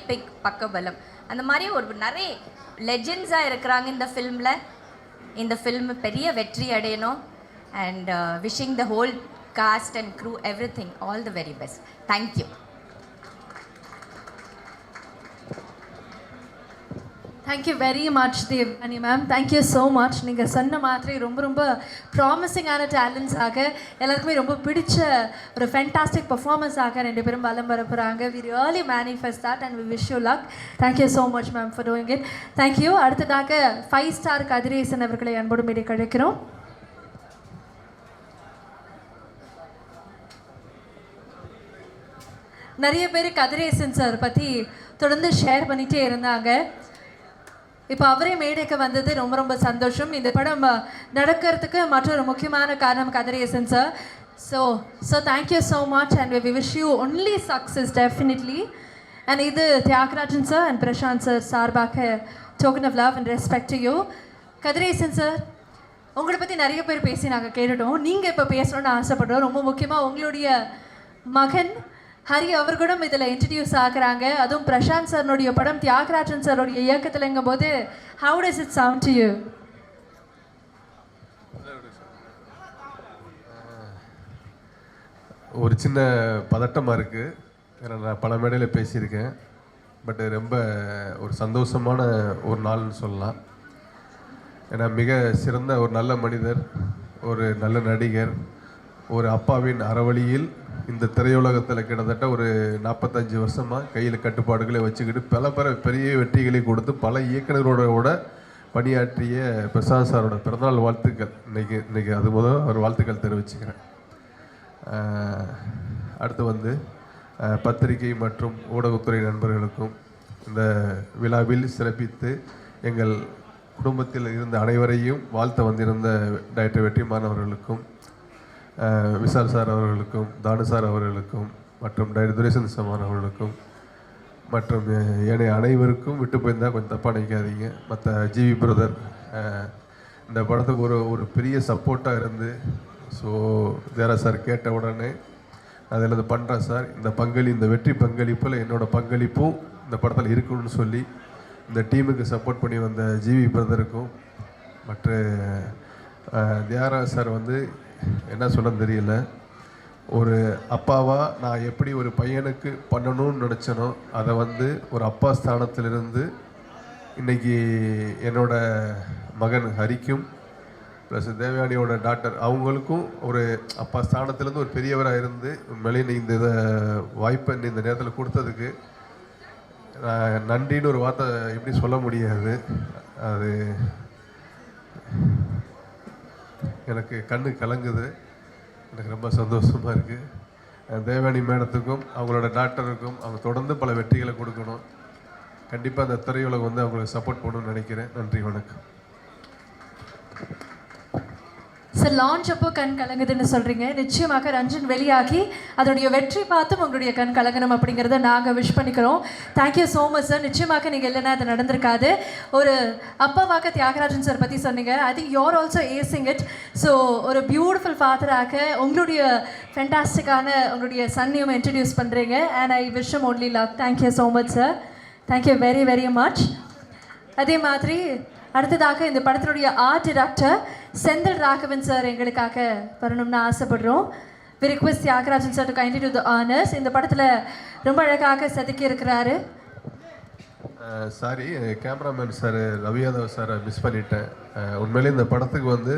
பக்க பலம். அந்த மாதிரி ஒரு நிறைய லெஜெண்ட்ஸாக இருக்கிறாங்க இந்த ஃபில்மில். இந்த ஃபில்ம் பெரிய வெற்றி அடையணும். And wishing the whole cast and crew everything all the very best. Thank you. Thank you very much Devayani ma'am. Thank you so much. நீங்கள் சொன்ன மாதிரி ரொம்ப ரொம்ப ப்ராமிசிங்கான டேலண்ட்ஸாக, எல்லாருக்குமே ரொம்ப பிடிச்ச ஒரு ஃபென்டாஸ்டிக் பர்ஃபார்மன்ஸாக 2 பேரும் வலம் வர போகிறாங்க. We really manifest that and we wish you luck. Thank you so much ma'am for doing it. Thank you. அடுத்ததாக 5 ஸ்டார் கதிரேசன் அவர்களை அன்போடு மீறி கழிக்கிறோம். நிறைய பேர் கதிரேசன் சார் பற்றி தொடர்ந்து ஷேர் பண்ணிகிட்டே இருந்தாங்க. இப்போ அவரே மேடைக்கு வந்தது ரொம்ப ரொம்ப சந்தோஷம். இந்த படம் நடக்கிறதுக்கு மற்றொரு முக்கியமான காரணம் Kathiresan sir. So thank you so much and we wish you only success definitely. And இது Thiyagarajan sir and Prashanth sir சார்பாக token of love and respect to you. Kathiresan sir, உங்களை பற்றி நிறைய பேர் பேசி நாங்கள் கேட்டுட்டோம். நீங்கள் இப்போ பேசணும்னு ஆசைப்படுறோம். ரொம்ப முக்கியமாக உங்களுடைய மகன் ஹரி அவர்களும் இதில் இன்ட்ரடியூஸ் ஆகுறாங்க. அதுவும் பிரசாந்த் சார்னுடைய படம் தியாகராஜன் சாருடைய இயக்கத்தில்ங்கும் போது how does it sound to you? ஒரு சின்ன பதட்டமாக இருக்குது. ஏன்னா நான் பல மேடையில் பேசியிருக்கேன். பட் ரொம்ப ஒரு சந்தோஷமான ஒரு நாள்னு சொல்லலாம். ஏன்னா மிக சிறந்த ஒரு நல்ல மனிதர், ஒரு நல்ல நடிகர், ஒரு அப்பாவின் அறவழியில் இந்த திரையுலகத்தில் கிட்டத்தட்ட ஒரு 45 வருஷமாக கையில் கட்டுப்பாடுகளை வச்சுக்கிட்டு பல பெரிய வெற்றிகளை கொடுத்து பல இயக்குநர்களோட பணியாற்றிய பிரசாந்த் சாரோட பிறந்தநாள் வாழ்த்துக்கள். இன்றைக்கி அது முதல் அவர் வாழ்த்துக்கள் தெரிவிச்சுக்கிறேன். அடுத்து பத்திரிகை மற்றும் ஊடகத்துறை நண்பர்களுக்கும் இந்த விழாவில் சிறப்பித்து எங்கள் குடும்பத்தில் இருந்த அனைவரையும் வாழ்த்த வந்திருந்த டைரக்டர் வெற்றிமாறன் அவர்களுக்கும், விஷால் சார் அவர்களுக்கும், தானு சார் அவர்களுக்கும், மற்றும் டைரக்டர் துரைசந்த் சமான் அவர்களுக்கும், மற்றும் ஏனைய அனைவருக்கும் விட்டு போயிருந்தால் கொஞ்சம் தப்பாக நினைக்காதீங்க. மற்ற ஜிவி பிரதர் இந்த படத்துக்கு ஒரு பெரிய சப்போர்ட்டாக இருந்து, ஸோ தேரா சார் கேட்ட உடனே அதில் இது பண்ணுறேன் சார், இந்த வெற்றி பங்களிப்பில் என்னோடய பங்களிப்பும் இந்த படத்தில் இருக்கணும்னு சொல்லி இந்த டீமுக்கு சப்போர்ட் பண்ணி வந்த ஜிவி பிரதருக்கும், மற்ற தியாரா சார் என்ன சொல்ல தெரியல. ஒரு அப்பாவாக நான் எப்படி ஒரு பையனுக்கு பண்ணணும்னு நினச்சனோ அதை ஒரு அப்பா ஸ்தானத்திலிருந்து இன்றைக்கி என்னோட மகன் ஹரிக்கும் ப்ளஸ் தேவயானியோட டாக்டர் அவங்களுக்கும் ஒரு அப்பா ஸ்தானத்துலேருந்து ஒரு பெரியவராக இருந்து உண்மையிலே இந்த வாய்ப்பை இந்த நேரத்தில் கொடுத்ததுக்கு நன்றின்னு ஒரு வார்த்தை எப்படி சொல்ல முடியாது. அது எனக்கு கண்ணு கலங்குது. எனக்கு ரொம்ப சந்தோஷமாக இருக்குது. தேவானி மேடத்துக்கும் அவங்களோட டாக்டருக்கும் அவங்க தொடர்ந்து பல வெற்றிகளை கொடுக்கணும். கண்டிப்பாக அந்த திரையுலகம் அவங்களுக்கு சப்போர்ட் பண்ணணும்னு நினைக்கிறேன். நன்றி, வணக்கம். சார் லான்ச் அப்போ கண் கலங்குதுன்னு சொல்கிறீங்க. நிச்சயமாக ரஞ்சன் வெளியாகி அதனுடைய வெற்றி பார்த்தும் உங்களுடைய கண் கலங்கணும் அப்படிங்கிறத நாங்கள் விஷ் பண்ணிக்கிறோம். Thank you so much sir. நிச்சயமாக நீங்கள் இல்லைன்னா அது நடந்திருக்காது. ஒரு அப்பாவாக தியாகராஜன் சார் பற்றி சொன்னீங்க. I think you're also acing it. So ஒரு பியூட்டிஃபுல் ஃபாதராக உங்களுடைய ஃபென்டாஸ்டிக்கான உங்களுடைய சன்னையும் இன்ட்ரடியூஸ் பண்ணுறீங்க. And I wish him only love. Thank you so much sir. Thank you very very much. அதே மாதிரி அடுத்ததாக இந்த படத்தினுடைய art director Senthil Raghavan sir எங்களுக்காக வரணும்னு ஆசைப்படுறோம். We request Thiagarajan sir to kindly do the honours. இந்த படத்தில் ரொம்ப அழகாக செதுக்கி இருக்கிறாரு. Sorry, cameraman sir Ravi Yadav சாரை மிஸ் பண்ணிட்டேன். உண்மையிலே இந்த படத்துக்கு வந்து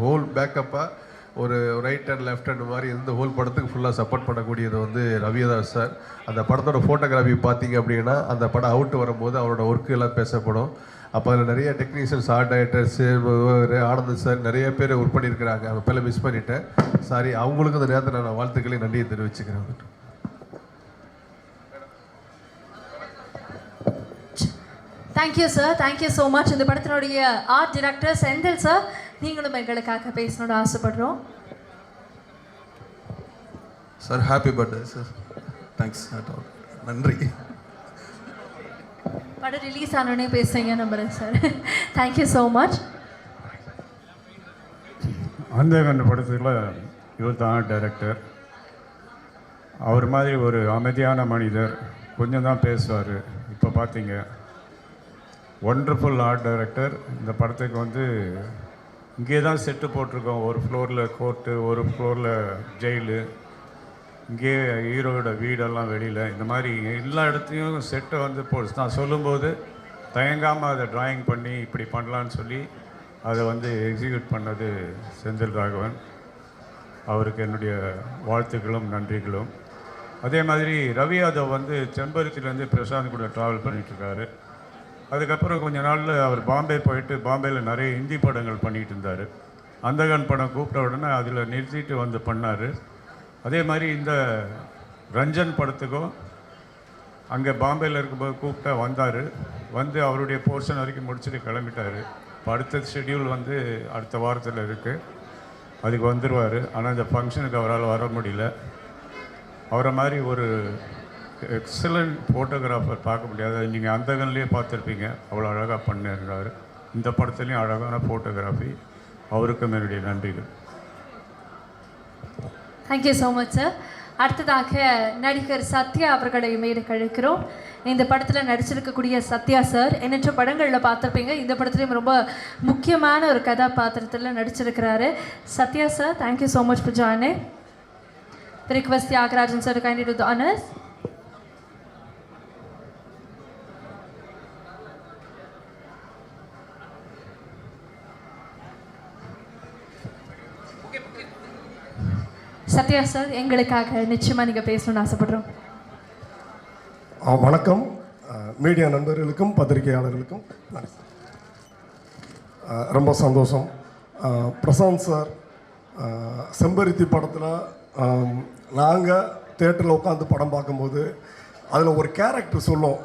ஹோல் பேக்கப்பாக ஒரு ரைட் அண்ட் லெஃப்ட் ஹேண்ட் மாதிரி இந்த ஹோல் படத்துக்கு ஃபுல்லாக சப்போர்ட் பண்ணக்கூடியது வந்து ரவி யாதவ் சார். அந்த படத்தோட ஃபோட்டோகிராஃபி பார்த்தீங்க அப்படின்னா அந்த படம் அவுட் வரும்போது அவரோட ஒர்க்கு எல்லாம் பேசப்படும். அப்போ அதில் நிறைய technicians, art directors, Anand sir நிறைய பேர் ஒர்க் பண்ணியிருக்கிறாங்க. அவங்க பேரை மிஸ் பண்ணிட்டேன், சாரி. அவங்களுக்கு இந்த நேரத்தில் நான் வாழ்த்துக்களையும் நன்றியை தெரிவிச்சுக்கிறேன். Thank you sir. Thank you so much. இந்த படத்தினுடைய ஆர்ட் டைரக்டர் செந்தில் சார், நீங்களும் எங்களுக்காக பேசணும்னு ஆசைப்படுறோம். Sir happy birthday sir. Thanks. நன்றி. படம் ரிலீஸ் ஆனோடனே பேசுகிறீங்க நம்புறேன் சார். Thank you so much. அந்த படத்தில் இவர் தான் டைரக்டர். அவர் மாதிரி ஒரு அமைதியான மனிதர், கொஞ்சம் தான் பேசுவார். இப்போ பார்த்தீங்க, ஒண்டர்ஃபுல் ஆர்ட் டைரக்டர். இந்த படத்துக்கு வந்து இங்கே தான் செட்டு போட்டிருக்கோம். ஒரு ஃப்ளோரில் கோர்ட்டு, ஒரு ஃப்ளோரில் ஜெயிலு, இங்கே ஹீரோட வீடெல்லாம் வெளியில், இந்த மாதிரி எல்லா இடத்துலையும் செட்டை வந்து நான் சொல்லும்போது தயங்காமல் அதை ட்ராயிங் பண்ணி இப்படி பண்ணலான்னு சொல்லி அதை வந்து எக்ஸிக்யூட் பண்ணது செந்தில் ராகவன். அவருக்கு என்னுடைய வாழ்த்துக்களும் நன்றிகளும். அதே மாதிரி ரவி யாதவ் வந்து செம்பருத்திலேருந்து பிரசாந்த் கூட ட்ராவல் பண்ணிகிட்ருக்காரு. அதுக்கப்புறம் கொஞ்ச நாளில் அவர் பாம்பே போயிட்டு பாம்பேயில் நிறைய ஹிந்தி படங்கள் பண்ணிகிட்டு இருந்தார். அந்தகன் படம் கூப்பிட்ட உடனே அதில் நிறுத்திட்டு வந்து பண்ணார். அதே மாதிரி இந்த ரஞ்சன் படத்துக்கும் அங்கே பாம்பேயில் இருக்கும்போது கூப்பிட்டா வந்தார். வந்து அவருடைய போர்ஷன் வரைக்கும் முடிச்சுட்டு கிளம்பிட்டார். இப்போ அடுத்த ஷெட்யூல் வந்து அடுத்த வாரத்தில் இருக்குது, அதுக்கு வந்துடுவார். ஆனால் இந்த ஃபங்க்ஷனுக்கு அவரால் வர முடியல. அவரை மாதிரி ஒரு எக்ஸலண்ட் ஃபோட்டோகிராஃபர் பார்க்க முடியாது. நீங்கள் அந்தகன்லேயே பார்த்துருப்பீங்க, அவ்வளோ அழகாக பண்ணியிருக்காரு. இந்த படத்துலேயும் அழகான ஃபோட்டோகிராஃபி. அவருக்கும் என்னுடைய நன்றிகள். Thank you so much sir. அடுத்ததாக நடிகர் சத்யா அவர்களை மேடை கழிக்கிறோம். இந்த படத்தில் நடிச்சிருக்கக்கூடிய சத்யா சார் எண்ணற்ற படங்களில் பார்த்துருப்பீங்க. இந்த படத்துலேயும் ரொம்ப முக்கியமான ஒரு கதாபாத்திரத்தில் நடிச்சிருக்கிறாரு. Sathya sir, thank you so much for joining. Request Thiagarajan sir kindly do the honours. Sathya sir, எங்களுக்காக நிச்சயமாக நீங்கள் பேசணும்னு ஆசைப்படுறோம். வணக்கம். மீடியா நண்பர்களுக்கும் பத்திரிகையாளர்களுக்கும் ரொம்ப சந்தோஷம். பிரசாந்த் சார் செம்பருத்தி படத்தில் நாங்கள் தேட்டரில் உட்காந்து படம் பார்க்கும்போது அதில் ஒரு கேரக்டர் சொல்லும்,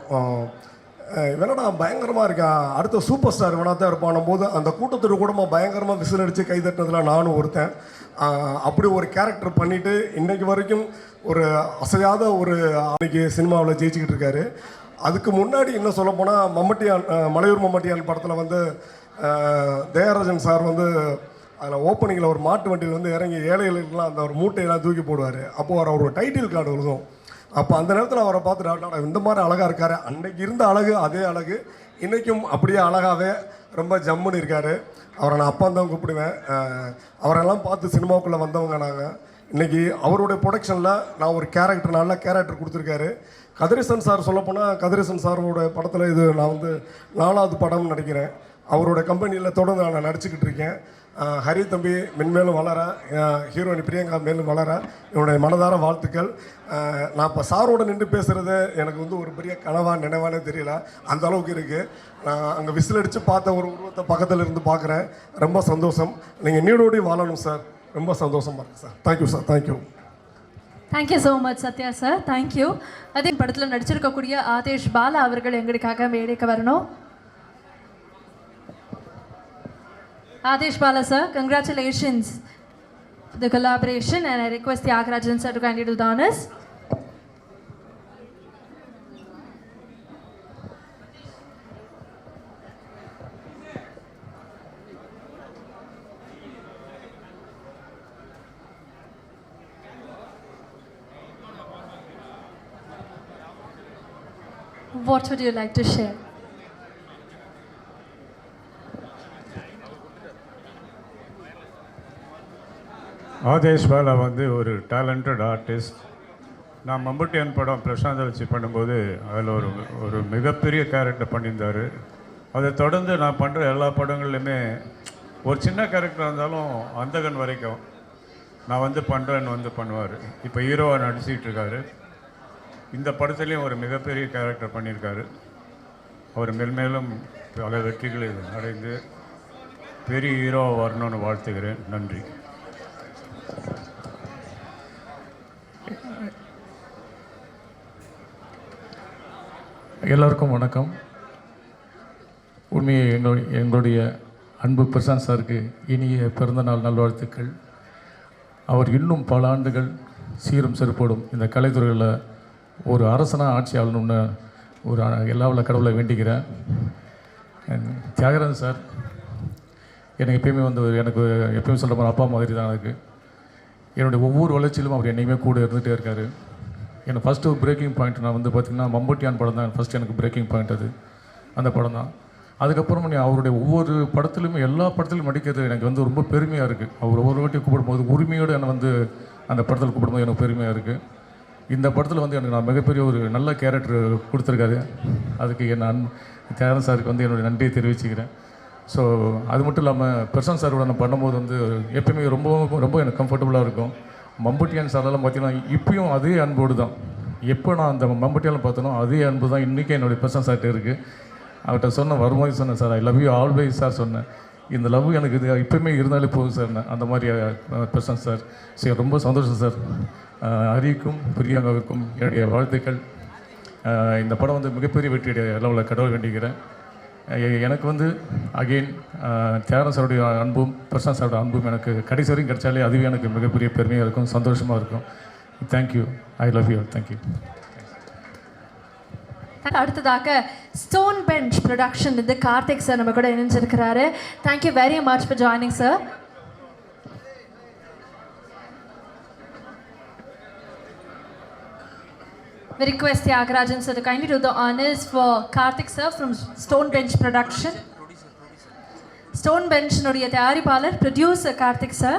இவனடா பயங்கரமாக இருக்கான், அடுத்த சூப்பர் ஸ்டார் இவனாக தான் இருப்பான் போது அந்த கூட்டத்தோட கூடமா பயங்கரமாக விசில் அடித்து கைதட்டினதில் நானும் ஒருத்தன். அப்படி ஒரு கேரக்டர் பண்ணிவிட்டு இன்றைக்கு வரைக்கும் ஒரு அசையாத ஒரு அன்றைக்கி சினிமாவில் ஜெயிச்சுக்கிட்டு இருக்காரு. அதுக்கு முன்னாடி இன்னும் சொல்லப்போனால் மம்மட்டியான், மலையூர் மம்மட்டியான் படத்தில் வந்து தேவராஜன் சார் வந்து அதில் ஓப்பனிங்கில் ஒரு மாட்டு வண்டியில் வந்து இறங்கி ஏழைகளுக்கெல்லாம் அந்த ஒரு மூட்டையெல்லாம் தூக்கி போடுவார். அப்போது அவர் ஒரு டைட்டில் கார்டு எழுதும். அப்போ அந்த நேரத்தில் அவரை பார்த்துட்டு இந்த மாதிரி அழகாக இருக்கார். அன்றைக்கி இருந்த அழகு அதே அழகு இன்றைக்கும் அப்படியே அழகாகவே ரொம்ப ஜம்முன்னு இருக்கார். அவரை நான் அப்பா தான் கூப்பிடுவேன். அவரெல்லாம் பார்த்து சினிமாவுக்குள்ளே வந்தவங்க நாங்கள். இன்றைக்கி அவருடைய ப்ரொடக்ஷனில் நான் ஒரு கேரக்டர், நல்ல கேரக்டர் கொடுத்துருக்காரு. கதிரேசன் சார் சொல்லப்போனால் கதிரேசன் சாரோட படத்தில் இது நான் வந்து 4வது படம்னு நினைக்கிறேன். அவரோட கம்பெனியில் தொடர்ந்து நான் நடிச்சுக்கிட்டு இருக்கேன். ஹரி தம்பி மென்மேலும் வளர, ஹீரோயின் பிரியங்கா மேலும் வளர என்னுடைய மனதார வாழ்த்துக்கள். நான் இப்போ சாரோட நின்று பேசுகிறது எனக்கு வந்து ஒரு பெரிய கனவாக நினைவானே தெரியல, அந்த அளவுக்கு இருக்குது. நான் அங்கே விசில் அடித்து பார்த்த ஒரு உருவத்தை பக்கத்தில் இருந்து பார்க்குறேன். ரொம்ப சந்தோஷம். நீங்கள் நீடோடி வாழணும் சார். ரொம்ப சந்தோஷமாக இருக்குது sir. Thank you sir. Thank you. Thank you so much Sathya sir. Thank you. அதே படத்தில் நடிச்சிருக்கக்கூடிய ஆதேஷ் பாலா அவர்கள் எங்களுக்காக மேடைக்கு வரணும். Adesh Bala sir, congratulations for the collaboration, and I request Tyagarajan sir to kindly do the honors. What would you like to share? Aadesh Bala வந்து ஒரு டேலண்டட் ஆர்டிஸ்ட். நான் மம்புட்டியான் படம் பிரசாந்தை வச்சு பண்ணும்போது அதில் ஒரு மிகப்பெரிய கேரக்டர் பண்ணியிருந்தார். அதை தொடர்ந்து நான் பண்ணுற எல்லா படங்கள்லையுமே ஒரு சின்ன கேரக்டர் இருந்தாலும் அந்தகன் வரைக்கும் நான் வந்து பண்ணுறேன்னு பண்ணுவார். இப்போ ஹீரோவாக நடிச்சிக்கிட்டு இருக்காரு. இந்த படத்துலேயும் ஒரு மிகப்பெரிய கேரக்டர் பண்ணியிருக்காரு. அவர் மேல்மேலும் பல வெற்றிகளை அடைந்து பெரிய ஹீரோவாக வரணும்னு வாழ்த்துக்கிறேன். நன்றி. எல்லோருக்கும் வணக்கம். உண்மையை எங்களுடைய அன்பு பிரசாந்த் சாருக்கு இனிய பிறந்தநாள் நல்வாழ்த்துக்கள். அவர் இன்னும் பல ஆண்டுகள் சீரும் சிறப்போடும் இந்த கலைத்துறையில் ஒரு அரசனாக ஆட்சி ஆளணும்னு ஒரு எல்லா உள்ள கடவுளை வேண்டிக்கிறேன். தியாகராஜன் சார் எனக்கு எப்பயுமே சொல்கிற மாதிரி அப்பா மாதிரி தான் எனக்கு. என்னுடைய ஒவ்வொரு வளர்ச்சியிலும் அவர் என்னையுமே கூட இருந்துகிட்டே இருக்கார். எனக்கு ஃபஸ்ட்டு பிரேக்கிங் பாயிண்ட் நான் பார்த்திங்கன்னா மம்புட்டியான் படம் தான் ஃபஸ்ட்டு எனக்கு பிரேக்கிங் பாயிண்ட். அந்த படம் தான். அதுக்கப்புறம் அவருடைய ஒவ்வொரு படத்துலையுமே எல்லா படத்துலையும் நடிக்கிறது எனக்கு ரொம்ப பெருமையாக இருக்குது. அவர் ஒவ்வொரு வாட்டி கூப்பிடும்போது உரிமையோடு என்னை அந்த படத்தில் கூப்பிடும்போது எனக்கு பெருமையாக இருக்குது. இந்த படத்தில் எனக்கு நான் மிகப்பெரிய ஒரு நல்ல கேரக்டர் கொடுத்துருக்காரு. அதுக்கு தியாகராஜன் சாருக்கு என்னுடைய நன்றியை தெரிவிச்சுக்கிறேன். ஸோ அது மட்டும் இல்லாமல் பிரசாந்த் சாரோட நான் பண்ணும்போது எப்பயுமே ரொம்ப ரொம்ப எனக்கு கம்ஃபர்டபுளாக இருக்கும். மம்புட்டியான் சாரெல்லாம் பார்த்தீங்கன்னா இப்பயும் அதே அன்போடு தான். எப்போ நான் அந்த மம்புட்டியால் பார்த்தனோ அதே அன்பு தான் இன்றைக்கி என்னுடைய பிரசாந்த் சார்கிட்ட இருக்குது. அவர்கிட்ட வரும்போது சொன்னேன், sir I love you always sir சொன்னேன். இந்த லவ் எனக்கு இது இப்போயுமே இருந்தாலே போதும் சார். அந்த மாதிரி பிரசாந்த் சார். சரி, ரொம்ப சந்தோஷம் சார். ஹரிக்கும் பிரியாங்காவுக்கும் என்னுடைய வாழ்த்துக்கள். இந்த படம் மிகப்பெரிய வெற்றியுடைய லெவலில் கடவுள் வேண்டிக்கிறேன். எனக்கு அகெயின் தியாகராஜன் சாருடைய அன்பும் பிரசாந்த் சாரோட அன்பும் எனக்கு கடைசி வரைக்கும் கிடைச்சாலே அதுவே எனக்கு மிகப்பெரிய பெருமையாக இருக்கும், சந்தோஷமாக இருக்கும். Thank you. I love you. Thank you. அடுத்ததாக Stone Bench production Karthik sir நம்ம கூட இணைஞ்சிருக்கிறாரு. Thank you very much for joining sir. We request Tyagarajan sir to kindly do the honors for Karthik sir from Stone Bench Production. Stone Bench nudiya tayaripalar producer Karthik sir.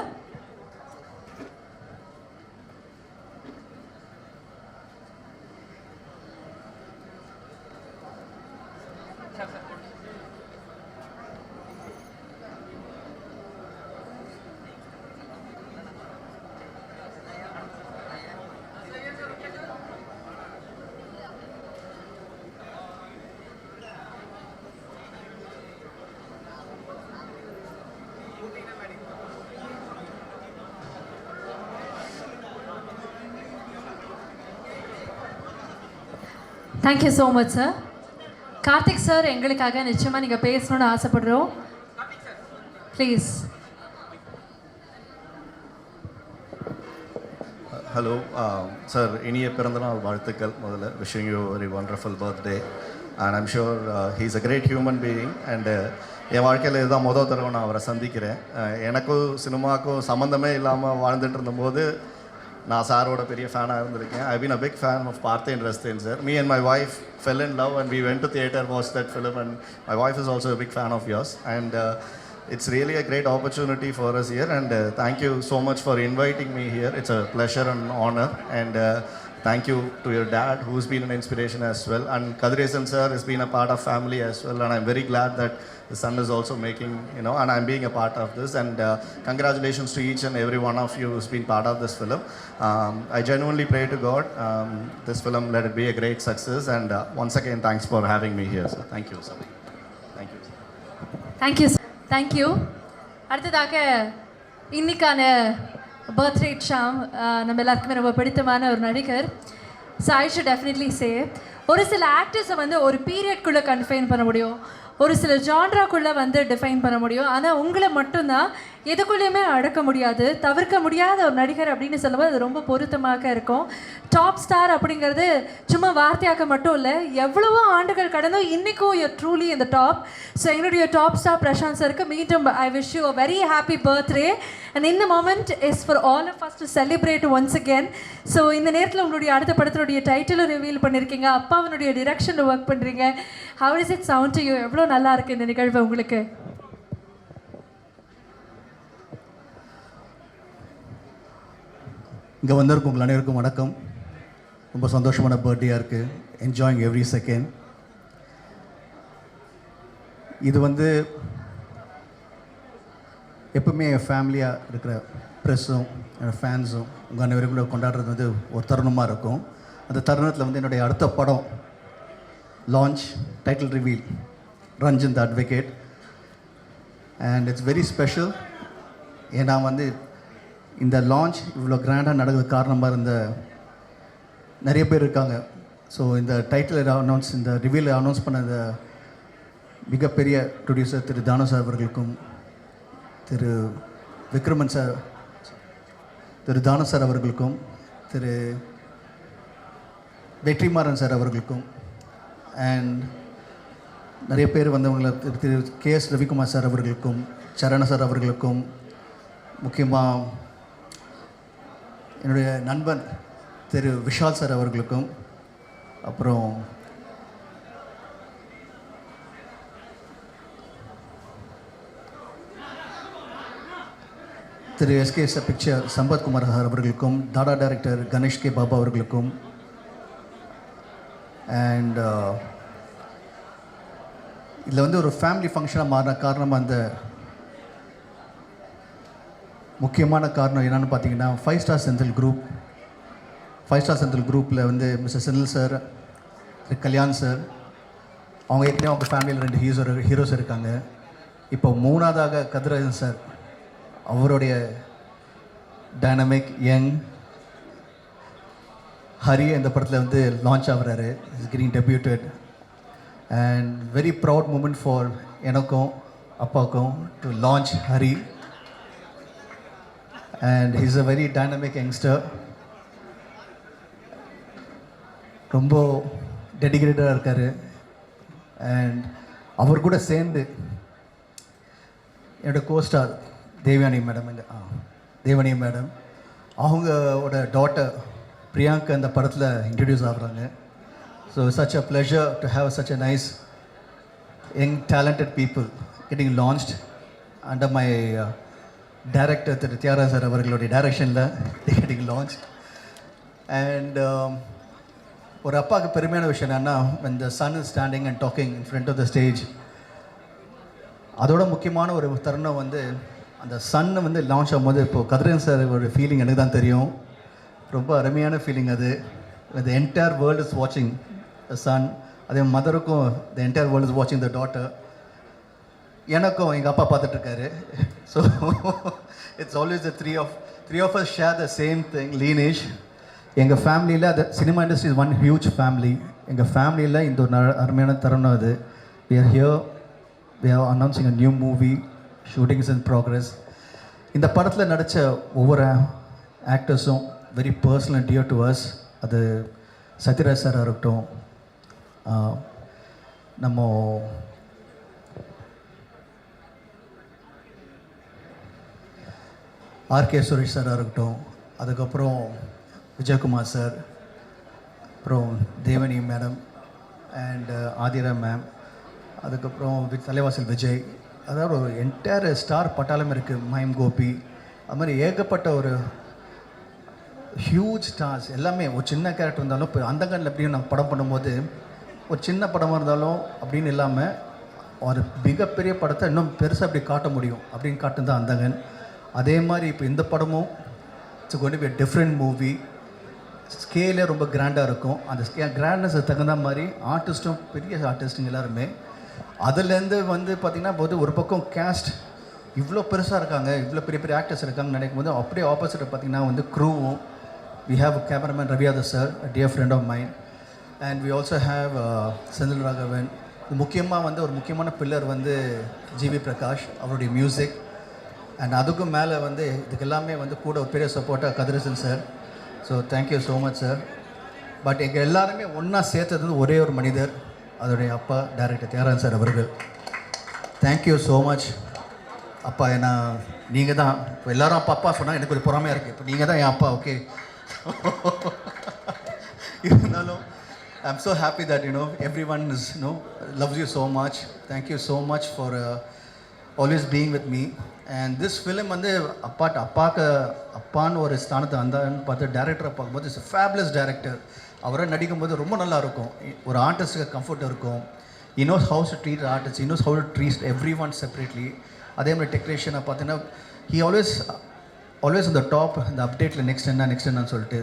Thank you so much sir. Karthik sir எங்களுக்காக நிச்சயமாக நீங்கள் பேசணும்னு ஆசைப்படுறோம். ப்ளீஸ். ஹலோ சார், இனிய பிறந்தநாள் வாழ்த்துக்கள். முதல்ல wishing you very wonderful birthday. And I'm sure he's a great human being. And என் வாழ்க்கையில் இதுதான் முதல் தடவை நான் அவரை சந்திக்கிறேன். எனக்கும் சினிமாவுக்கும் சம்மந்தமே இல்லாமல் வாழ்ந்துட்டு இருந்தபோது நான் சாரோட பெரிய ஃபேனாக இருந்திருக்கேன். I been a big fan of பார்த்தேன் ரஸ்தேன் sir. Me and my wife fell in love and we went to theatre, watched that film, and my wife is also a big fan of yours. And it's really a great opportunity for us here, and thank you so much for inviting me here. It's a pleasure and honor, and thank you to your dad who's been an inspiration as well, and Kadiresan sir has been a part of family as well, and I'm very glad that the son is also making, and I'm being a part of this, and congratulations to each and every one of you who's been part of this film. I genuinely pray to God this film let it be a great success, and once again thanks for having me here, sir. Thank you sir. Thank you. Thank you. Thank you. அடுத்ததாக இன்னைக்கான பர்த்டே ஷாம் நம்ம எல்லாருக்குமே ரொம்ப பிடித்தமான ஒரு நடிகர். So I should definitely say ஒரு சில ஆக்டர்ஸை வந்து ஒரு பீரியட்குள்ளே கன்ஃபைன் பண்ண முடியும், ஒரு சில ஜான்ராக்குள்ளே வந்து டிஃபைன் பண்ண முடியும். ஆனால் உங்களை மட்டும்தான் எதுக்குள்ளேயுமே அடக்க முடியாது, தவிர்க்க முடியாத ஒரு நடிகர் அப்படின்னு சொல்லும்போது அது ரொம்ப பொருத்தமாக இருக்கும். டாப் ஸ்டார் அப்படிங்கிறது சும்மா வார்த்தையாக்க மட்டும் இல்லை, எவ்வளவோ ஆண்டுகள் கடந்தும் இன்றைக்கும் யூ ட்ரூலி இந்த டாப். ஸோ எங்களுடைய டாப் ஸ்டார் பிரசாந்த் சருக்கு மீண்டும் I wish you a very happy birthday and இந்த moment is for all of us to celebrate once again. So இந்த நேரத்தில் உங்களுடைய அடுத்த படத்தினுடைய டைட்டிலும் ரிவீல் பண்ணியிருக்கீங்க, அப்பாவனுடைய டிரெக்ஷனில் ஒர்க் பண்ணுறீங்க. How is it sound to you? எவ்வளோ நல்லா இருக்குது இந்த நிகழ்வு உங்களுக்கு? இங்கே வந்திருக்கும் உங்கள் அனைவருக்கும் வணக்கம். ரொம்ப சந்தோஷமான பர்த்டேயாக இருக்குது. Enjoying every second. இது வந்து எப்பவுமே என் ஃபேமிலியாக இருக்கிற ப்ரெஸ்ஸும் என்னோடய ஃபேன்ஸும் உங்கள் அனைவருக்கும் கொண்டாடுறது வந்து ஒரு தருணமாக இருக்கும். அந்த தருணத்தில் வந்து என்னுடைய அடுத்த படம் launch, title reveal, Ranjan the advocate. And it's very special. ஏன்னா வந்து இந்த லான்ச் இவ்வளோ கிராண்டாக நடக்குது காரணமாக இருந்த நிறைய பேர் இருக்காங்க. ஸோ இந்த டைட்டில் அனௌன்ஸ், இந்த ரிவீல் அனௌன்ஸ் பண்ண இந்த மிகப்பெரிய ப்ரொடியூசர் திரு தானு சார் அவர்களுக்கும், திரு விக்ரமன் சார், திரு தானு சார் அவர்களுக்கும், திரு வெற்றிமாறன் சார் அவர்களுக்கும், அண்ட் நிறைய பேர் வந்தவங்களை திரு KS ரவிக்குமார் சார் அவர்களுக்கும், சரண சார் அவர்களுக்கும், முக்கியமாக என்னுடைய நண்பன் திரு விஷால் சார் அவர்களுக்கும், அப்புறம் திரு SK பிக்சர் சம்பத்குமார் சார் அவர்களுக்கும், தாடா டைரக்டர் கணேஷ் கே பாபா அவர்களுக்கும், அண்ட் இதில் வந்து ஒரு ஃபேமிலி ஃபங்க்ஷனாக மாறின காரணமாக அந்த முக்கியமான காரணம் என்னென்னு பார்த்தீங்கன்னா, 5 ஸ்டார் செந்தில் குரூப்பில் வந்து mister Senthil sir, Kalyan sir, அவங்க ஏற்கனவே அவங்க ஃபேமிலியில் 2 ஹீரோஸ் இருக்காங்க. இப்போ 3ஆவதாக கதிரேசன் சார், அவருடைய டைனமிக் யங் ஹரி இந்த படத்தில் வந்து லான்ச் ஆகிறாரு, is getting debuted. And very proud moment for எனக்கும் அப்பாவுக்கும் to launch Hari. And he's a very dynamic youngster. ரொம்ப டெடிகேட்டடாக இருக்கார். அண்ட் அவர் கூட சேர்ந்து என்னோடய கோஸ்டார் தேவயானி மேடம் அவங்களோட டாட்டர் பிரியாங்கா இந்த படத்தில் இன்ட்ரடியூஸ் ஆகுறாங்க. So such a pleasure to have such a nice young talented people getting launched under my director Thiru Thiagarajan sir அவர்களுடைய டைரக்ஷனில் கெட்டிங் லான்ச். அண்ட் ஒரு அப்பாவுக்கு பெருமையான விஷயம் என்னென்னா, when the son is standing and talking in front of the stage, அதோட முக்கியமான ஒரு தருணம் வந்து அந்த சன்னு வந்து லான்ச் ஆகும்போது, இப்போது கதிரேசன் சார் ஒரு ஃபீலிங் எனக்கு தான் தெரியும், ரொம்ப அருமையான ஃபீலிங் அது. the entire world is watching the son, அதே மதருக்கும் the entire world is watching the daughter. எனக்கும் எங்கள் அப்பா பார்த்துட்ருக்காரு. So it's always the three of us share the same thing, lineage. எங்கள் ஃபேமிலியில் அது cinema industry is one huge family. எங்கள் ஃபேமிலியில் இந்த ஒரு அருமையான தருணம் அது. we are here, we are announcing a new movie, shooting is in progress. இந்த படத்தில் நடித்த ஒவ்வொரு ஆக்டர்ஸும் very personal and dear to us. அது சத்யராஜ் சாராக இருக்கட்டும், நம்ம RK சுரேஷ் சாராக இருக்கட்டும், அதுக்கப்புறம் விஜயகுமார் சார், அப்புறம் தேவனி மேடம் அண்ட் ஆதிரா மேம், அதுக்கப்புறம் தலைவாசல் விஜய், அதாவது ஒரு என்டையர் ஸ்டார் பட்டாளம் இருக்குது, மயம் கோபி, அது மாதிரி ஏகப்பட்ட ஒரு ஹியூஜ் ஸ்டார்ஸ் எல்லாமே. ஒரு சின்ன கேரக்டர் இருந்தாலும் இப்போ அந்தகனில் எப்படியும் நம்ம படம் பண்ணும்போது ஒரு சின்ன படமாக இருந்தாலும் அப்படின்னு இல்லாமல் ஒரு மிகப்பெரிய படத்தை இன்னும் பெருசாக அப்படி காட்ட முடியும் அப்படின்னு காட்டுன்னு தான் அந்தகன். அதே மாதிரி இப்போ இந்த படமும் it's going to be a different movie. ஸ்கேலே ரொம்ப கிராண்டாக இருக்கும். அந்த கிராண்ட்னஸ் தகுந்த மாதிரி ஆர்டிஸ்ட்டும் பெரிய ஆர்டிஸ்ட்டுங்க எல்லாருமே. அதுலேருந்து வந்து பார்த்திங்கன்னா போது ஒரு பக்கம் கேஸ்ட் இவ்வளோ பெருசாக இருக்காங்க, இவ்வளோ பெரிய பெரிய ஆக்டர்ஸ் இருக்காங்கன்னு நினைக்கும் போது அப்படியே ஆப்போசிட்டை பார்த்திங்கன்னா வந்து க்ரூவும், we have cameraman Raviyadhar sir, a dear friend of mine. And we also have Senthil Raghavan. முக்கியமாக வந்து ஒரு முக்கியமான பில்லர் வந்து ஜிவி பிரகாஷ் அவருடைய மியூசிக். அண்ட் அதுக்கும் மேலே வந்து இதுக்கு எல்லாமே வந்து கூட ஒரு பெரிய சப்போர்ட்டாக Kathiresan sir. So thank you so much sir. But எங்கள் எல்லாருமே ஒன்றா சேர்த்தது ஒரே ஒரு மனிதர், அதோடைய அப்பா டைரக்டர் தியாகராஜன் சார் அவர்கள். தேங்க்யூ ஸோ மச் அப்பா. ஏன்னா நீங்கள் தான் இப்போ எல்லோரும் அப்பா அப்பா சொன்னால் எனக்கு ஒரு பொறாமையாக இருக்குது. இப்போ நீங்கள் தான் என் அப்பா. ஓகே, இருந்தாலும் ஐ am so happy that every one is loves you so much. Thank you so much for always being with me. And this film வந்து அப்பான்னு ஒரு ஸ்தானத்தை வந்தான்னு பார்த்து டேரக்டரை பார்க்கும்போது இட்ஸ் ஃபேப்லஸ் டேரக்டர். அவரை நடிக்கும்போது ரொம்ப நல்லா இருக்கும். ஒரு ஆர்டிஸ்ட்டுக்கு கம்ஃபர்ட் இருக்கும். he knows how to treat artists, he knows how to treat everyone separately. அதே மாதிரி டெக்னீஷியனை பார்த்தீங்கன்னா he always on the top, இந்த அப்டேட்டில் நெக்ஸ்ட் என்னன்னு சொல்லிட்டு.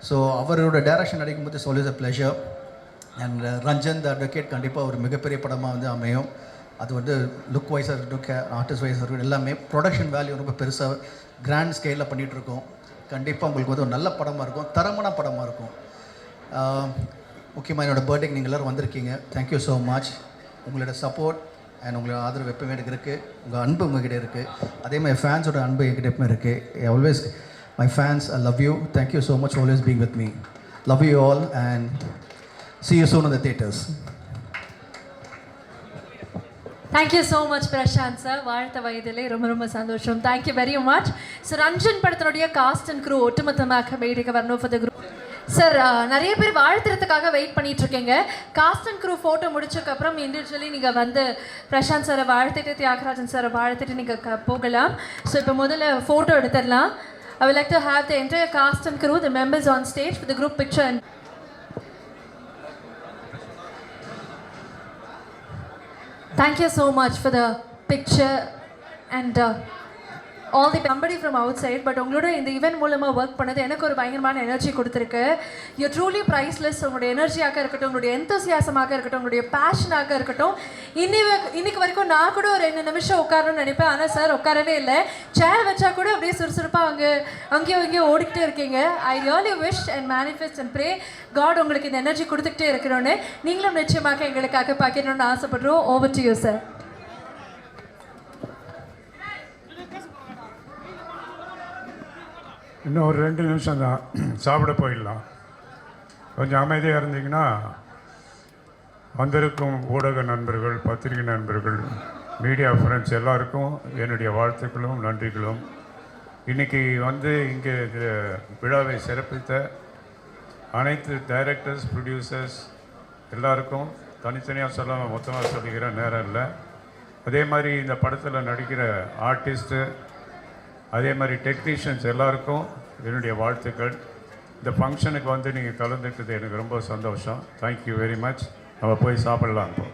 ஸோ அவரோட டைரக்ஷன் நடிக்கும்போது it's always a pleasure. And Ranjan the advocate கண்டிப்பாக ஒரு மிகப்பெரிய படமாக வந்து அமையும். அது வந்து லுக் வைஸாக இருக்கட்டும், ஆர்டிஸ்ட் வைஸாக இருக்கட்டும், எல்லாமே ப்ரொடக்ஷன் வேல்யூ ரொம்ப பெருசாக கிராண்ட் ஸ்கேலில் பண்ணிகிட்ருக்கோம். கண்டிப்பாக உங்களுக்கு வந்து ஒரு நல்ல படமாக இருக்கும், தரமான படமாக இருக்கும். முக்கியமாக என்னோடய பர்த்டேக்கு நீங்கள் எல்லோரும் வந்திருக்கீங்க. Thank you so much. உங்களோட சப்போர்ட் அண்ட் உங்களோட ஆதரவு எப்பவுமே எனக்கு இருக்குது. உங்கள் அன்பு உங்ககிட்ட இருக்குது. அதே மாதிரி ஃபேன்ஸோட அன்பு என்கிட்ட எப்பவுமே இருக்குது. Always my fans, I love you. Thank you so much always being with me. Love you all and see you soon in the theatres. Thank you so much Prashanth sir. வாழ்த்த வயதிலே ரொம்ப ரொம்ப சந்தோஷம். Thank you very much. Sir Ranjan படத்தினுடைய காஸ்ட் அண்ட் க்ரூ ஒட்டுமொத்தமாக மேடைக்கு வரணும் ஃபார் த குரூப். சார் நிறைய பேர் வாழ்த்துறதுக்காக வெயிட் பண்ணிட்டு இருக்கீங்க. காஸ்ட் அண்ட் க்ரூ ஃபோட்டோ முடிச்சதுக்கப்புறம் இண்டிவிஜுவலி நீங்கள் வந்து பிரசாந்த் சாரை வாழ்த்துட்டு தியாகராஜன் சாரை வாழ்த்துட்டு நீங்கள் போகலாம். ஸோ இப்போ முதல்ல ஃபோட்டோ எடுத்துடலாம். I would like to have the entire cast and crew, the members on stage for the group picture. Thank you so much for the picture and all the somebody from outside. But உங்களோட இந்த ஈவென்ட் மூலமாக ஒர்க் பண்ணது எனக்கு ஒரு பயங்கரமான எனர்ஜி கொடுத்துருக்கு. You truly priceless. உங்களுடைய எனர்ஜியாக இருக்கட்டும், உங்களுடைய எந்தோசியாசமாக இருக்கட்டும், உங்களுடைய பேஷனாக இருக்கட்டும். இன்னைக்கு வரைக்கும் நான் கூட ஒரு 2 நிமிஷம் உட்காரணும்னு நினைப்பேன். ஆனால் சார் உட்காரவே இல்லை. சேர் வச்சா கூட அப்படியே சுறுசுறுப்பாக அங்கேயும் ஓடிக்கிட்டே இருக்கீங்க. I really wish and manifest and pray God உங்களுக்கு இந்த எனர்ஜி கொடுத்துக்கிட்டே இருக்கணும்னு. நீங்களும் நிச்சயமாக எங்களுக்காக பார்க்கணும்னு ஆசைப்படுறோம். Over to you sir. இன்னும் ஒரு 2 நிமிஷம் தான், சாப்பிட போயிடலாம். கொஞ்சம் அமைதியாக இருந்தீங்கன்னா. வந்திருக்கும் ஊடக நண்பர்கள், பத்திரிகை நண்பர்கள், மீடியா ஃப்ரெண்ட்ஸ் எல்லாருக்கும் என்னுடைய வாழ்த்துக்களும் நன்றிகளும். இன்றைக்கி வந்து இங்கே விழாவை சிறப்பித்த அனைத்து டைரக்டர்ஸ், ப்ரொடியூசர்ஸ் எல்லாருக்கும் தனித்தனியாக சொல்லாமல் மொத்தமாக சொல்லிக்கிற நேரம் இல்லை. அதே மாதிரி இந்த படத்தில் நடிக்கிற ஆர்டிஸ்ட்டு, அதே மாதிரி டெக்னீஷியன்ஸ் எல்லாருக்கும் என்னுடைய வாழ்த்துக்கள். இந்த ஃபங்க்ஷனுக்கு வந்து நீங்கள் கலந்துக்கிட்டது எனக்கு ரொம்ப சந்தோஷம். Thank you very much. நம்ம போய் சாப்பிடலாம் இப்போ.